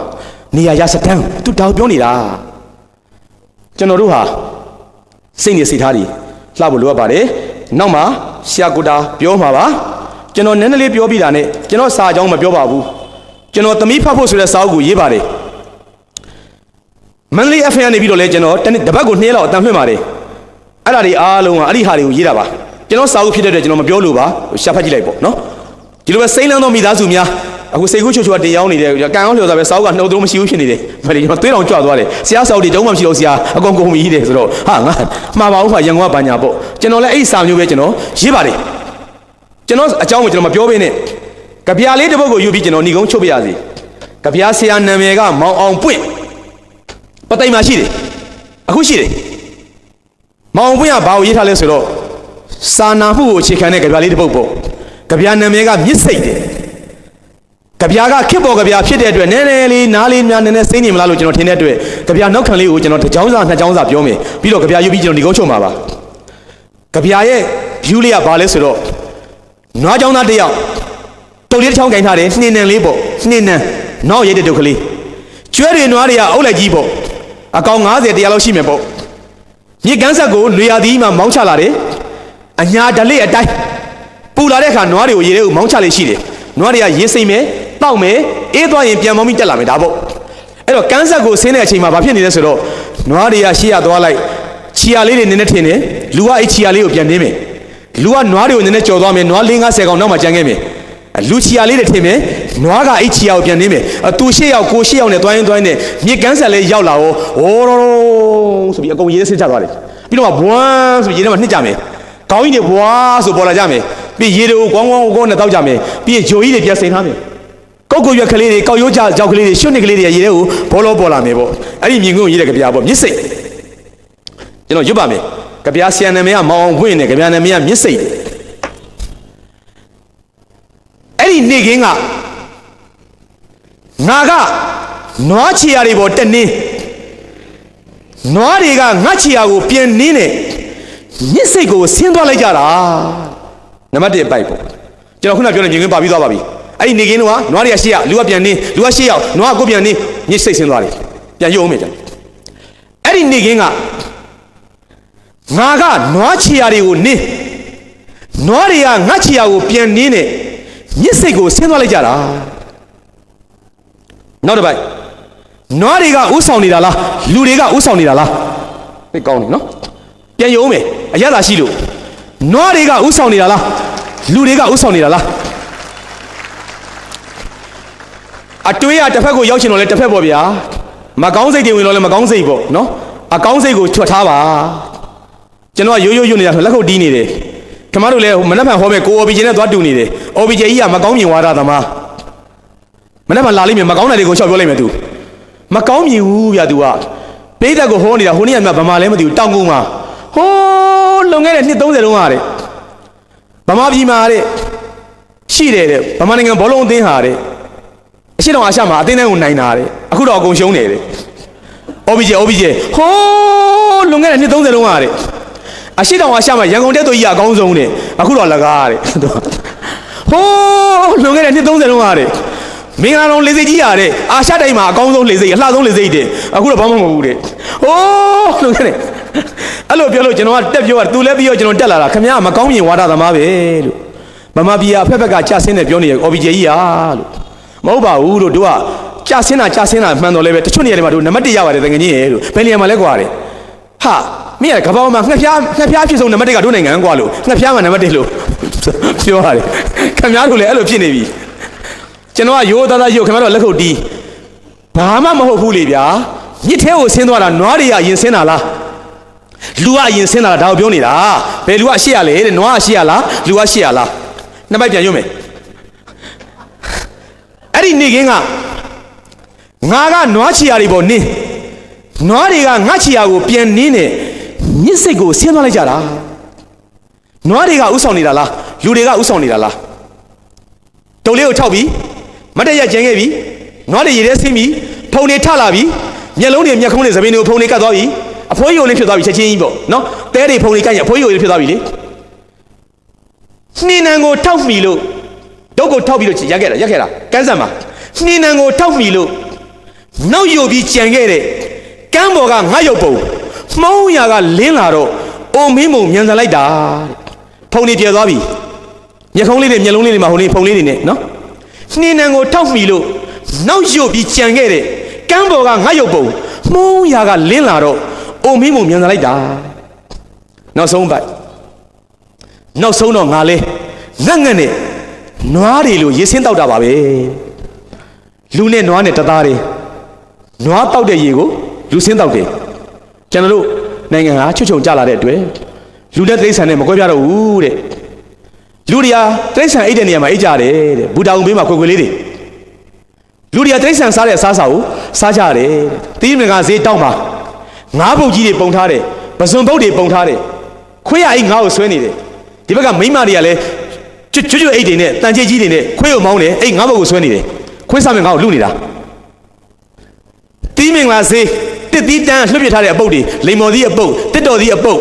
နေရာရစတန်းသူတောင်ပြောနေတာကျွန်တော်တို့ဟာစိတ်နဲ့စိတ်ထားတွေလှဖို့လိုအပ်ပါတယ်နောက်မှာဆရာကိုတာပြောမှာပါကျွန်တော်နည်းနည်းလေးပြောပြီးတာနဲ့ကျွန်တော်စာအကြောင်းမပြောပါဘူးကျွန်တော်သမီးဖတ်ဖို့ဆိုတဲ့စာအုပ်ကိုရေးပါတယ်မန္တလေး FM နေပြီးတော့လဲကျွန်တော်တပတ်ကို2ရက်လောက်အတန်လွှင့်ပါတယ်အဲ့ဒါတွေအားလုံးကအဲ့ဒီဟာတွေကိုရေးတာပါကျွန်တော်စာအုပ်ဖြစ်တဲ့အတွက်ကျွန်တော်မပြောလို့ပါရှာဖတ်ကြည့်လိုက်ပေါ့နော်ဒီလိုပဲစိမ့်လန်းသောမိသားစုများအခုစိတ်ကူးချိုချိုကတင်ရောက်နေတယ်ကံအောင်လျော်တာပဲစာအုပ်ကနှုတ်သုံးမရှိဘူးဖြစ်နေတယ်မလေးကျွန်တော်သွေးတောင်ကြွသွားတယ်ဆရာစာအုပ်တွေတုံးမှမရှိတော့ဆရာအကုန်ကုန်ပြီးတယ်ဆိုတော့ဟာငါမှားပါဦးခါရန်ကုန်ကဘာညာပေါ့ကျွန်တော်လည်းအဲ့ဒီစာမျိုးပဲကျွန်တော်ရေးပါတယ်ကျွန်တော်အကြောင်းကိုကျွန်တော်မပြောဘဲနဲ့ကြပြားလေးတစ်ပုဒ်ကိုယူပြီးကျွန်တော်ညီကုန်းချုပ်ပြရစီကြပြားဆရာနာမည်ကမောင်အောင်ပွင့်ပသိမ်မှာရှိတယ်အခုရှိတယ်မောင်အောင်ပွင့်ကဘာကိုရေးထားလဲဆိုတော့စာနာမှုကိုအခြေခံတဲ့ကြပြားလေးတစ်ပုဒ်ပေါ့ကြပြားနာမည်ကမြစ်စိတ်တယ်ကြပြားကခစ်ပေါ်ကြပြားဖြစ်တဲ့အတွက်နည်းနည်းလေးနားလေးများနည်းနည်းစိမ့်နေမလားလို့ကျွန်တော်ထင်တဲ့အတွက်ကြပြားနောက်ခံလေးကိုကျွန်တော်တစ်ကြောင်းစာနှစ်ကြောင်းစာပြောမယ်ပြီးတော့ကြပြားယူပြီးကျွန်တော်ညီကုန်းချုပ်မှာပါကြပြားရဲ့ view လေးကဘာလဲဆိုတော့နွားချောင်းသားတစ်ယောက်တုတ်လေးတစ်ချောင်းကင်ထားတယ်နှင်းနံလေးပေါ့နှင်းနံနောက်ရိတ်တဲ့တုတ်ကလေးကျွဲတွေနွားတွေကအုပ်လိုက်ကြီးပေါ့အကောင်90တရားလောက်ရှိမယ်ပေါ့မြစ်ကမ်းဆက်ကိုလွေရသည်မှမောင်းချလာတယ်အညာဓလေ့အတိုင်းပူလာတဲ့အခါနွားတွေကိုရေထဲကိုမောင်းချလေးရှိတယ်နွားတွေကရေစိမ့်မယ်တောက်မယ်အေးသွားရင်ပြန်မောင်းပြီးတက်လာမယ်ဒါပေါ့အဲ့တော့ကမ်းဆက်ကိုဆင်းတဲ့အချိန်မှာဘာဖြစ်နေလဲဆိုတော့နွားတွေကရှေ့ရသွားလိုက်ခြီရလေးတွေနည်းနည်းထင်တယ်လူကအဲ့ခြီရလေးကိုပြန်နင်းမယ်လူကနွားတွေကိုနည်းနည်းကြော်သွားမယ်နွား50ကောင်နောက်မှကြမ်းခဲ့မယ်လူချီယာလေးတွေထင်မယ်နွားကအဲ့ချီယာကိုပြန်နင်းမယ်သူ8ယောက်ကို8ယောက်နဲ့တွိုင်းနဲ့မြစ်ကမ်းဆက်လေးရောက်လာတော့ဟိုးဆိုပြီးအကုန်ရေဆင်းချသွားတယ်ပြီးတော့ဘွမ်းဆိုပြီးရေထဲမှာနှစ်ကြမယ်ခေါင်းကြီးတွေဘွားဆိုပေါ်လာကြမယ်ပြီးရေတွေကိုကောင်းနဲ့တောက်ကြမယ်ပြီးဂျိုကြီးတွေပြန်စိန်ထားမယ်ကောက်ကိုရွက်ကလေးတွေကောက်ရိုးကြကြောက်ကလေးတွေရွှွတ်နေကလေးတွေရေထဲကိုဘောလုံးပေါ်လာမယ်ပေါ့အဲ့ဒီမြင်ကွင်းကိုရေးတဲ့ကြပြားပေါ့မြစ်စိတ်ကျွန်တော်ရွတ်ပါမယ်ကြပြားဆရာနာမည်ကမောင်အောင်ဝင်းနဲ့ကြပြားနာမည်ကမြစ်စိတ်အဲ့ဒီနေခင်းကငါကနွားချီယာတွေပေါ်တက်နေနွားတွေကငါချီယာကိုပြန်နင်းနေမြစ်စိတ်ကိုဆင်းသွားလိုက်ကြတာနံပါတ်1ပိုက်ပေါ့ကျွန်တော်ခုနပြောတဲ့မြင်ကွင်းပါပြီးသွားပါပြီအဲ့ဒီနေခင်းကနွားတွေက8ယောက်လူကပြန်နင်းလူက8ယောက်နွားကကိုပြန်နင်းမြစ်စိတ်ဆင်းသွားတယ်ပြန်ရုံမယ်ကျွန်တော်အဲ့ဒီနေခင်းကငါကနွားချီယာတွေကိုနင်းနွားတွေကငါချီယာကိုပြန်နင်းနေမြစ်စိတ်ကိုဆင်းသွားလိုက်ကြတာနောက်တစ်ပိုက်နွားတွေကဥဆောင်နေတာလားလူတွေကဥဆောင်နေတာလားသိကောင်းနေနော်ပြန်ရုံမယ်အရသာရှိလို့နွားတွေကဥဆောင်နေတာလားလူတွေကဥဆောင်နေတာလားအတွေးရတစ်ဖက်ကိုရောက်ချင်တော့လဲတစ်ဖက်ပေါ့ဗျာမကောင်းစိတ်တွေဝင်တော့လဲမကောင်းစိတ်ပေါ့နော်အကောင်းစိတ်ကိုထွက်ထားပါကျွန်တော်ကရိုးနေတာဆိုလက်ခုပ်တီးနေတယ်ခင်ဗျားတို့လည်းမနှက်ဖန်ဟောမဲ့ကို OBJ နဲ့သွားတူနေတယ် OBJ ကြီးကမကောင်းမြင်ဝါဒသမားမနှက်ဖန်လာလိမ့်မယ်မကောင်းတဲ့တွေကိုရှောက်ပြောလိုက်မယ်သူမကောင်းမြင်ဘူးဗျာသူကပိဋကကိုဟောနေတာဟိုနေ့ကမှဗမာလည်းမသိဘူးတောင်ကုန်းမှာဟိုးလွန်ခဲ့တဲ့နှစ်30တုန်းကတဲ့ဗမာပြည်မှာတဲ့ရှိတယ်တဲ့ဗမာနိုင်ငံဘောလုံးအသင်းဟာတဲ့အရှိတော်အာရှမှာအသင်းတိုင်းကိုနိုင်တာတဲ့အခုတော့အကုန်ရှုံးတယ်တဲ့ OBJ ဟိုးလွန်ခဲ့တဲ့နှစ်30တုန်းကတဲ့အရှိတော်အာရှမှာရန်ကုန်တက်သူကြီးကအကောင်းဆုံးတဲ့အခုတော့လကားတဲ့ဟိုးလွန်ခဲ့တဲ့နှစ်30တုန်းကတဲ့မင်္ဂလာတော်လေစိတ်ကြီးရတဲ့အာရှတိုင်းမှာအကောင်းဆုံးလေစိတ်အလှဆုံးလေစိတ်တဲ့အခုတော့ဘာမှမဟုတ်ဘူးတဲ့ဟိုးလွန်ခဲ့တဲ့အဲ့လိုပြောလို့ကျွန်တော်ကတက်ပြောတာသူလည်းပြီးတော့ကျွန်တော်တက်လာတာခင်ဗျားမကောင်းမြင်ဝါဒသမားပဲလို့မမပြည်အဖက်ဖက်ကကြာဆင်းတယ်ပြောနေတယ် OBJ ကြီးဟာလို့မဟုတ်ပါဘူးလို့တို့ကကြာဆင်းတာမှန်တော်လဲပဲတချို့နေရာတွေမှာတို့နံပါတ်1ရပါတယ်တကယ်ကြီးရဲ့လို့ဘယ်နေရာမှာလဲကွာတဲ့ဟာမင်းကကဘာမှာငှက်ဖျားဖြစ်ဆုံးနံပါတ်1ကတို့နိုင်ငံကွာလို့ငှက်ဖျားမှာနံပါတ်1လို့ပြောရတယ်ခင်ဗျားတို့လည်းအဲ့လိုဖြစ်နေပြီကျွန်တော်ကရိုးသားရုပ်ခင်ဗျားတို့လက်ခုပ်တီးဘာမှမဟုတ်ဘူးလေဗျာမြစ်ထဲကိုဆင်းသွားတာနွားတွေကရင်ဆင်းတာလားလူကအရင်ဆင်းတာလားဒါကိုပြောနေတာဘယ်လူကအရှိရလဲတဲ့နွားကအရှိရလားလူကရှိရလားနှစ်ပိုက်ပြန်ရွတ်မယ်အဲ့ဒီနေခင်းကငါကနွားချီယာတွေပေါ်နင်းနွားတွေကငါချီယာကိုပြန်နင်းနေမြစ်စိတ်ကိုဆင်းသွားလိုက်ကြတာနွားတွေကဥဆောင်နေတာလားလူတွေကဥဆောင်နေတာလားတုံလေးကိုထောက်ပြီးမတ်တရက်ကျန်ခဲ့ပြီနွားတွေရေထဲဆင်းပြီးဖုံတွေထလာပြီမျက်လုံးတွေမျက်ခုံးတွေသပင်းတွေကိုဖုံတွေကတ်သွားပြီ အဖိုးကြီးကိုလည်းဖြစ်သွားပြီချက်ချင်းကြီးပေါ့နော်တဲတွေဖုံတွေကညအဖိုးကြီးကိုလည်းဖြစ်သွားပြီလေနှင်းနံကိုထောက်မိလို့ဒုတ်ကိုထောက်ပြီးတော့ရက်ခဲ့တာကန်းစံမှာနှင်းနံကိုထောက်မိလို့နောက်ယုတ်ပြီးကြံခဲ့တဲ့ကန်းပေါ်ကငါရုပ်ပုံမှုံးရာကလင်းလာတော့အိုမင်းမုံမြန်ဆန်လိုက်တာဖုံတွေပြဲသွားပြီမျက်ခုံးလေးတွေမျက်လုံးလေးတွေမှာဟိုလေးဖုံလေးတွေနဲ့နော်နှင်းနံကိုထောက်မိလို့နောက်ယုတ်ပြီးကြံခဲ့တဲ့ကန်းပေါ်ကငါရုပ်ပုံမှုံးရာကလင်းလာတော့အိုမင်းမုံမြန်ဆန်လိုက်တာနောက်ဆုံးပိုက်နောက်ဆုံးတော့ငါလဲငတ်နဲ့နွားတွေလိုရေဆင်းတောက်တာပါပဲလူနဲ့နွားနဲ့တသားတွေနွားတောက်တဲ့ရေကိုလူဆင်းတောက်တယ်ကျွန်တော်တို့နိုင်ငံဟာချွတ်ချုံကြလာတဲ့အတွက်လူနဲ့တိရစ္ဆာန်နဲ့မကွဲပြားတော့ဘူးတဲ့လူတွေကတိရစ္ဆာန်အိတ်တဲ့နေရာမှာအိတ်ကြတယ်တဲ့ဘူတာုံဘေးမှာခွေခွေလေးတွေလူတွေကတိရစ္ဆာန်စားတဲ့အစားအစာကိုစားကြတယ်တီးမင်္ဂဈေးတောက်မှာငါးပုတ်ကြီးတွေပုံထားတယ်ပစွန်ပုတ်တွေပုံထားတယ်ခွေးရအိတ်ငါ့ကိုဆွဲနေတယ်ဒီဘက်ကမိန်းမတွေကလည်းကျွတ်အိတ်တွေနဲ့တန်ကြေးကြီးတွေနဲ့ခွေးကိုမောင်းတယ်အိတ်ငါးပုတ်ကိုဆွဲနေတယ်ခွေးစားမင်ငါ့ကိုလူနေတာတီးမင်္ဂဈေးတစ်သီးတန်းလွှတ်ပြထားတဲ့အပုတ်တွေလိမ္မော်သီးအပုတ်တစ်တော်သီးအပုတ်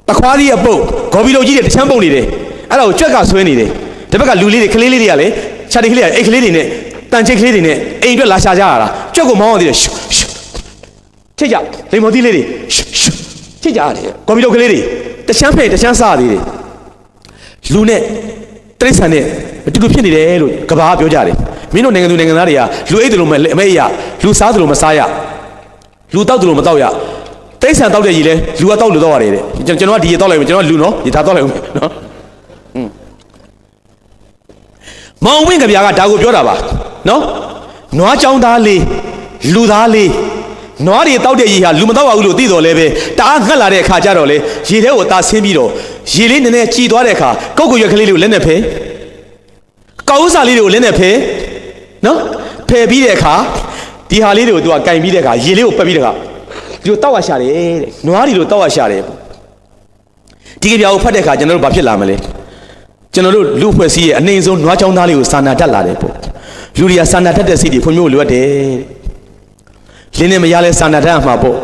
တခွားသီးအပုတ်ဂေါ်ဘီလိုကြီးတွေတချမ်းပုတ်နေတယ်အဲ့ဒါကိုကြွက်ကဆွဲနေတယ်ဒီဘက်ကလူလေးတွေကလေးလေးတွေကလည်းခြာတိကလေးကအိတ်ကလေးတွေနဲ့တန်ချိတ်ကလေးတွေနဲ့အိမ်အတွက်လာရှာကြရတာကြွက်ကိုမောင်းအောင်သေးတယ်ရှုချိတ်ကြလိမ္မော်သီးလေးတွေချိတ်ကြရတယ်ဂေါ်ဘီလိုကလေးတွေတချမ်းဖဲ့တချမ်းစားသေးတယ်လူနဲ့တိရစ္ဆာန်နဲ့အတူတူဖြစ်နေတယ်လို့ကဘာပြောကြတယ်မင်းတို့နိုင်ငံသူနိုင်ငံသားတွေကလူအိတ်တယ်လို့မအိတ်ရလူစားတယ်လို့မစားရလူတောက်တယ်လို့မတောက်ရတိရစ္ဆာန်တောက်တဲ့ကြီးလဲလူကတောက်လို့တောက်ရတယ်တဲ့ကျွန်တော်ကဒီရေတောက်လိုက်မယ်ကျွန်တော်ကလူနော်ဒီဒါတောက်လိုက်ဦးနော်မောင်ဝင်းကဗျာကဒါကိုပြောတာပါနော်နွားကြောင်သားလေးလူသားလေးနွားတွေတောက်တဲ့ရေဟာလူမတောက်ပါဘူးလို့သိတော်လဲပဲတအားငှက်လာတဲ့အခါကျတော့လေရေထဲကိုအသာဆင်းပြီးတော့ရေလေးနည်းနည်းကြည်သွားတဲ့အခါကုတ်ကိုရွက်ကလေးလေးကိုလက်နဲ့ဖဲကောက်ဥစားလေးတွေကိုလက်နဲ့ဖဲနော်ဖဲပြီးတဲ့အခါဒီဟာလေးတွေကိုသူကကင်ပြီးတဲ့အခါရေလေးကိုပက်ပြီးတဲ့အခါဒီလိုတောက်ရရှာတယ်တဲ့နွားတွေလိုတောက်ရရှာတယ်ဒီကဗျာကိုဖတ်တဲ့အခါကျွန်တော်တို့ဘာဖြစ်လာမလဲကျွန်တော်တို့လူဖွဲ့စည်းရဲ့အနေအဆုံးနွားချောင်းသားလေးကိုစာနာတတ်လာတယ်ပေါ့လူတွေကစာနာတတ်တဲ့စိတ်တွေဖွံ့ဖြိုးလိုအပ်တယ်လင်းနဲ့မရလဲစာနာတတ်မှာပေါ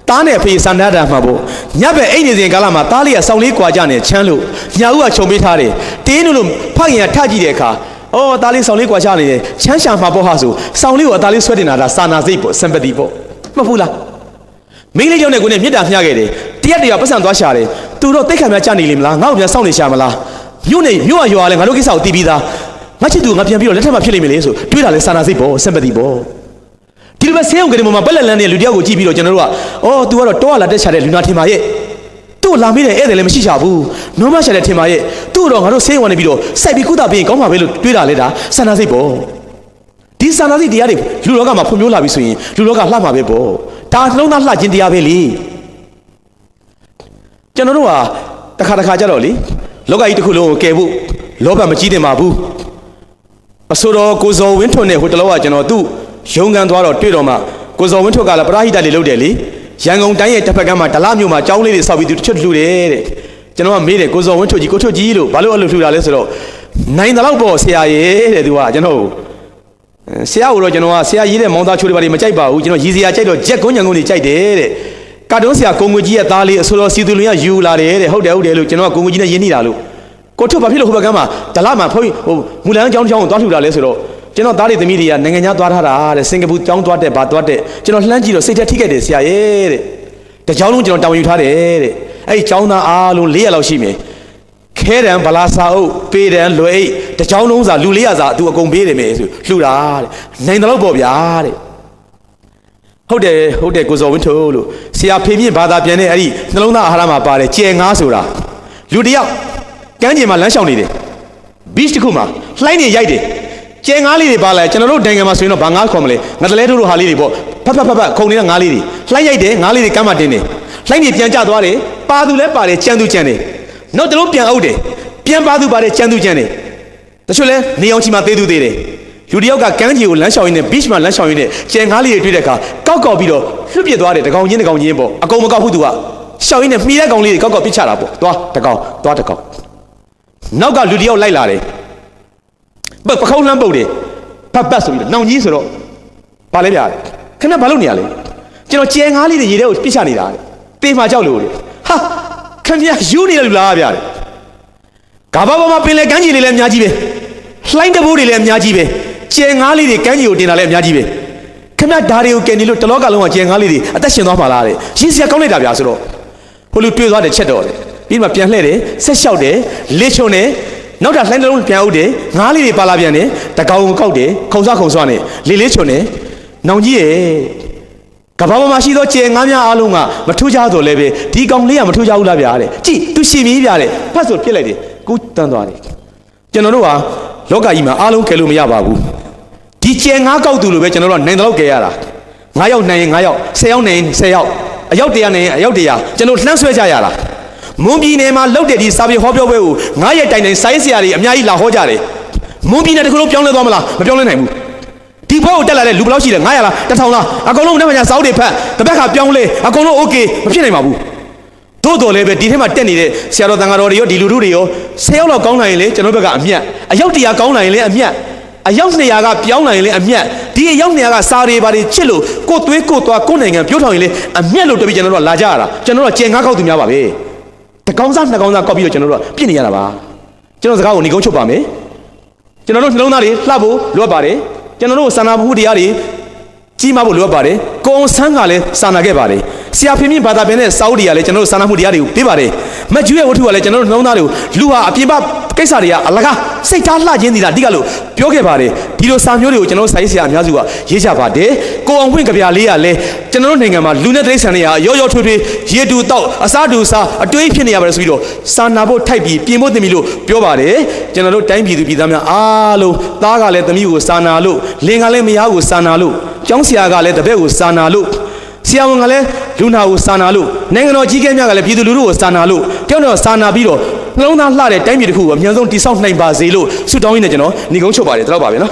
့တားနဲ့ဖေးစာနာတတ်မှာပေါ့ညဘက်အိတ်နေစဉ်ကာလမှာတားလေးကစောင်းလေးကွာကြနေချမ်းလို့ညာဦးကခြုံပေးထားတယ်တင်းလို့ဖခင်ကထကြည့်တဲ့အခါအော်တားလေးစောင်းလေးကွာချနေတယ်ချမ်းရှာမှာပေါ့ဟာဆိုစောင်းလေးကိုအသားလေးဆွဲတင်တာဒါစာနာစိတ်ပေါ့စံပတိပေါ့မဟုတ်ဘူးလားမင်းလေးကြောင့်နဲ့ကိုနဲ့မြစ်တာမျှခဲ့တယ်တရက်တရပတ်စံသွားရှာတယ်သူတော့တိတ်ခံများကြနေလိမ့်မလားငါ့ကိုပြန်စောင့်နေရှာမလားမြို့နဲ့ရွာလဲငါတို့ကိစ္စကိုတီးပြီးသားငါချစ်သူငါပြန်ပြီးတော့လက်ထက်မှာဖြစ်လိမ့်မယ်လေဆိုတွေးတာလဲစာနာစိတ်ပေါ့စံပတိပေါ့ဒီလိုပဲဆေးရုံကလေးမှာပက်လက်လန်းတဲ့လူတယောက်ကိုကြည့်ပြီးတော့ကျွန်တော်တို့ကအော် तू ကတော့တောကလာတက်ချတဲ့လူနာထင်ပါရဲ့သူ့လာမေးတဲ့ဧည့်သည်လည်းမရှိချဘူးနောမရှာတဲ့ထင်ပါရဲ့သူ့တော့ငါတို့ဆေးရုံကနေပြီးတော့စိုက်ပြီးကုသပေးရင်ကောင်းပါပဲလို့တွေးတာလဲဒါစာနာစိတ်ပေါ့ဒီစာနာစိတ်တရားတွေလူလောကမှာဖွံ့ဖြိုးလာပြီဆိုရင်လူလောကလှမှာပဲပေါ့ဒါနှလုံးသားလှခြင်းတရားပဲလေကျွန်တော်တို့ဟာတစ်ခါကြတော့လေလောကကြီးတစ်ခုလုံးကိုကယ်ဖို့လောဘမကြီးတင်ပါဘူးအဆိုတော်ကိုဇော်ဝင်းထွန်းနဲ့ဟိုတလောကကျွန်တော်သူ့ရုံကန်သွားတော့တွေ့တော့မှကိုဇော်ဝင်းထွန်းကလည်းပရိဟိတလေးလုပ်တယ်လေရန်ကုန်တိုင်းရဲ့တစ်ဖက်ကမ်းမှာဒလမြို့မှာကျောင်းလေးတွေဆောက်ပြီးသူတချွတ်လှူတယ်တဲ့ကျွန်တော်ကမေးတယ်ကိုဇော်ဝင်းထွန်းကြီးကိုထွတ်ကြီးလို့ဘာလို့အဲ့လိုလှူတာလဲဆိုတော့နိုင်တယ်လို့ပေါ့ဆရာရဲ့တဲ့သူကကျွန်တော်ဆရာကိုတော့ကျွန်တော်ကဆရာရေးတဲ့မောင်သားချိုးတွေဘာတွေမကြိုက်ပါဘူးကျွန်တော်ရည်စရာကြိုက်တော့ဂျက်ကုန်းညံကုန်းတွေကြိုက်တယ်တဲ့ကာတွန်းဆရာကိုငွေကြီးရဲ့သားလေးအဆိုတော်စီသူလွင်ကယူလာတယ်တဲ့ဟုတ်တယ်လို့ကျွန်တော်ကကိုငွေကြီးနဲ့ရင်းနှီးတာလို့ကိုထွတ်ဘာဖြစ်လို့ဟိုဘက်ကမ်းမှာဒလမှာဖုန်းဟိုမူလန်ကျောင်းကိုသွားလှူတာလဲဆိုတော့ကျွန်တော်သားလေးသမီးတွေကနိုင်ငံခြားသွားထားတာတဲ့စင်ကာပူကျောင်းသွားတဲ့ဘာသွားတဲ့ကျွန်တော်လှမ်းကြည့်တော့စိတ်ထဲထိခိုက်တယ်ဆရာရဲ့တဲ့တကြောင်လုံးကျွန်တော်တောင်းယူထားတယ်တဲ့အဲ့ဒီကျောင်းသားအားလုံး400လောက်ရှိမယ်ခဲတံဗလာစာအုပ်ပေးတံလွယ်အိတ်တကြောင်လုံးစာလူ400စာသူအကုန်ပေးတယ်မယ်ဆိုလှူတာတဲ့နိုင်တယ်လို့ပေါ့ဗျာတဲ့ဟုတ်တယ်ကိုဇော်ဝင်းထိုးလို့ဆရာဖေမြင့်ဘာသာပြန်တဲ့အဲ့ဒီနှလုံးသားအာဟာရမှာပါတယ်ကျဲငါးဆိုတာလူတယောက်ကမ်းခြေမှာလမ်းလျှောက်နေတယ် beach တစ်ခုမှာလှိုင်းနေရိုက်တယ်ကျဲငါးလေးတွေပါလာကျွန်တော်တို့နိုင်ငံမှာဆိုရင်တော့ဘာငါးခေါ်မလဲငါတလဲတို့လိုဟာလေးတွေပေါ့ဖတ်ခုံနေတဲ့ငါးလေးတွေလှိုင်းရိုက်တယ်ငါးလေးတွေကမ်းမှာတင်းတယ်လှိုင်းတွေပြန်ကျသွားတယ်ပါသူလဲပါတယ်ကြံသူကြံတယ်နောက်တလုံးပြန်အုပ်တယ်ပြန်ပါသူပါတယ်ကြံသူကြံတယ်တချို့လဲနေအောင်ချီမှာသေးသူသေးတယ်လူတယောက်ကကမ်းခြေကိုလမ်းလျှောက်ရင်းနဲ့ beach မှာလမ်းလျှောက်ရင်းနဲ့ကျဲငါးလေးတွေတွေ့တဲ့အခါကောက်ပြီးတော့လွတ်ပြစ်သွားတယ်တကောင်ချင်းပေါ့အကုန်မကောက်ဘူးသူကရှောက်ရင်းနဲ့မှီတဲ့ကောင်လေးတွေကောက်ပစ်ချတာပေါ့သွားတကောင်နောက်ကလူတယောက်လိုက်လာတယ်ပခုံးလှမ်းပုတ်တယ်ဖတ်ဆိုပြီးတော့နောင်ကြီးဆိုတော့ဘာလဲဗျာခင်ဗျဘာလုပ်နေရလဲ ကျွန်တော်ကျဲငါးလေးတွေရေထဲကိုပြစ်ချနေတာတဲ့တေးမှကြောက်လို့တဲ့ဟာခင်ဗျာယူနေတယ်လူလားဗျာတဲ့ကဘာပေါ်မှာပင်လေကမ်းခြေလေးလည်းအများကြီးပဲလှိုင်းတဘိုးတွေလည်းအများကြီးပဲကျဲငါးလေးတွေကမ်းခြေကိုတင်တာလည်းအများကြီးပဲခင်ဗျာဓာတွေကိုကယ်နေလို့တလောကလုံးကကျဲငါးလေးတွေအသက်ရှင်သွားမှာလားတဲ့ရင်းစရာကောင်းလိုက်တာဗျာဆိုတော့ဟိုလူတွေ့သွားတယ်ချက်တော့တယ်ပြီးမှပြန်လှည့်တယ်ဆက်လျှောက်တယ်လေချုံတယ်နောက်တာလှိုင်းတလုံးပြန်ဥတယ်ငါးလေးတွေပါလာပြန်တယ်တကောင်ကိုကောက်တယ်ခုံဆွခုံဆွနဲ့လေးချုံတယ်နောင်ကြီးရဲ့ကဘာပေါ်မှာရှိသောကျဲငါးများအားလုံးကမထူးခြားဆိုလည်းပဲဒီကောင်လေးကမထူးခြားဘူးလားဗျာတဲ့ကြည့်သူရှင်မီးဗျာတဲ့ဖတ်ဆိုပြစ်လိုက်တယ်ကူးတန်းသွားတယ်ကျွန်တော်တို့ဟာလောကကြီးမှာအားလုံးကယ်လို့မရပါဘူးဒီကျဲငါးကောက်သူလိုပဲကျွန်တော်တို့နိုင်တော့ကယ်ရတာ9ယောက်နိုင်ရင်9ယောက်10ယောက်နိုင်ရင်10ယောက်အယောက်100နိုင်ရင်အယောက်100ကျွန်တော်လှမ်းဆွဲကြရတာမွန်ပြည်နယ်မှာလောက်တဲ့ဒီစာပေဟောပြောပွဲကို9ရက်တိုင်တိုင်ဆိုင်းဆရာတွေအများကြီးလာဟောကြတယ်မွန်ပြည်နယ်တခုလုံးပြောင်းလဲသွားမလားမပြောင်းလဲနိုင်ဘူးဒီဘက်ကိုတက်လာတဲ့လူဘယ်လောက်ရှိလဲ900လား1000လားအကုန်လုံးနဲ့မှညာစောက်တွေဖတ်တပတ်ခါပြောင်းလဲအကုန်လုံးโอเคမဖြစ်နိုင်ပါဘူးသို့တော်လည်းပဲဒီထဲမှာတက်နေတဲ့ဆရာတော်တန်ဃာတော်တွေရောဒီလူတို့တွေရော10ယောက်လောက်ကောင်းနိုင်ရင်လေကျွန်တော်ဘက်ကအမြတ်အယောက်100ကောင်းနိုင်ရင်လေအမြတ်အယောက်200ကပြောင်းနိုင်ရင်လေအမြတ်ဒီအယောက်200ကစာတွေပါတွေချစ်လို့ကိုသွေးကိုသွားကိုနိုင်ငံပြောထောင်ရင်လေအမြတ်လို့တပည့်ကျွန်တော်တို့ကလာကြရတာကျွန်တော်တို့ကကျင်ငါးကောက်သူများပါပဲတကောင်းစားနှစ်ကောင်းစားကောက်ပြီးတော့ကျွန်တော်တို့ကပြစ်နေရတာပါကျွန်တော်စကားကိုညီကုန်းချုပ်ပါမယ်ကျွန်တော်တို့နှလုံးသားတွေလှဖို့လိုအပ်ပါတယ်ကျွန်တော်တို့စာနာမှုတရားတွေကြီးမားဖို့လိုအပ်ပါတယ်ကိုအောင်ဆန်းကလည်းစာနာခဲ့ပါတယ်ဆရာဖေမြင့်ဘာသာပင်နဲ့စာအုပ်တွေကလည်းကျွန်တော်တို့စာနာမှုတရားတွေကိုပေးပါတယ်မကျွေးဝတ္ထုကလည်းကျွန်တော်တို့နှလုံးသားတွေကိုလူဟာအပြင်ပကိစ္စတွေကအလကားစိတ်ထားလှခြင်းနေတာအဓိကလို့ပြောခဲ့ပါတယ်ဒီလိုစာမျိုးတွေကိုကျွန်တော်တို့စာရေးဆရာအများစုကရေးကြပါတယ်ကိုအောင်ဖွင့်ကြပြလေးကလည်းကျွန်တော်တို့နိုင်ငံမှာလူနဲ့တိရစ္ဆာန်တွေကရောရောထွေးထွေးရေတူတောက်အစားတူစားအတွေးဖြစ်နေရပါတယ်ဆိုပြီးတော့စာနာဖို့ထိုက်ပြီးပြင်ဖို့တင်ပြီလို့ပြောပါတယ်ကျွန်တော်တို့တိုင်းပြည်သူပြည်သားများအားလုံးသားကလည်းသမီးကိုစာနာလို့လင်ကလည်းမယားကိုစာနာလို့ကျောင်းဆရာကလည်းတပည့်ကိုစာနာလို့ဆရာဝန်ကလည်းလူနာကိုစာနာလို့နိုင်ငံတော်ကြီးကဲများကလည်းပြည်သူလူထုကိုစာနာလို့ကြောက်တော့စာနာပြီးတော့နှလုံးသားလှတဲ့တိုင်းပြည်တစ်ခုကိုအမြန်ဆုံးတည်ဆောက်နိုင်ပါစေလို့ဆုတောင်းရင်းနဲ့ကျွန်တော်ညီကုန်းချုပ်ပါတယ်တလောက်ပါပဲနော်